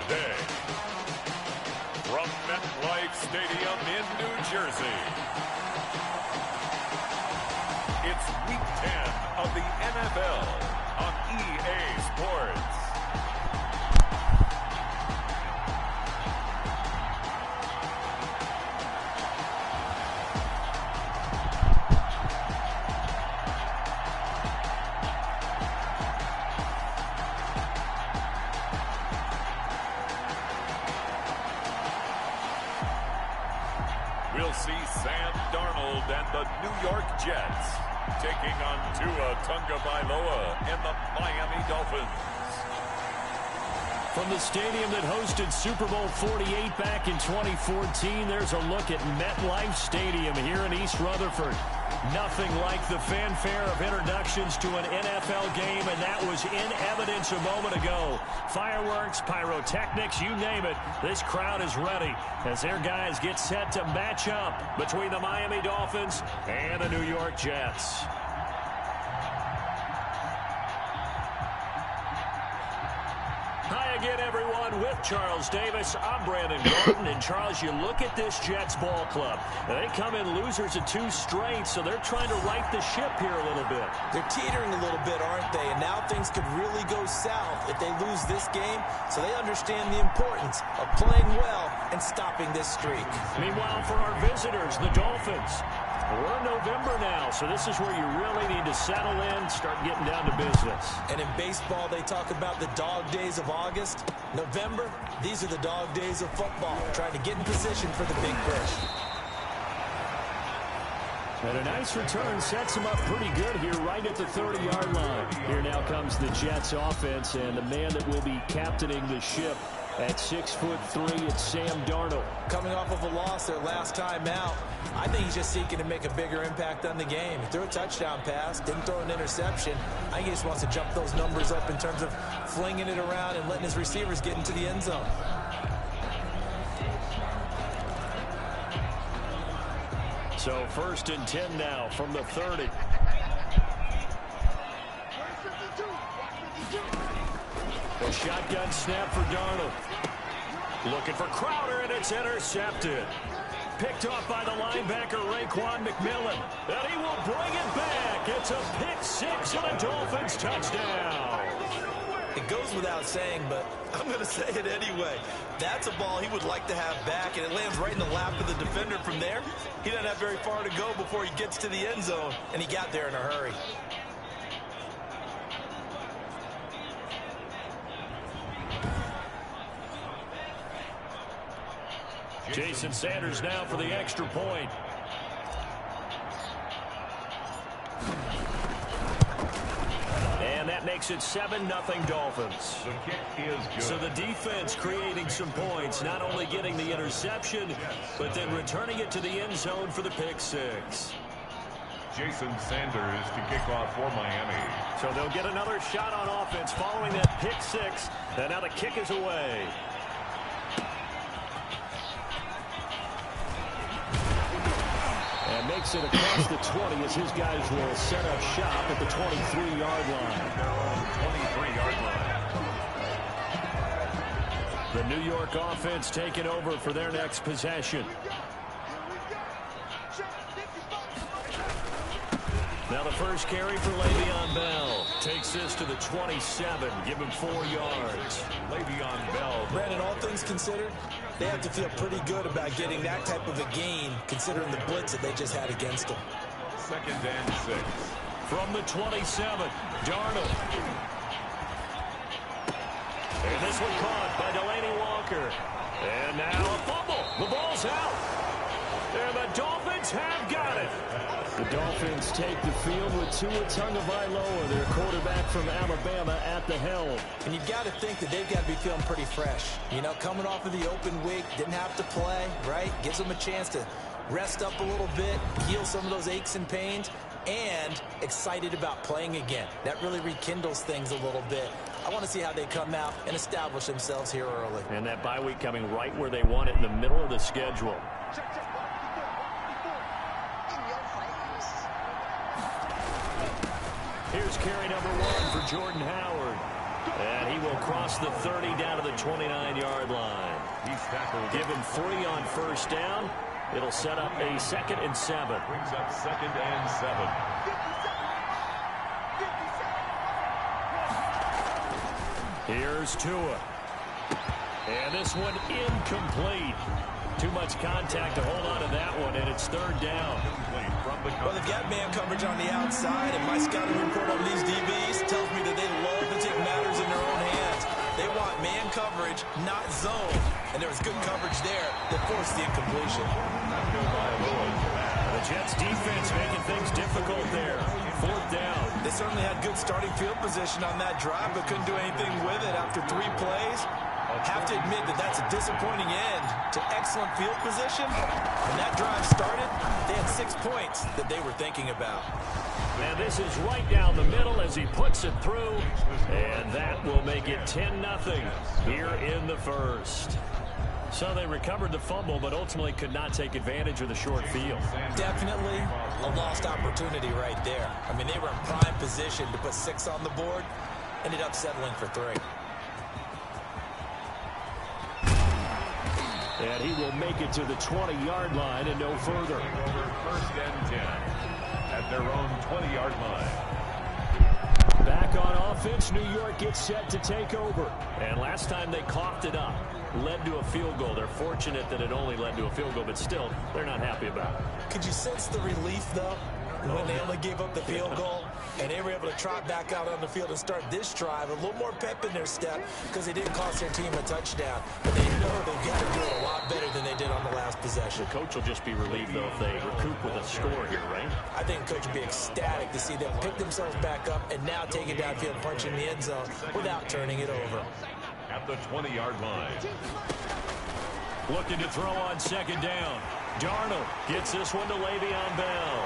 Today, from MetLife Stadium in New Jersey, it's Week 10 of the NFL on EA Sports. We'll see Sam Darnold and the New York Jets taking on Tua Tagovailoa and the Miami Dolphins. From the stadium that hosted Super Bowl 48 back in 2014, there's a look at MetLife Stadium here in East Rutherford. Nothing like the fanfare of introductions to an NFL game, and that was in evidence a moment ago. Fireworks, pyrotechnics, you name it. This crowd is ready as their guys get set to match up between the Miami Dolphins and the New York Jets. Hi again, everyone. With Charles Davis, I'm Brandon Gordon. And, Charles, you look at this Jets ball club. They come in losers of 2 straight, so they're trying to right the ship here a little bit. They're teetering a little bit, aren't they? And now things could really go south if they lose this game, so they understand the importance of playing well and stopping this streak. Meanwhile, for our visitors, the Dolphins, we're in November now, so this is where you really need to settle in, start getting down to business. And in baseball, they talk about the dog days of August. November, these are the dog days of football, trying to get in position for the big push. And a nice return sets them up pretty good here right at the 30-yard line. Here now comes the Jets offense, and the man that will be captaining the ship at 6'3", it's Sam Darnold. Coming off of a loss their last time out, I think he's just seeking to make a bigger impact on the game. He threw a touchdown pass, didn't throw an interception. I think he just wants to jump those numbers up in terms of flinging it around and letting his receivers get into the end zone. So 1st and 10 now from the 30. A shotgun snap for Darnold. Looking for Crowder, and it's intercepted. Picked off by the linebacker, Raekwon McMillan. And he will bring it back. It's a pick 6 and a Dolphins touchdown. It goes without saying, but I'm going to say it anyway. That's a ball he would like to have back, and it lands right in the lap of the defender from there. He doesn't have very far to go before he gets to the end zone, and he got there in a hurry. Jason Sanders now for the extra point. And that makes it 7-0 Dolphins. The kick is good. So the defense creating some points, not only getting the interception, but then returning it to the end zone for the pick 6. Jason Sanders to kick off for Miami. So they'll get another shot on offense following that pick 6. And now the kick is away. And makes it across the 20 as his guys will set up shop at the 23-yard line. 23-yard line. The New York offense taking over for their next possession. Now the first carry for Le'Veon Bell. Takes this to the 27. Give him 4 yards. Le'Veon Bell. Brandon, all things considered, they have to feel pretty good about getting that type of a gain, considering the blitz that they just had against them. 2nd and 6. From the 27, Darnold. And this one caught by Delaney Walker. And now a fumble. The ball's out. And the Dolphins have got it. The Dolphins take the field with Tua Tagovailoa, their quarterback from Alabama, at the helm. And you've got to think that they've got to be feeling pretty fresh. You know, coming off of the open week, didn't have to play, right? Gives them a chance to rest up a little bit, heal some of those aches and pains, and excited about playing again. That really rekindles things a little bit. I want to see how they come out and establish themselves here early. And that bye week coming right where they want it, in the middle of the schedule. Here's carry number 1 for Jordan Howard. And he will cross the 30 down to the 29-yard line. He's tackled. Give him 3 on first down. It'll set up a 2nd and 7. Brings up 2nd and 7. Here's Tua. And this one incomplete. Too much contact to hold on to that one, and it's 3rd down. Well, they've got man coverage on the outside, and my scouting report on these DBs tells me that they love to take matters in their own hands. They want man coverage, not zone. And there was good coverage there that forced the incompletion. The Jets defense making things difficult there. 4th down. They certainly had good starting field position on that drive, but couldn't do anything with it after 3 plays. Have to admit that that's a disappointing end to excellent field position. When that drive started, they had 6 points that they were thinking about. And this is right down the middle as he puts it through. And that will make it 10-0 here in the first. So they recovered the fumble, but ultimately could not take advantage of the short field. Definitely a lost opportunity right there. I mean, they were in prime position to put 6 on the board. Ended up settling for 3. And he will make it to the 20-yard line and no further. First and 10 at their own 20-yard line. Back on offense, New York gets set to take over. And last time they coughed it up, led to a field goal. They're fortunate that it only led to a field goal, but still, they're not happy about it. Could you sense the relief, though, when they only gave up the field goal and they were able to trot back out on the field and start this drive? A little more pep in their step because they didn't cost their team a touchdown. But they know they've got to do it a lot better than they did on the last possession. The coach will just be relieved, though, if they recoup with a score here, right? I think the coach will be ecstatic to see them pick themselves back up and now take it downfield, punch in the end zone without turning it over. At the 20-yard line. Looking to throw on second down. Darnold gets this one to Le'Veon Bell.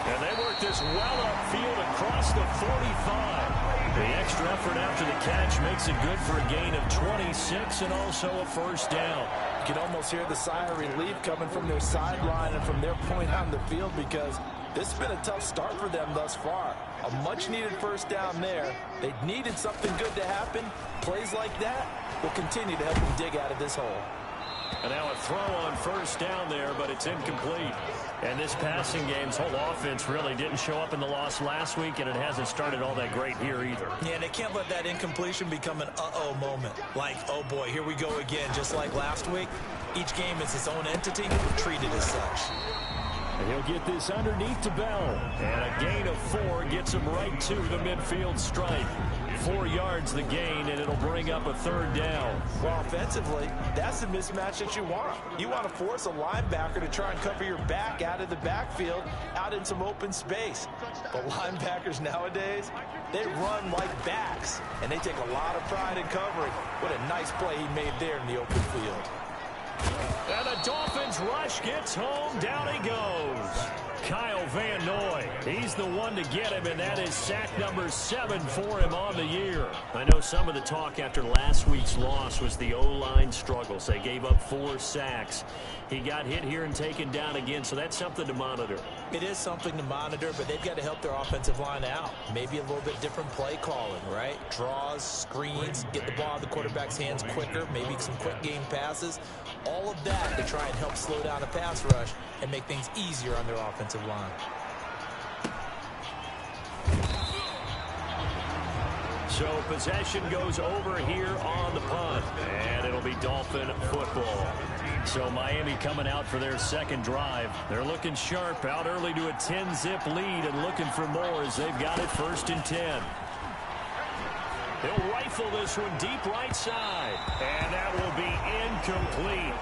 And they work this well upfield across the 45. The extra effort after the catch makes it good for a gain of 26 and also a first down. You can almost hear the sigh of relief coming from their sideline and from their point on the field because this has been a tough start for them thus far. A much-needed first down there. They needed something good to happen. Plays like that will continue to help them dig out of this hole. And now a throw on first down there, but it's incomplete. And this passing game's whole offense really didn't show up in the loss last week, and it hasn't started all that great here either. Yeah, and they can't let that incompletion become an uh-oh moment. Like, oh boy, here we go again, just like last week. Each game is its own entity, treated as such. And he'll get this underneath to Bell. And a gain of 4 gets him right to the midfield stripe. 4 yards the gain, and it'll bring up a third down. Well, offensively, that's the mismatch that you want. You want to force a linebacker to try and cover your back out of the backfield, out in some open space. But linebackers nowadays, they run like backs, and they take a lot of pride in covering. What a nice play he made there in the open field. And the Dolphins rush gets home. Down he goes. Kyle Van Noy. He's the one to get him, and that is sack number 7 for him on the year. I know some of the talk after last week's loss was the O-line struggles. They gave up 4 sacks. He got hit here and taken down again, so that's something to monitor. It is something to monitor, but they've got to help their offensive line out. Maybe a little bit different play calling, right? Draws, screens, get the ball in the quarterback's hands quicker, maybe some quick game passes. All of that to try and help slow down the pass rush and make things easier on their offensive line. So possession goes over here on the punt, and it'll be Dolphin football. So Miami coming out for their second drive. They're looking sharp, out early to a 10-zip lead and looking for more as they've got it 1st and 10. He'll rifle this one deep right side, and that will be incomplete.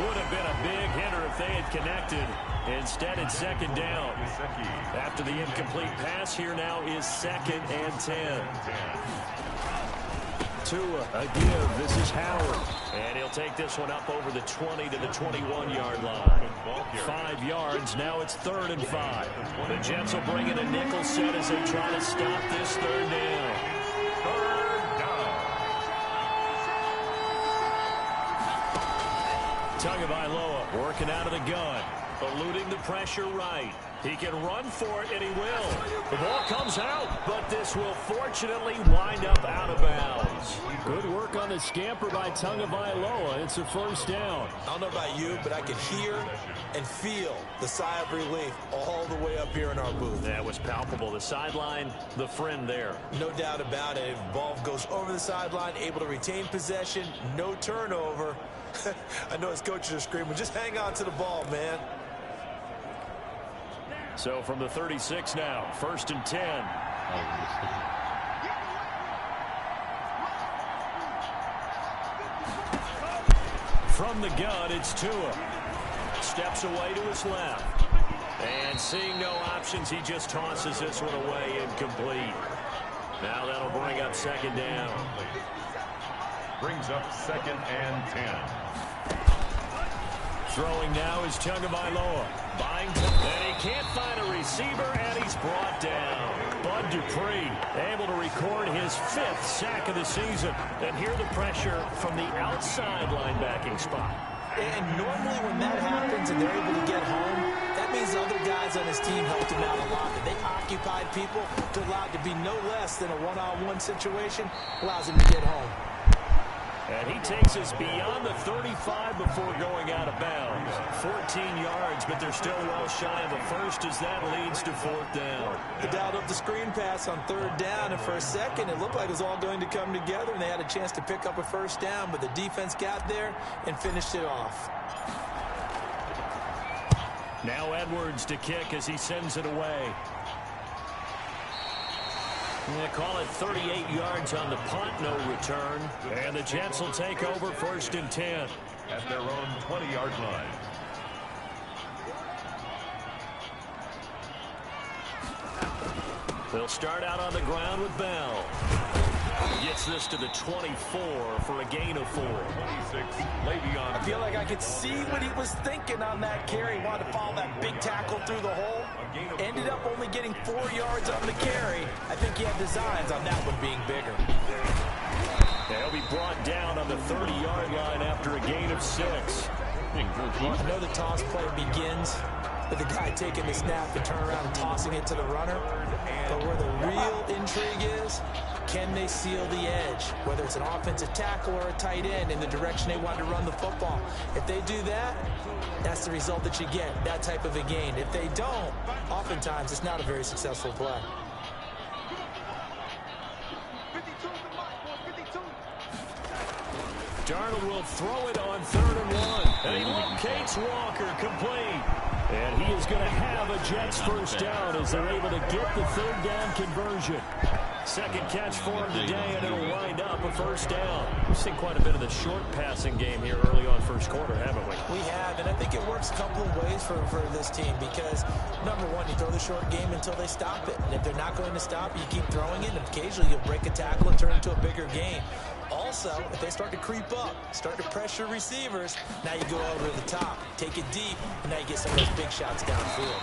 Would have been a big hitter if they had connected. Instead, it's second down. After the incomplete pass, here now is 2nd and 10. Tua, a give. This is Howard. And he'll take this one up over the 20 to the 21-yard line. 5 yards. Now it's 3rd and 5. The Jets will bring in a nickel set as they try to stop this 3rd down. Tagovailoa working out of the gun, eluding the pressure right. He can run for it, and he will. The ball comes out, but this will fortunately wind up out of bounds. Good work on the scamper by Tagovailoa. It's a first down. I don't know about you, but I can hear and feel the sigh of relief all the way up here in our booth. That was palpable. The sideline, the friend there. No doubt about it. If the ball goes over the sideline, able to retain possession, no turnover. I know his coaches are screaming, just hang on to the ball, man. So from the 36 now, 1st and 10. From the gun, it's Tua. Steps away to his left. And seeing no options, he just tosses this one away incomplete. Now that'll bring up 2nd down. brings up 2nd and 10. Throwing now is Tagovailoa. And he can't find a receiver, and he's brought down. Bud Dupree able to record his 5th sack of the season. And hear the pressure from the outside linebacking spot. And normally when that happens and they're able to get home, that means other guys on his team helped him out a lot. That they occupied people to allow it to be no less than a one-on-one situation, allows him to get home. And he takes us beyond the 35 before going out of bounds. 14 yards, but they're still well shy of a first as that leads to 4th down. They dialed up the screen pass on 3rd down, and for a second it looked like it was all going to come together, and they had a chance to pick up a first down, but the defense got there and finished it off. Now Edwards to kick as he sends it away. They call it 38 yards on the punt, no return. And the Jets will take over 1st and 10. At their own 20-yard line. They'll start out on the ground with Bell. Gets this to the 24 for a gain of 4. 26, Le'Veon. I feel like I could see what he was thinking on that carry. He wanted to follow that big tackle through the hole. Ended up only getting 4 yards on the carry. I think he had designs on that one being bigger. They'll be brought down on the 30-yard line after a gain of 6. I know the toss play begins with the guy taking the snap and turn around and tossing it to the runner. But where the real intrigue is, can they seal the edge? Whether it's an offensive tackle or a tight end in the direction they want to run the football. If they do that, that's the result that you get, that type of a gain. If they don't, oftentimes it's not a very successful play. Darnold will throw it on 3rd and 1. And he locates Walker, complete. And he is going to have a Jets first down as they're able to get the 3rd down conversion. 2nd catch for him today, and it'll wind up a first down. We've seen quite a bit of the short passing game here early on first quarter, haven't we? We have, and I think it works a couple of ways for this team because, number one, you throw the short game until they stop it. And if they're not going to stop, you keep throwing it, and occasionally you'll break a tackle and turn it into a bigger gain. Also, if they start to creep up, start to pressure receivers, now you go over the top, take it deep, and now you get some of those big shots downfield.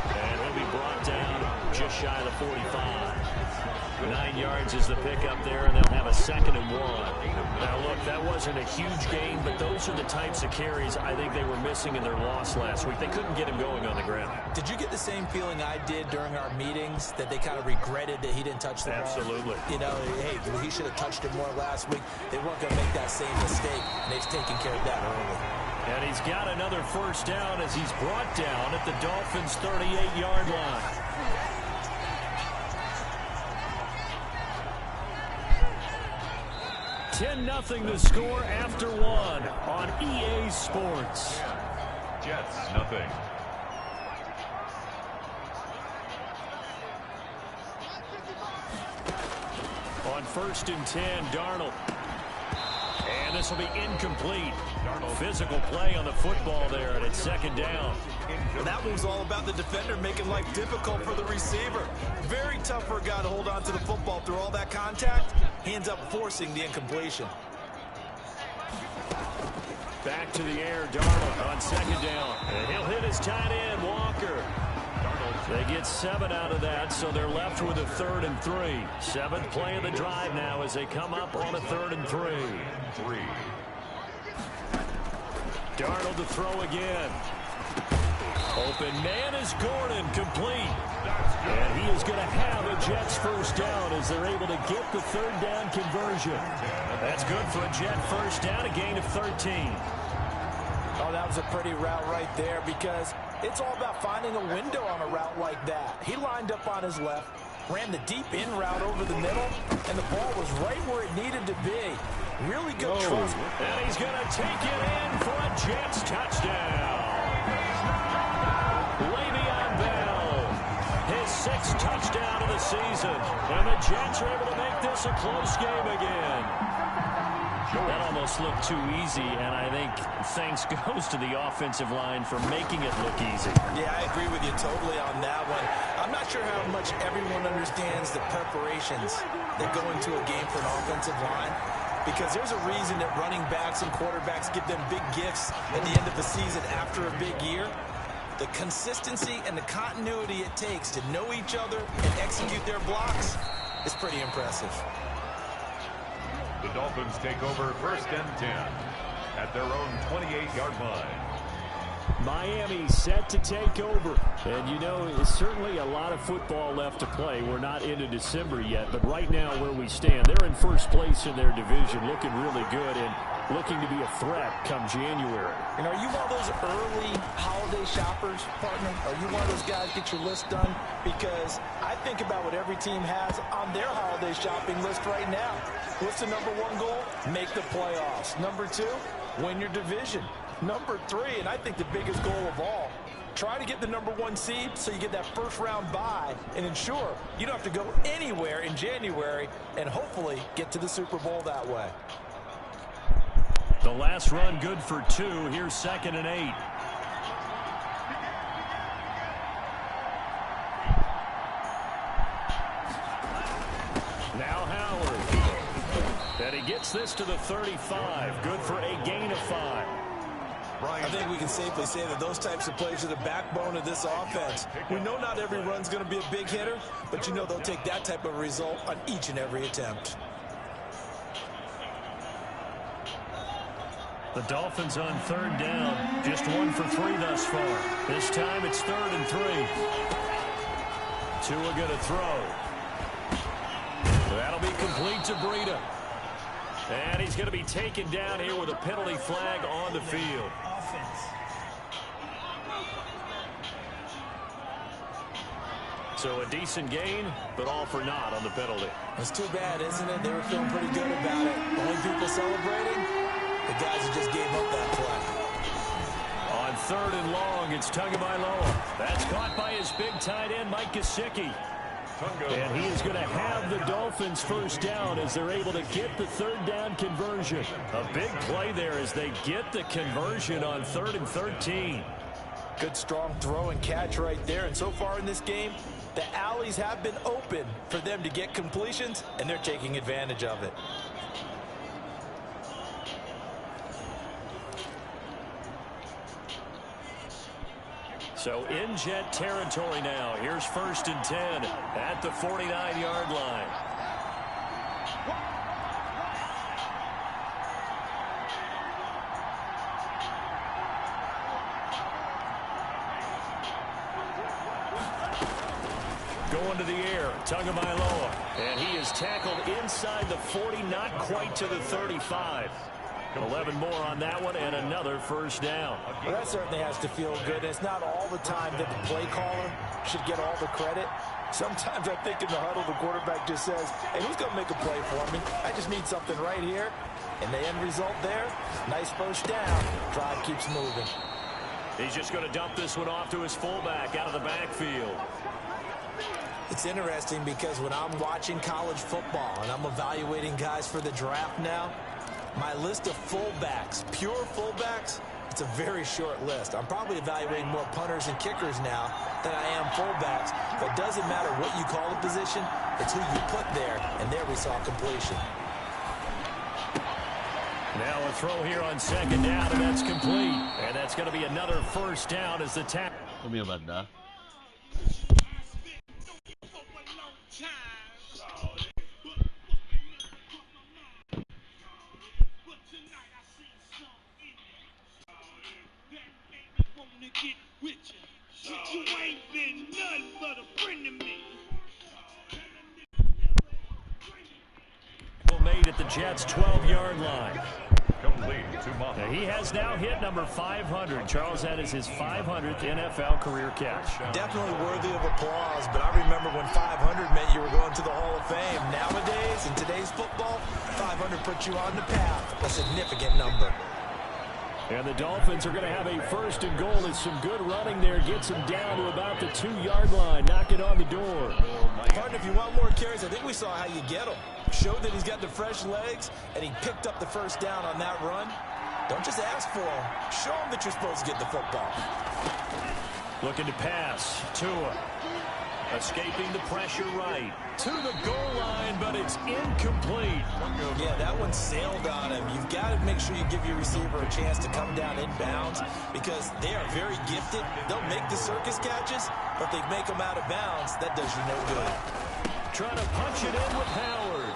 And he'll be brought down just shy of the 45. 9 yards is the pickup there, and they'll have a 2nd and 1. Now, look, that wasn't a huge gain, but those are the types of carries I think they were missing in their loss last week. They couldn't get him going on the ground. Did you get the same feeling I did during our meetings, that they kind of regretted that he didn't touch the ball? Absolutely. You know, hey, he should have touched it more last week. They weren't going to make that same mistake, and they've taken care of that early. And he's got another first down as he's brought down at the Dolphins' 38-yard line. 10-0 the score after 1 on EA Sports. Jets, nothing. On 1st and 10, Darnold. And this will be incomplete. Physical play on the football there, and it's 2nd down. Well, that move's all about the defender making life difficult for the receiver. Very tough for a guy to hold on to the football through all that contact. He ends up forcing the incompletion. Back to the air, Darnold on 2nd down. And he'll hit his tight end, Walker. They get 7 out of that, so they're left with a 3rd and 3. 7th play of the drive now as they come up on a 3rd and 3. Darnold to throw again. Open man is Gordon, complete. And he is going to have a Jets first down as they're able to get the 3rd down conversion. That's good for a Jet first down, a gain of 13. Oh, that was a pretty route right there because it's all about finding a window on a route like that. He lined up on his left, ran the deep in route over the middle, and the ball was right where it needed to be. Really good trust. And he's going to take it in for a Jets touchdown. Le'Veon Bell, his 6th touchdown of the season. And the Jets are able to make this a close game again. That almost almost look too easy, and I think thanks goes to the offensive line for making it look easy. Yeah, I agree with you totally on that one. I'm not sure how much everyone understands the preparations that go into a game for an offensive line, because there's a reason that running backs and quarterbacks give them big gifts at the end of the season after a big year. The consistency and the continuity it takes to know each other and execute their blocks is pretty impressive. The Dolphins take over 1st and 10 at their own 28-yard line. Miami set to take over. And, you know, it's certainly a lot of football left to play. We're not into December yet, but right now where we stand, they're in first place in their division, looking really good and looking to be a threat come January. And are you one of those early holiday shoppers, partner? Are you one of those guys get your list done? Because I think about what every team has on their holiday shopping list right now. What's the number one goal? Make the playoffs. Number two, win your division. Number three, and I think the biggest goal of all, try to get the number one seed so you get that first round bye and ensure you don't have to go anywhere in January and hopefully get to the Super Bowl that way. The last run good for 2. Here's 2nd and 8. Now Howard. And he gets this to the 35. Good for a gain of 5. I think we can safely say that those types of plays are the backbone of this offense. We know not every run's going to be a big hitter, but you know they'll take that type of result on each and every attempt. The Dolphins on 3rd down. Just 1 for 3 thus far. This time it's 3rd and 3. Tua going to throw. That'll be complete to Breida. And he's going to be taken down here with a penalty flag on the field. So a decent gain, but all for naught on the penalty. It's too bad, isn't it? They were feeling pretty good about it. Only people celebrating, the guys who just gave up that play. On 3rd and long, it's Tagovailoa. That's caught by his big tight end, Mike Gesicki. And he is going to have the Dolphins first down as they're able to get the 3rd down conversion. A big play there as they get the conversion on 3rd and 13. Good strong throw and catch right there. And so far in this game, the alleys have been open for them to get completions, and they're taking advantage of it. So in Jet territory now. Here's 1st and 10 at the 49-yard line. Going to the air, Tagovailoa. And he is tackled inside the 40, not quite to the 35. 11 more on that one, and another first down. Well, that certainly has to feel good. It's not all the time that the play caller should get all the credit. Sometimes I think in the huddle, the quarterback just says, hey, who's going to make a play for me? I just need something right here. And the end result there, nice first down. Drive keeps moving. He's just going to dump this one off to his fullback out of the backfield. It's interesting because when I'm watching college football and I'm evaluating guys for the draft now, my list of fullbacks, pure fullbacks, it's a very short list. I'm probably evaluating more punters and kickers now than I am fullbacks. But it doesn't matter what you call the position, it's who you put there, and there we saw completion. Now a throw here on 2nd down, and that's complete. And that's going to be another first down as the tackle. Come here, banda. You ain't been nothing but a friend to me. Made at the Jets' 12-yard line. Complete to Moss. He has now hit number 500. Charles, that is his 500th NFL career catch. Definitely worthy of applause, but I remember when 500 meant you were going to the Hall of Fame. Nowadays, in today's football, 500 puts you on the path, a significant number. And the Dolphins are going to have a 1st and goal. It's some good running there. Gets him down to about the 2-yard line. Knock it on the door. Partner, if you want more carries, I think we saw how you get them. Showed that he's got the fresh legs, and he picked up the first down on that run. Don't just ask for him. Show him that you're supposed to get the football. Looking to pass. Tua. Escaping the pressure right. To the goal line, but it's incomplete. Yeah, that one sailed on him. You've got to make sure you give your receiver a chance to come down inbounds because they are very gifted. They'll make the circus catches, but they make them out of bounds. That does you no good. Trying to punch it in with Howard.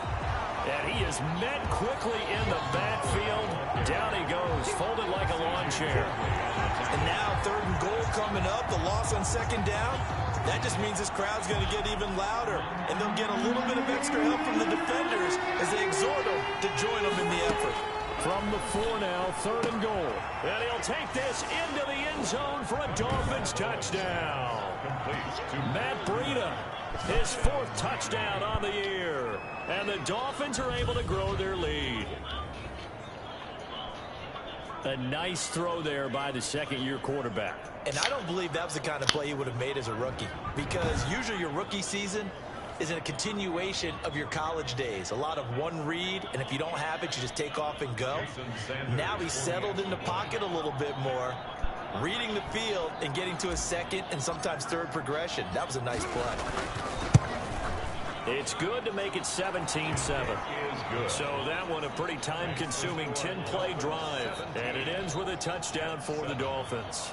And he is met quickly in the backfield. Down he goes, folded like a lawn chair. And now 3rd and goal coming up. The loss on 2nd down. That just means this crowd's going to get even louder. And they'll get a little bit of extra help from the defenders as they exhort them to join them in the effort. From the 4 now, 3rd and goal. And he'll take this into the end zone for a Dolphins touchdown. Matt Breida, his 4th touchdown on the year. And the Dolphins are able to grow their lead. A nice throw there by the 2nd-year quarterback. And I don't believe that was the kind of play he would have made as a rookie. Because usually your rookie season is in a continuation of your college days. A lot of one read, and if you don't have it, you just take off and go. Now he's settled in the pocket a little bit more, reading the field and getting to a 2nd and sometimes 3rd progression. That was a nice play. It's good to make it 17-7. So that one a pretty time-consuming 10-play drive. And it ends with a touchdown for the Dolphins.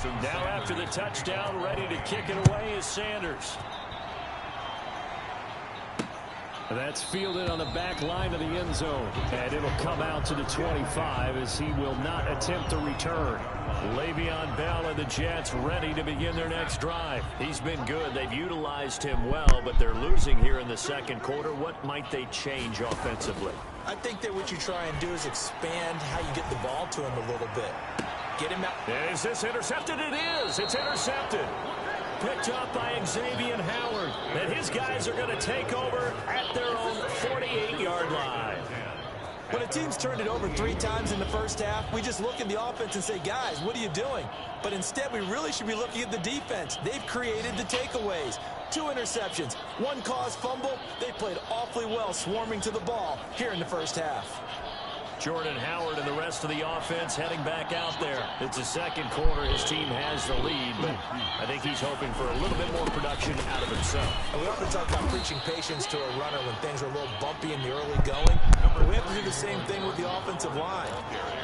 Now after the touchdown, ready to kick it away is Sanders. That's fielded on the back line of the end zone. And it'll come out to the 25 as he will not attempt to return. Le'Veon Bell and the Jets ready to begin their next drive. He's been good. They've utilized him well, but they're losing here in the 2nd quarter. What might they change offensively? I think that what you try and do is expand how you get the ball to him a little bit. Get him out. And is this intercepted? It is. It's intercepted. Picked up by Xavier Howard. And his guys are going to take over at their own 48-yard line. When a team's turned it over 3 times in the first half, we just look at the offense and say, guys, what are you doing? But instead, we really should be looking at the defense. They've created the takeaways. 2 interceptions, 1 caused fumble. They played awfully well swarming to the ball here in the first half. Jordan Howard and the rest of the offense heading back out there. It's the 2nd quarter. His team has the lead, but I think he's hoping for a little bit more production out of himself. And we often talk about preaching patience to a runner when things are a little bumpy in the early going. But we have to do the same thing with the offensive line.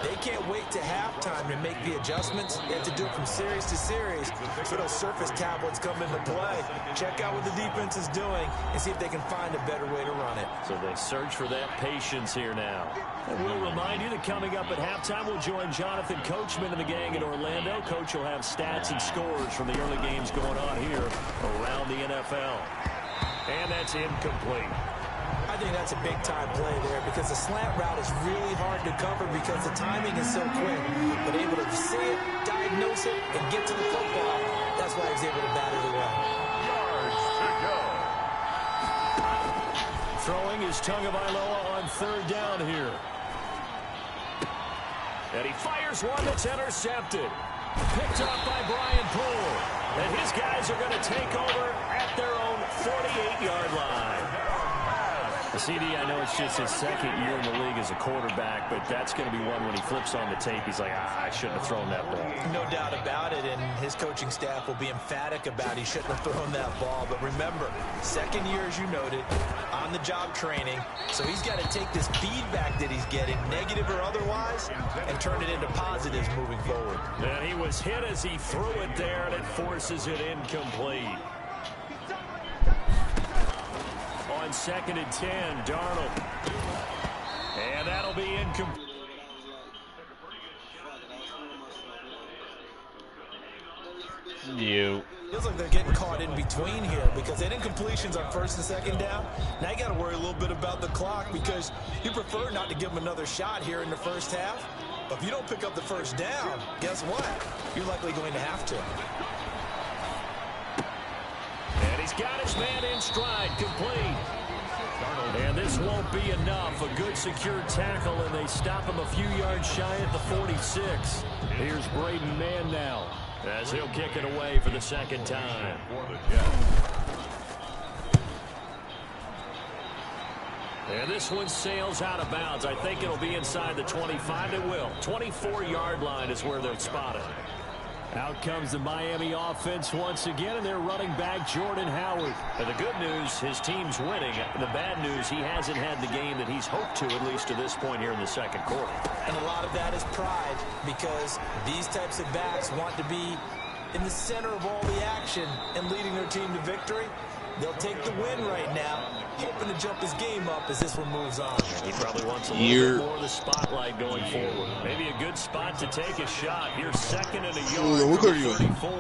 They can't wait to halftime to make the adjustments. They have to do it from series to series so those surface tablets come into play. Check out what the defense is doing and see if they can find a better way to run it. So they search for that patience here now. And we'll remind you that coming up at halftime, we'll join Jonathan Coachman and the gang in Orlando. Coach will have stats and scores from the early games going on here around the NFL. And that's incomplete. I think that's a big-time play there because the slant route is really hard to cover because the timing is so quick. But able to see it, diagnose it, and get to the football, that's why he's able to bat it away. Yards to go. Throwing is Tagovailoa on 3rd down here. And he fires one that's intercepted. Picked up by Brian Poole. And his guys are going to take over at their own 48-yard line. CD, I know it's just his 2nd year in the league as a quarterback, but that's going to be one when he flips on the tape, he's like, I shouldn't have thrown that ball. No doubt about it, and his coaching staff will be emphatic about he shouldn't have thrown that ball. But remember, 2nd year, as you noted, on-the-job training, so he's got to take this feedback that he's getting, negative or otherwise, and turn it into positives moving forward. And he was hit as he threw it there, and it forces it incomplete. On 2nd and 10, Darnold. And that'll be incomplete. Feels like they're getting caught in between here because they didn't completions on 1st and 2nd down. Now you got to worry a little bit about the clock because you prefer not to give them another shot here in the first half. But if you don't pick up the 1st down, guess what? You're likely going to have to. And he's got his man in stride, complete. And this won't be enough. A good secure tackle, and they stop him a few yards shy at the 46. Here's Braden Mann now, as he'll kick it away for the 2nd time. And this one sails out of bounds. I think it'll be inside the 25. It will. 24-yard line is where they'll spot it. Out comes the Miami offense once again, and they're running back Jordan Howard. And the good news, his team's winning. The bad news, he hasn't had the game that he's hoped to, at least to this point here in the second quarter. And a lot of that is pride, because these types of backs want to be in the center of all the action and leading their team to victory. They'll take the win right now, hoping to jump his game up as this one moves on. He probably wants a little bit more of the spotlight going forward. Maybe a good spot to take a shot. Here's second and a yard from 34.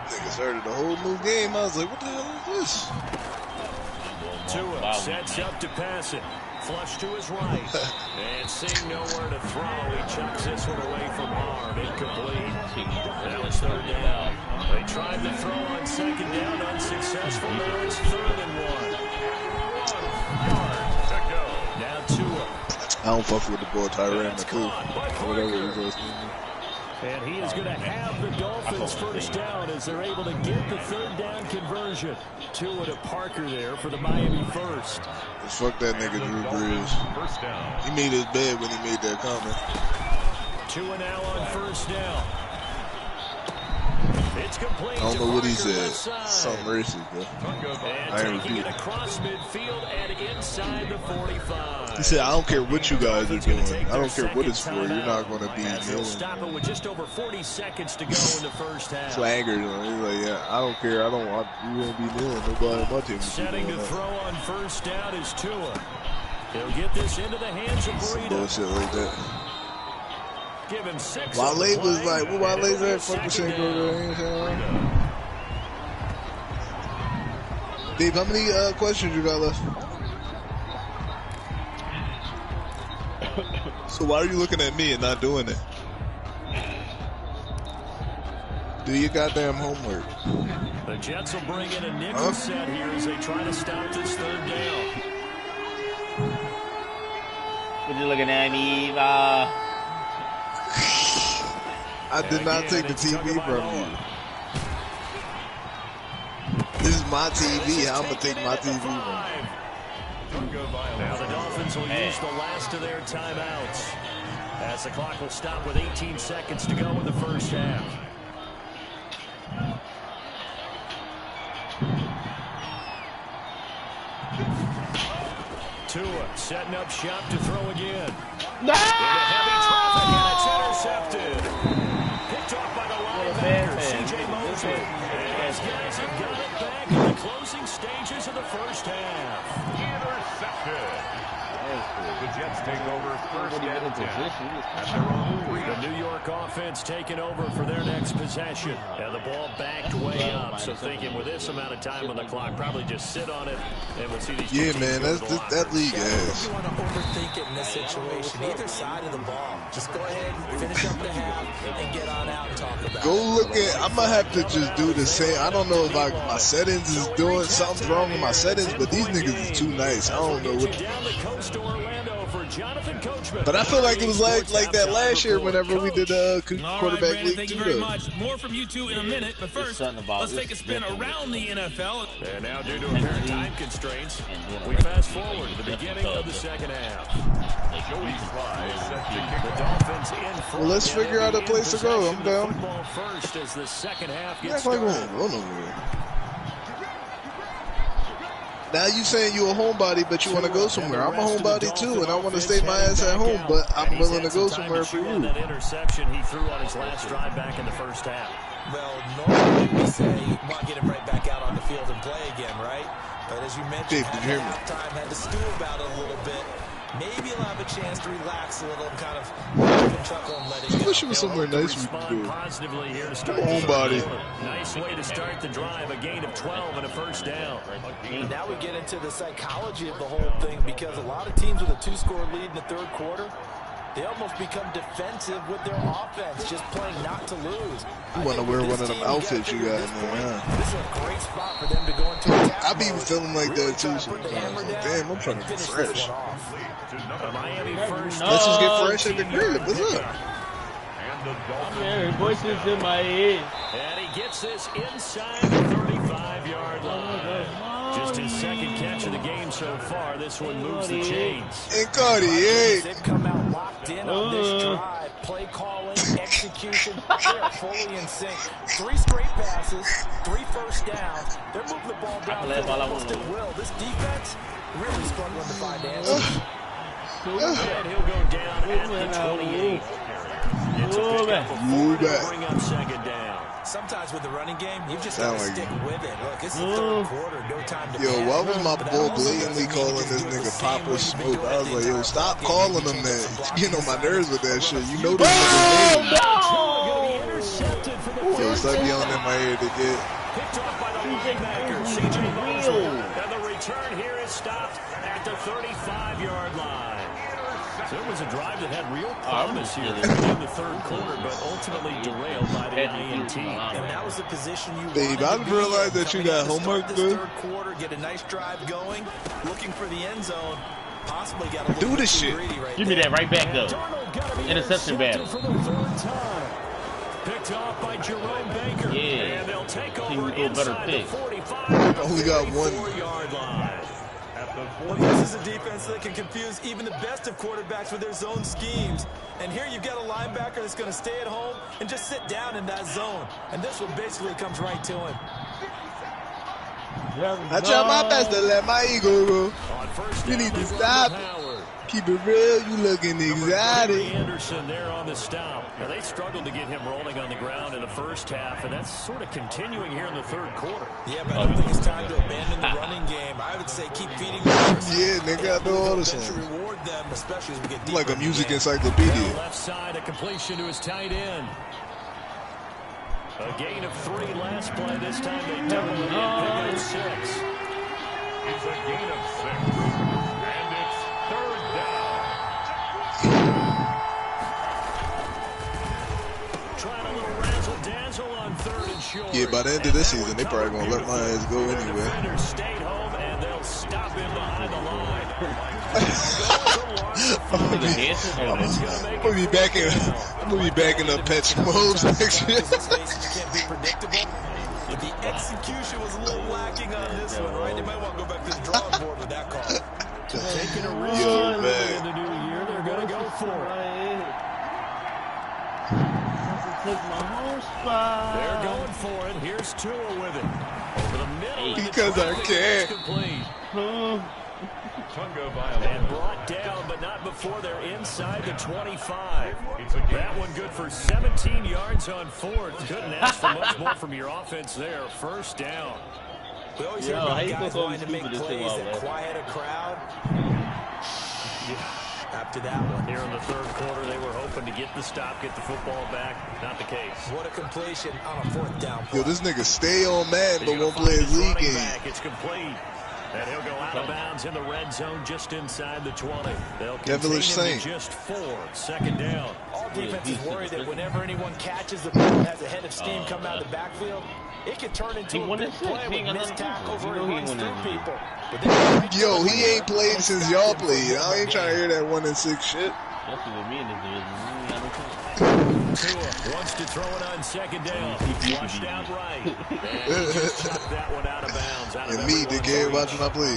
Nigga started the whole new game. I was like, what the hell is this? Tua sets up to pass it. Flush to his right. And seeing nowhere to throw, he chucks this one away from harm. Incomplete. Now it's third down. They tried to throw on second down, unsuccessful. Now it's 3rd and 1. 1 yard to go. Now Tua. I don't fuck with the boy Tyrann too. Whatever he does. And he is going to have the Dolphins first down as they're able to get the 3rd down conversion. Tua to Parker there for the Miami first. Fuck that nigga Drew Brees. He made his bed when he made that comment. Tua now on first down. It's complete. I don't know what he said. Something racist, bro. And taking it across midfield and inside the 45. He said, I don't care what you guys are doing. I don't care what it's for. You're not going to be kneeling. Stop it with just over 40 seconds to go in the first half. So angry. He's like, yeah, I don't care. You won't be kneeling. Nobody on my team. Setting to throw on first down is Tua. He'll get this into the hands of Burrito. Bullshit like that. Give him 6. Wale was like, what Wale's at? Fucking shit go to Dave, how many questions you got left? So why are you looking at me and not doing it? Do your goddamn homework. The Jets will bring in a nickel set here as they try to stop this 3rd down. What you looking at me? I did not take the TV from you. This is my TV. How I'm going to take my TV from you? Now the Dolphins will use the last of their timeouts as the clock will stop with 18 seconds to go in the first half. Tua setting up shop to throw again. No! Into heavy traffic, and it's intercepted. Picked off by the linebacker, C.J. Mosley. And these guys have got it back in the closing stages of the first half. Intercepted. The Jets take over first and 10 at their own 3. The New York offense taking over for their next possession. And the ball backed way up. So thinking with this amount of time on the clock, probably just sit on it and we'll see these Yeah, man, that league ass. You want to overthink it in this situation. Either side of the ball. Just go ahead and finish up the half and get on out and talk about it. Go look at, I might have to just do the same. I don't know if my settings is doing something wrong with my settings, but these niggas is too nice. I don't know what. But I feel like it was like that last year whenever we did quarterback league. Thank you very much. More from you two in a minute, but first, let's take a spin around the NFL. And now, due to apparent time constraints, we fast forward to the beginning of the second half. The Dolphins in front. Well, let's figure out a place to go. I'm down. Football first as the second half gets Like started. Now you saying you a homebody, but you want to go somewhere. I'm a homebody too, and I want to stay my ass at home, but I'm willing to go somewhere for you. That interception he threw on his last drive back in the first half. Well, normally we say, want to get him right back out on the field and play again, right? But as you mentioned, Dave, did you hear me? Halftime had to stew about it a little bit. Maybe he'll have a chance to relax a little and kind of chuckle and let it go. I wish it was somewhere nice we could do. Positively here to start Homebody. Nice way to start the drive. A gain of 12 and a first down. And now we get into the psychology of the whole thing, because a lot of teams with a 2-score lead in the third quarter, they almost become defensive with their offense, just playing not to lose. You want to wear one of them outfits you got in there, huh? This is a great spot for them to go into attack. I be feeling like that too sometimes. Like, damn, I'm trying to get fresh. Let's just get fresh at the crib. What's up? I'm hearing voices in my head. And he gets this inside the 35-yard line. Just his second catch of the game so far. This one moves the chains. And Cartier. They've come out locked in on this drive. Play calling, execution, they are fully in sync. 3 straight passes, 3 first downs. They're moving the ball down almost at will. This defense really struggling to find answers. And he'll go down at the 28. It's a pickup of 4 to bring up second down. Sometimes with the running game, you've just got to stick with it. Look, it's the third quarter, no time to Yo, why was my boy blatantly calling this nigga Papa Smoke? I was like, yo, stop calling him that. You know my nerves with that shit. You know this nigga's name. Yo, stop yelling in my ear to get. Picked off by the linebacker, C.J. Mosley. And the return here is stopped at the 35-yard line. So it was a drive that had real promise here in the third quarter, but ultimately derailed by the INT. And that was the position you Babe, I didn't realize that you got homework, dude. Third quarter, get a nice drive going, looking for the end zone. Possibly got a do this shit. Give me that right back though. Interception battle. Picked off by Jerome Baker. Yeah. And they'll take over inside the 45. Only got 1 4-yard line. Well, this is a defense that can confuse even the best of quarterbacks with their zone schemes. And here you've got a linebacker that's going to stay at home and just sit down in that zone. And this one basically comes right to him. I try my best to let my ego go. You need to stop. Keep it real. You looking exotic. Anderson there on the stop. Now, they struggled to get him rolling on the ground in the first half, and that's sort of continuing here in the third quarter. Yeah, but I don't think it's time to abandon the running game. I would say keep feeding them. Yeah, nigga, I know all the songs. Reward them, especially as we get like a music encyclopedia. Left side, a completion to his tight end. A gain of 3 last play. This time they double it and pick up 6. It's a gain of 6. And it's third down. Trying a little razzle-dazzle on 3rd and short. Yeah, by the end of this season, they probably gonna let my ass go anyway. Defenders stayed home, and they'll stop him behind the line. I'm gonna be back in the Pet Smokes next year. Can't be predictable. But the execution was a little lacking on this one, right? They might want to go back to the drawing board with that call. Taking a risk in the new year, they're going to go for it. They're going for it. Here's Tua with it. Over the middle. Because I can. And brought down, but not before they're inside the 25. That one good for 17 yards on 4th. Couldn't ask for much more from your offense there. First down. We always hear about guys wanting to make plays that quiet a crowd. After that one. Here in the third quarter, they were hoping to get the stop, get the football back. Not the case. What a completion on a 4th down play. Yo, this nigga stay on Madden, but won't play his league game. It's complete. And he'll go out of bounds in the red zone just inside the 20. They'll Devilish continue Saint. to just 4. Second down. All defenses worry that whenever anyone catches the ball and has a head of steam come out of the backfield, it could turn into a big play with missed tackles or he runs through people. Yo, he ain't played since y'all played. I ain't trying to hear that 1-6 shit. Tua wants to throw it on second down. Flushed out right. And just chucked that one out of bounds. And me, the game watching my play.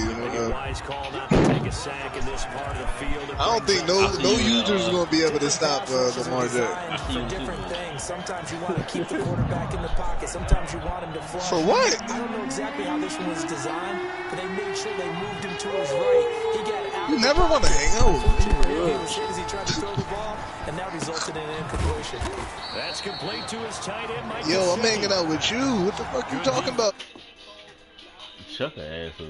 Wise call not to take a sack in this part of the field. I don't think no user is going to be able to stop Lamar Jackson. For different things. Sometimes you want to keep the quarterback in the pocket. Sometimes you want him to fly. For what? I don't know exactly how this one was designed, but they made sure they moved him to his right. He got out. You never want to hang out with him. He was hit as he tried to throw the ball, and that resulted in an incompletion. That's complete to his tight end, Mike. Yo, I'm hanging out with you. What the fuck you talking about? Chuck an asshole.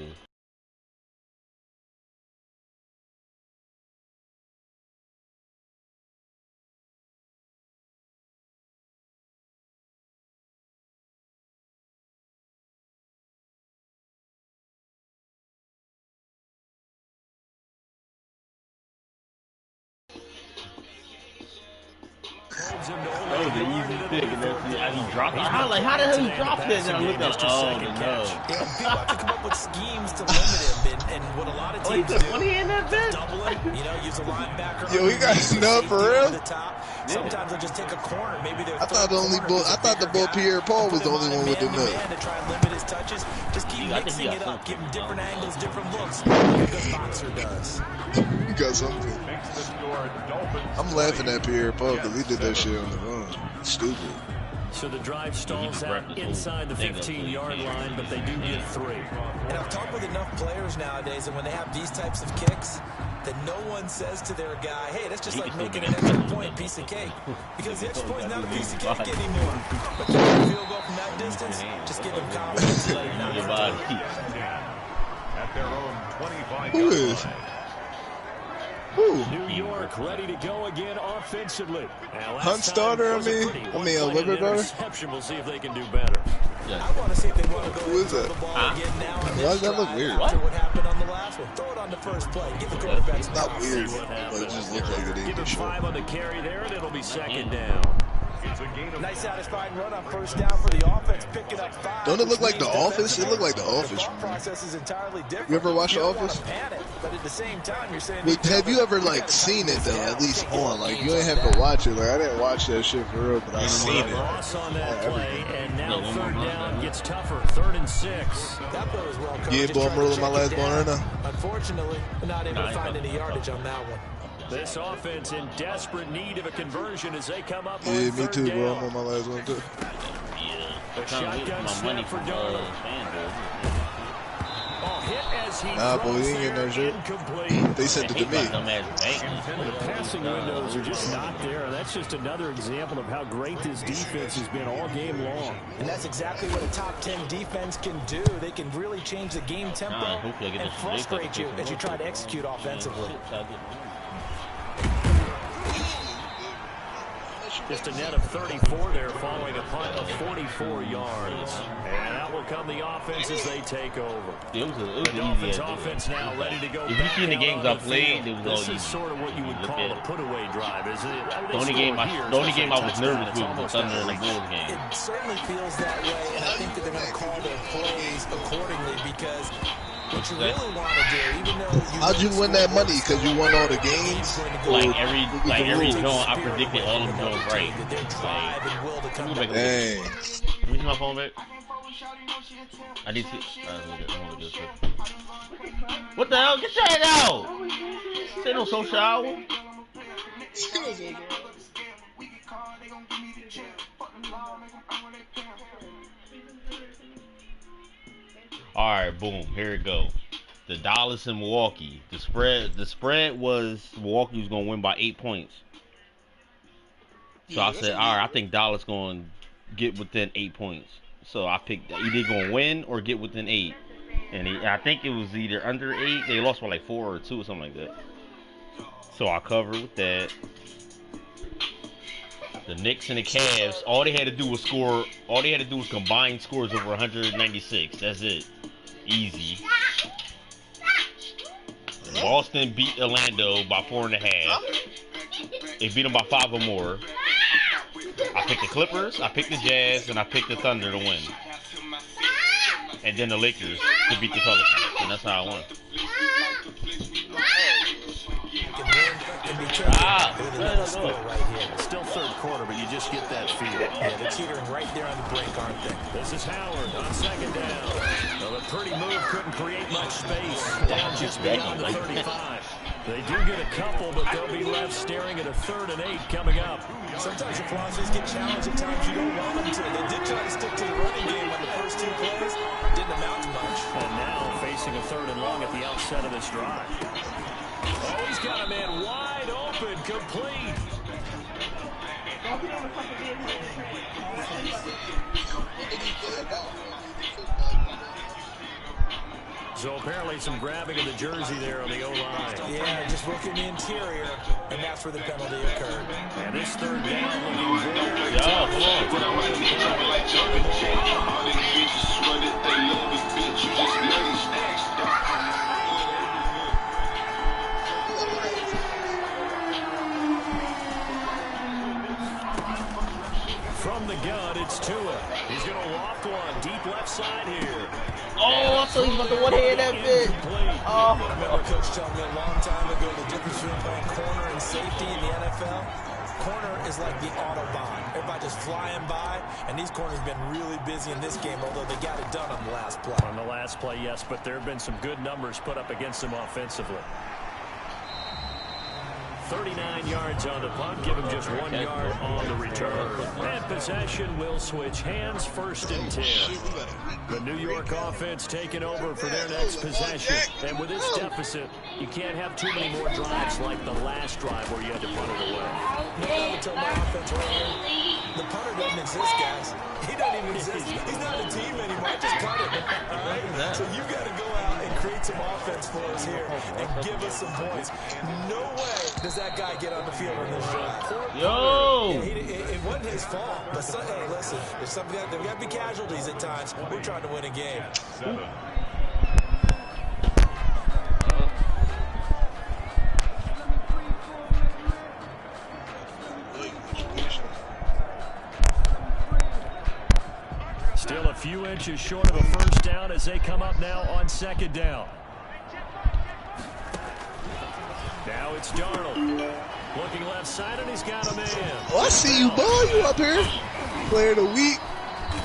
Positions him to That only was an one easy into pick, the and third then down. he dropped it. He's How, like, how the hell he today in dropped the that? And I passing looked game, at just it. his Oh, second the catch. nub. Yeah, people have to come up with schemes to limit him, and what a lot of Oh, he teams took do, money in that they'll bit? double him, you know, use a linebacker. Yo, he got underneath, snubbed for safety real? over the top. Sometimes they'll just take a corner. Maybe their I thought third the only corner bull. who's a I thought the bigger bull guy, Pierre Paul and was put the him only on one with the man-to-man nut. to try and limit his touches. Just keep I think he mixing got it up, something. give him different angles, different looks, like a good boxer does. You got something. I'm laughing at Pierre Paul because he did that shit on the run. Stupid. So the drive stalls out inside the 15-yard line, but they do get 3. And I've talked with enough players nowadays, and when they have these types of kicks, that no one says to their guy, hey, that's just like making an extra point, piece of cake. Because the extra point is not a piece of cake anymore. But kicking a field goal from that distance, just give him confidence and let him know. Who is? Who? New York ready to go again offensively. Hunt starter, I mean, Liberty brother? We'll see if they can do better. I want to see if they want to go Who is that? the ball again now on Why does this that look drive weird? after what happened on the last one. Throw it on the first play. Give the quarterback It's not weird, but it just looks like it ain't Give the him show. 5 on the carry there, and it'll be second down. Nice satisfying run on first down for the offense, picking up 5. Don't it look like The Office? It look like The Office. The thought process is entirely different. You ever watch The You don't Office? wanna panic, but at the same time, you're saying, Wait, have you ever like seen it though? At least on, like you ain't have to watch it. Like I didn't watch that shit for real, but I seen it. Loss on that play, and now third down gets tougher. 3rd and 6. That play was well coached. Yeah, Just boy, I'm tried to rolling my check it last ball down. right now. Unfortunately, we're not able to find any yardage on that one. This offense in desperate need of a conversion as they come up Yeah, on me third too, bro. down. I'm on my last one too. A shotgun snap for Darnold. Hit as he Nah, boy, he ain't getting that shit. incomplete. They sent it to me. The passing windows are just not there. That's just another example of how great this defense has been all game long. And that's exactly what a top 10 defense can do. They can really change the game tempo and frustrate you as you try to execute offensively. Just a net of 34 there following a punt of 44 yards. And out will come the offense as they take over. It was the Dolphins offense now ready to go. If you see the games I played, it was all This is sort of what you would call a put-away drive, isn't it? I mean, The only game I was nervous with was the Thunder and the Bulls game. It certainly feels that way, and I think that they're going to call their plays accordingly because what you really want to do, even though you How'd you win that money? Because you won all the games? Like every joint, I predicted all of them joints right. Like, dang. Let me see my phone back. I need to. What the hell? Get that out! Say no social hour. All right, boom. Here it go. The Dallas and Milwaukee. The spread was Milwaukee was gonna win by 8 points. So I said, all right, I think Dallas gonna get within 8 points. So I picked either gonna win or get within 8. And I think it was either under 8. They lost by like 4 or 2 or something like that. So I covered with that. The Knicks and the Cavs, all they had to do was score. All they had to do was combine scores over 196. That's it. Easy. Boston beat Orlando by 4.5. They beat them by 5 or more. I picked the Clippers, I picked the Jazz, and I picked the Thunder to win. And then the Lakers to beat the Pelicans. And that's how I won. Still third quarter, but you just get that feel. Yeah, they're teetering right there on the break, aren't they? This is Howard on second down. Well, a pretty move couldn't create much space. Down just beyond the 35. They do get a couple, but they'll be left staring at a 3rd and 8 coming up. Sometimes your philosophies get challenged at times you don't want them to. They did try to stick to the running game on the first 2 plays. Didn't amount to much. And now facing a 3rd and long at the outset of this drive. Oh, he's got a man wide open, complete. So apparently some grabbing of the jersey there on the O-line. Yeah, just working the interior, and that's where the penalty occurred. And this 3rd down looking very thought he was about to one-hand that bitch. I remember Coach telling me a long time ago the difference between playing corner and safety in the NFL. Corner is like the Autobahn. Everybody just flying by, and these corners have been really busy in this game, although they got it done on the last play. On the last play, yes, but there have been some good numbers put up against them offensively. 39 yards on the punt, give him just 1 yard on the return. And possession will switch hands, 1st and 10. The New York offense taking over for their next possession. And with this deficit, you can't have too many more drives like the last drive where you had to punt it away. I would tell my offense right here, the punter doesn't exist, guys. He doesn't even exist. He's not a team anymore. I just punted. All right? So you got to go out and create some offense for us here and give us some points. No way does that guy get on the field on this drive. Yo! It wasn't his fault. But hey, listen, there got to be casualties at times. We're trying to win a game. Still a few inches short of a first down as they come up now on 2nd down. Now it's Darnold. Looking left side, and he's got a man. Oh, I see you, boy. You up here. Player of the week.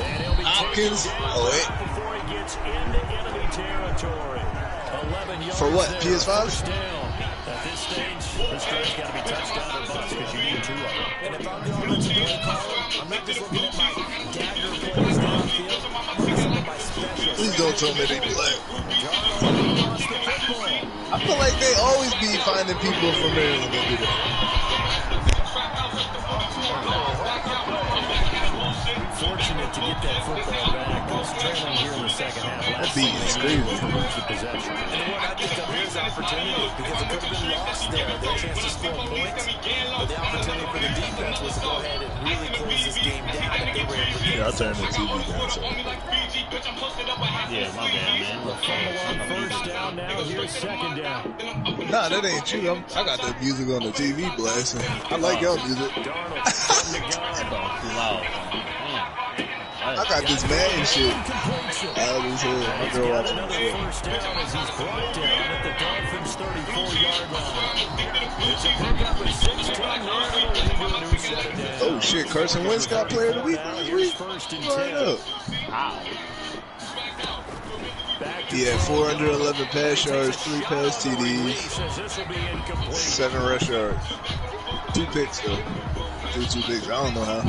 And he'll be Hopkins. Oh, wait. Before he gets into enemy territory. 11 yards For what? there, PS5? first down. At this stage, this drive's got to be touchdown or bust because you need 2 of them. And if I'm the offensive play caller, I'm not just looking at my dagger plays downfield. I'm looking at my special. Please don't tell me they black. I feel like they always be finding people from Maryland that do that. Fortunate to get that football back. It's trailing here in the second half. That beat is crazy. Lose the possession. And what I think of his opportunity, because it could have been lost there. Their chance to score points. But the opportunity for the defense was to go ahead and really close this game down if they were able to get Yeah, I'll turn the TV down. So. Yeah, my bad, man. The fumble on first down. Now here's 2nd down. Nah, that ain't true. I got the music on the TV blasting. I like y'all music. Darnold from the gun. Loud. I got this Madden shit. Out of his head. My girl watching Another it. first down as he's brought down at the Dolphins' 34-yard line. It's a pickup of 16 yards. Oh shit, Carson Wentz got player of the week this week. First and Right 10. up. He had 411 pass yards, 3 pass TDs, 7 rush yards. 2 picks though. 2 picks. I don't know how.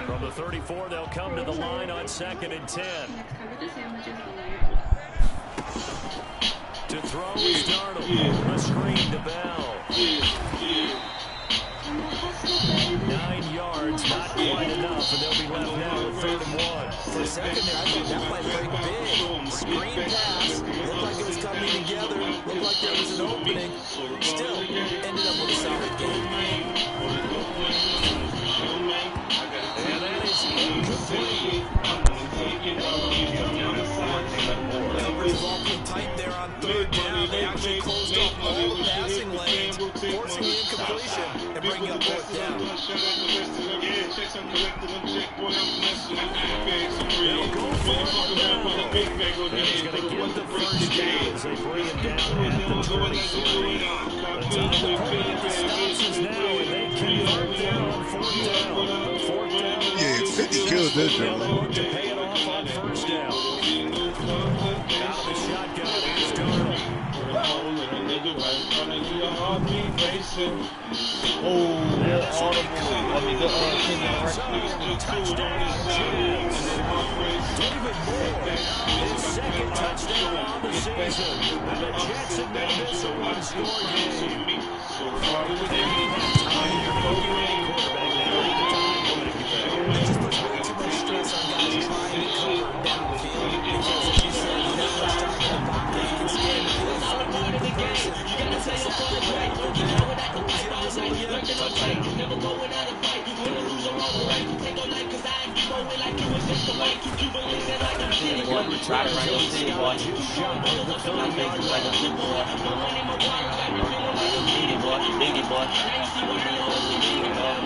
From the 34, they'll come to the line on 2nd and 10. To throw is Darnold. A screen to Bell. 9 yards, not quite enough, and they'll be left now with 3rd and 1. For a second there, I thought that might break big. Screen pass. Looked like it was coming together. Looked like there was an opening. Still, ended up with a solid game. And that is incomplete. Coverage is awfully tight there on 3rd down. They actually closed off all the passing lanes, forcing the incompletion and bringing up 4th down. They'll go for it now. He's going to get the first down as they bring him down at the 23. The time to play at the stops is now, and they convert there on 4th down. The 4th down. Yeah, 50 killed this They'll joint. look to pay it off on first down. Out of the shotgun, here's Darnold. David Moore, his 2nd touchdown on the season. And the Jets have made this a one-score game. It just puts way too much stress on guys trying to cover downfield because, as you said, you have much time in the pocket. You can scan the field, find the open person. That's exactly right. return. Right around your city, boy. Just shy of the 30-yard Like a line. big boy. Biggie boy. Biggie boy.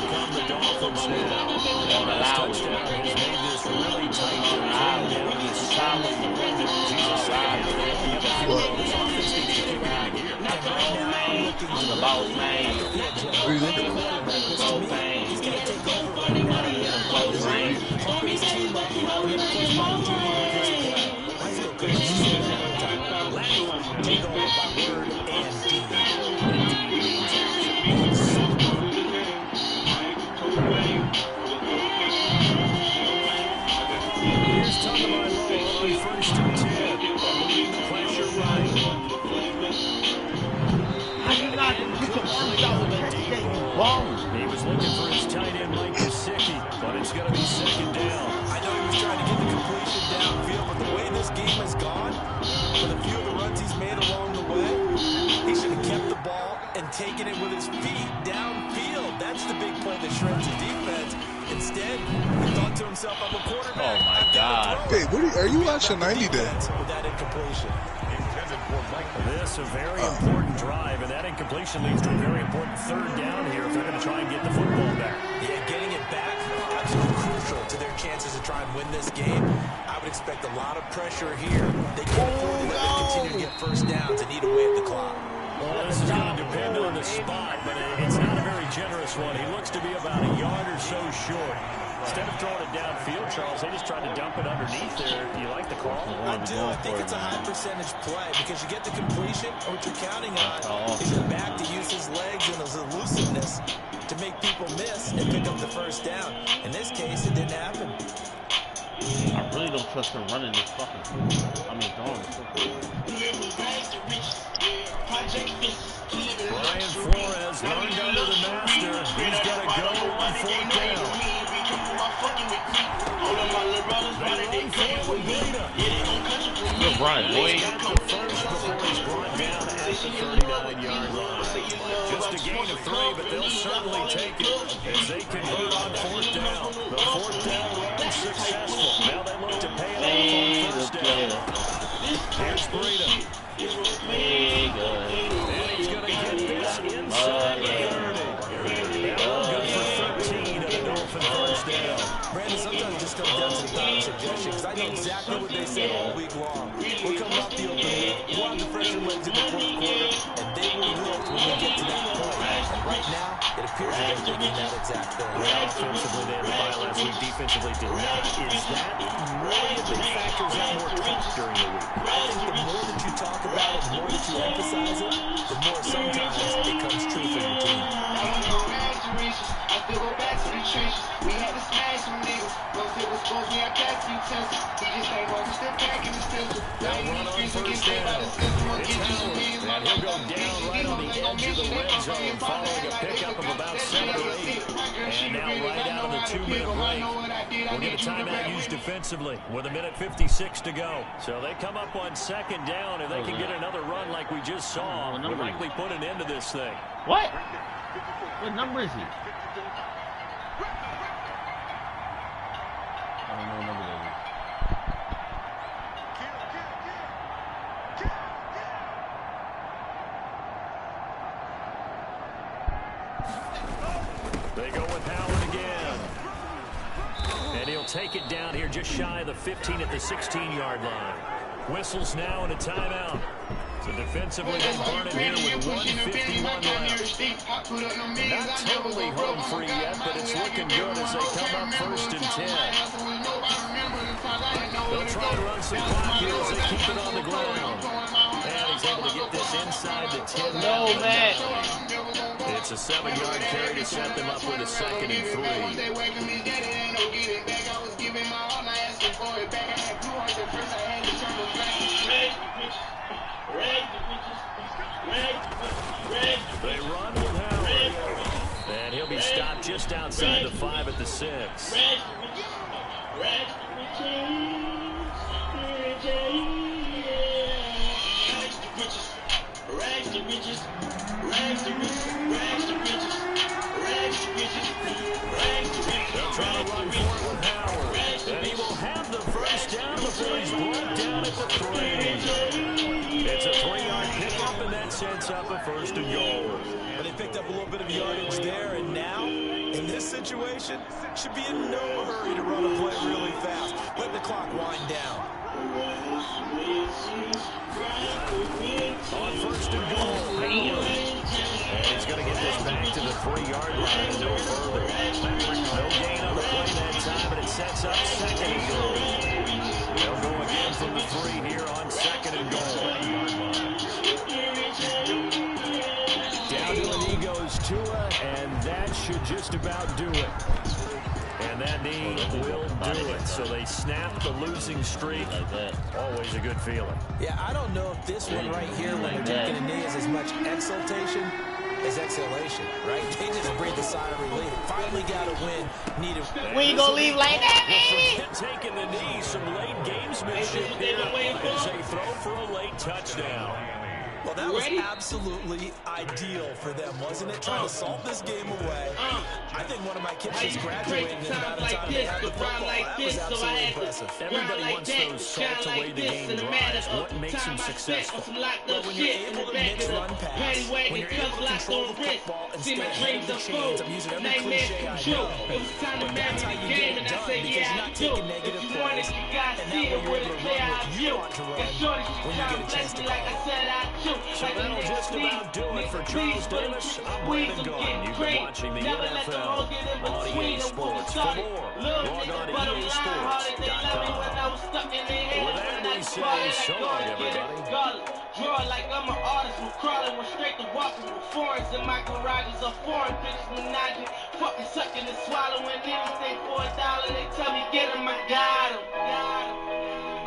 Come the Dolphins now. Don't This allow it. touchdown has made this really tight. They're Allow coming it. down to this solid Jesus, second half, they only have a field goal. This offense needs to kick it into gear. I'm the boss, man. What do you think of it? Boss, man. Boss, man. Here's Tagovailoa on first and 10. Pressure right. He was looking for his tight end, Mike Gesicki, but it's going to be second down. I know he was trying to get the completion downfield, but the way this game has gone, with a few of the runs he's made along the way, he should have kept the ball and taken it with his feet downfield. That's the big play that shreds the defense. Instead, he thought to himself, I'm a quarterback. Oh, my God. Hey, are you watching 90 Day? With that incompletion. This a very important drive, and that incompletion leads to a very important third down here if they're going to try and get the football back. Yeah, getting it back, absolutely crucial to their chances to try and win this game. I would expect a lot of pressure here. They can't afford to let them continue to get first downs and eat away at the clock. Well, this is going to depend on the spot, but it's not a very generous one. He looks to be about a yard or so short. Instead of throwing it downfield, Charles, they just tried to dump it underneath there. Do you like the call? I do. I think it's a high percentage play because you get the completion. What you're counting on is your back to use his legs and his elusiveness to make people miss and pick up the first down. In this case, it didn't happen. I really don't trust him running this fucking football. I mean, throwing the football. Brian Flores learned under the master. He's got to go on fourth down. Good Brian, boy. Just a gain of 3, but they'll certainly take it as they convert on fourth down. The fourth down run successful. Now they look to pay it off on first down. Here's Breida. And he's going to get this inside the 30. Good for 13 at a Dolphin first down. Brandon, sometimes it just comes down to the power of suggestion because I know exactly what they said all week long. We're coming off the open week. We'll have the fresher legs in the fourth quarter, and they will wilt when we get to that point. And right now, it appears that they're thinking that exact thing. Well, offensively, they had the bye last week. Defensively, did not. Is that really a big factor? Is that more talk during the week? I think the more that you talk about it, the more that you emphasize it, the more sometimes it comes true for your team. I still go back to the trenches. We had to smash some niggas. Once it was supposed we had past utensils. We just ain't gonna step back in the pistol. Now run on first down. It's Howard, and he'll go down right on the edge of the red zone following a pickup of about 7 or 8. And now right out of the 2-minute break. We'll get a timeout used defensively with 1:56 to go. So they come up on second down. If they can get another run like we just saw, we'll likely put an end to this thing. What? What number is he? I don't know what number that is. They go with Howard again. And he'll take it down here just shy of the 15 at the 16-yard line. Whistles now and a timeout. So defensively, they burn it here with 1:51 left. Not totally home free yet, but it's looking good as they come up first and 10. They'll try and run some clock here as they keep it on the ground. And he's able to get this inside the 10. No, man. It's a 7-yard carry to set them up with a 2nd and 3. They run with Howard. And he'll be stopped just outside the 5 at the 6. They'll try to run for it with Howard. And he will have the first down before he's brought down It's a 3-yard pickup, and that sets up a 1st and goal. But they picked up a little bit of yardage there, and now, in this situation, should be in no hurry to run a play really fast. Let the clock wind down. On 1st and goal, and he's going to get this back to the 3-yard line and no further. No gain on the play that time, but it sets up 2nd and goal. They'll go again from the 3 here on 2nd and goal. Down to an goes Tua, and that should just about do it. And that knee will do it. So they snap the losing streak. Always a good feeling. Yeah, I don't know if this one right here, when they're taking a knee, is as much exultation as exhalation, right? They just breathe a sigh of relief. Finally got a win. Needed. We ain't gonna leave like that, baby. Taking the knee, some late gamesmanship here as they throw for a late touchdown. Well, that was absolutely ideal for them, wasn't it? Trying to salt this game away. I think one of my kids just graduated in the amount of time they had the football. That was absolutely impressive. Everybody wants those salt away the game drives. What makes them successful? Well, when you're able to mix run pass, when you're able to control the football and stay ahead of the chains, I'm using every cliche I know, but that's how you get it done, because you're not taking negative plays, and that way you're able to run what you want to run when you get a chance to call it. So that'll just about do it for Charles Davis. I'm Brandon Gaughan. You've been watching the NFL on EA Sports. For more, log on to EASports.com. With that, we say so long, everybody. Draw like I'm an artist, from crawling, went straight to walking with foreigns, and my garage is a foreign.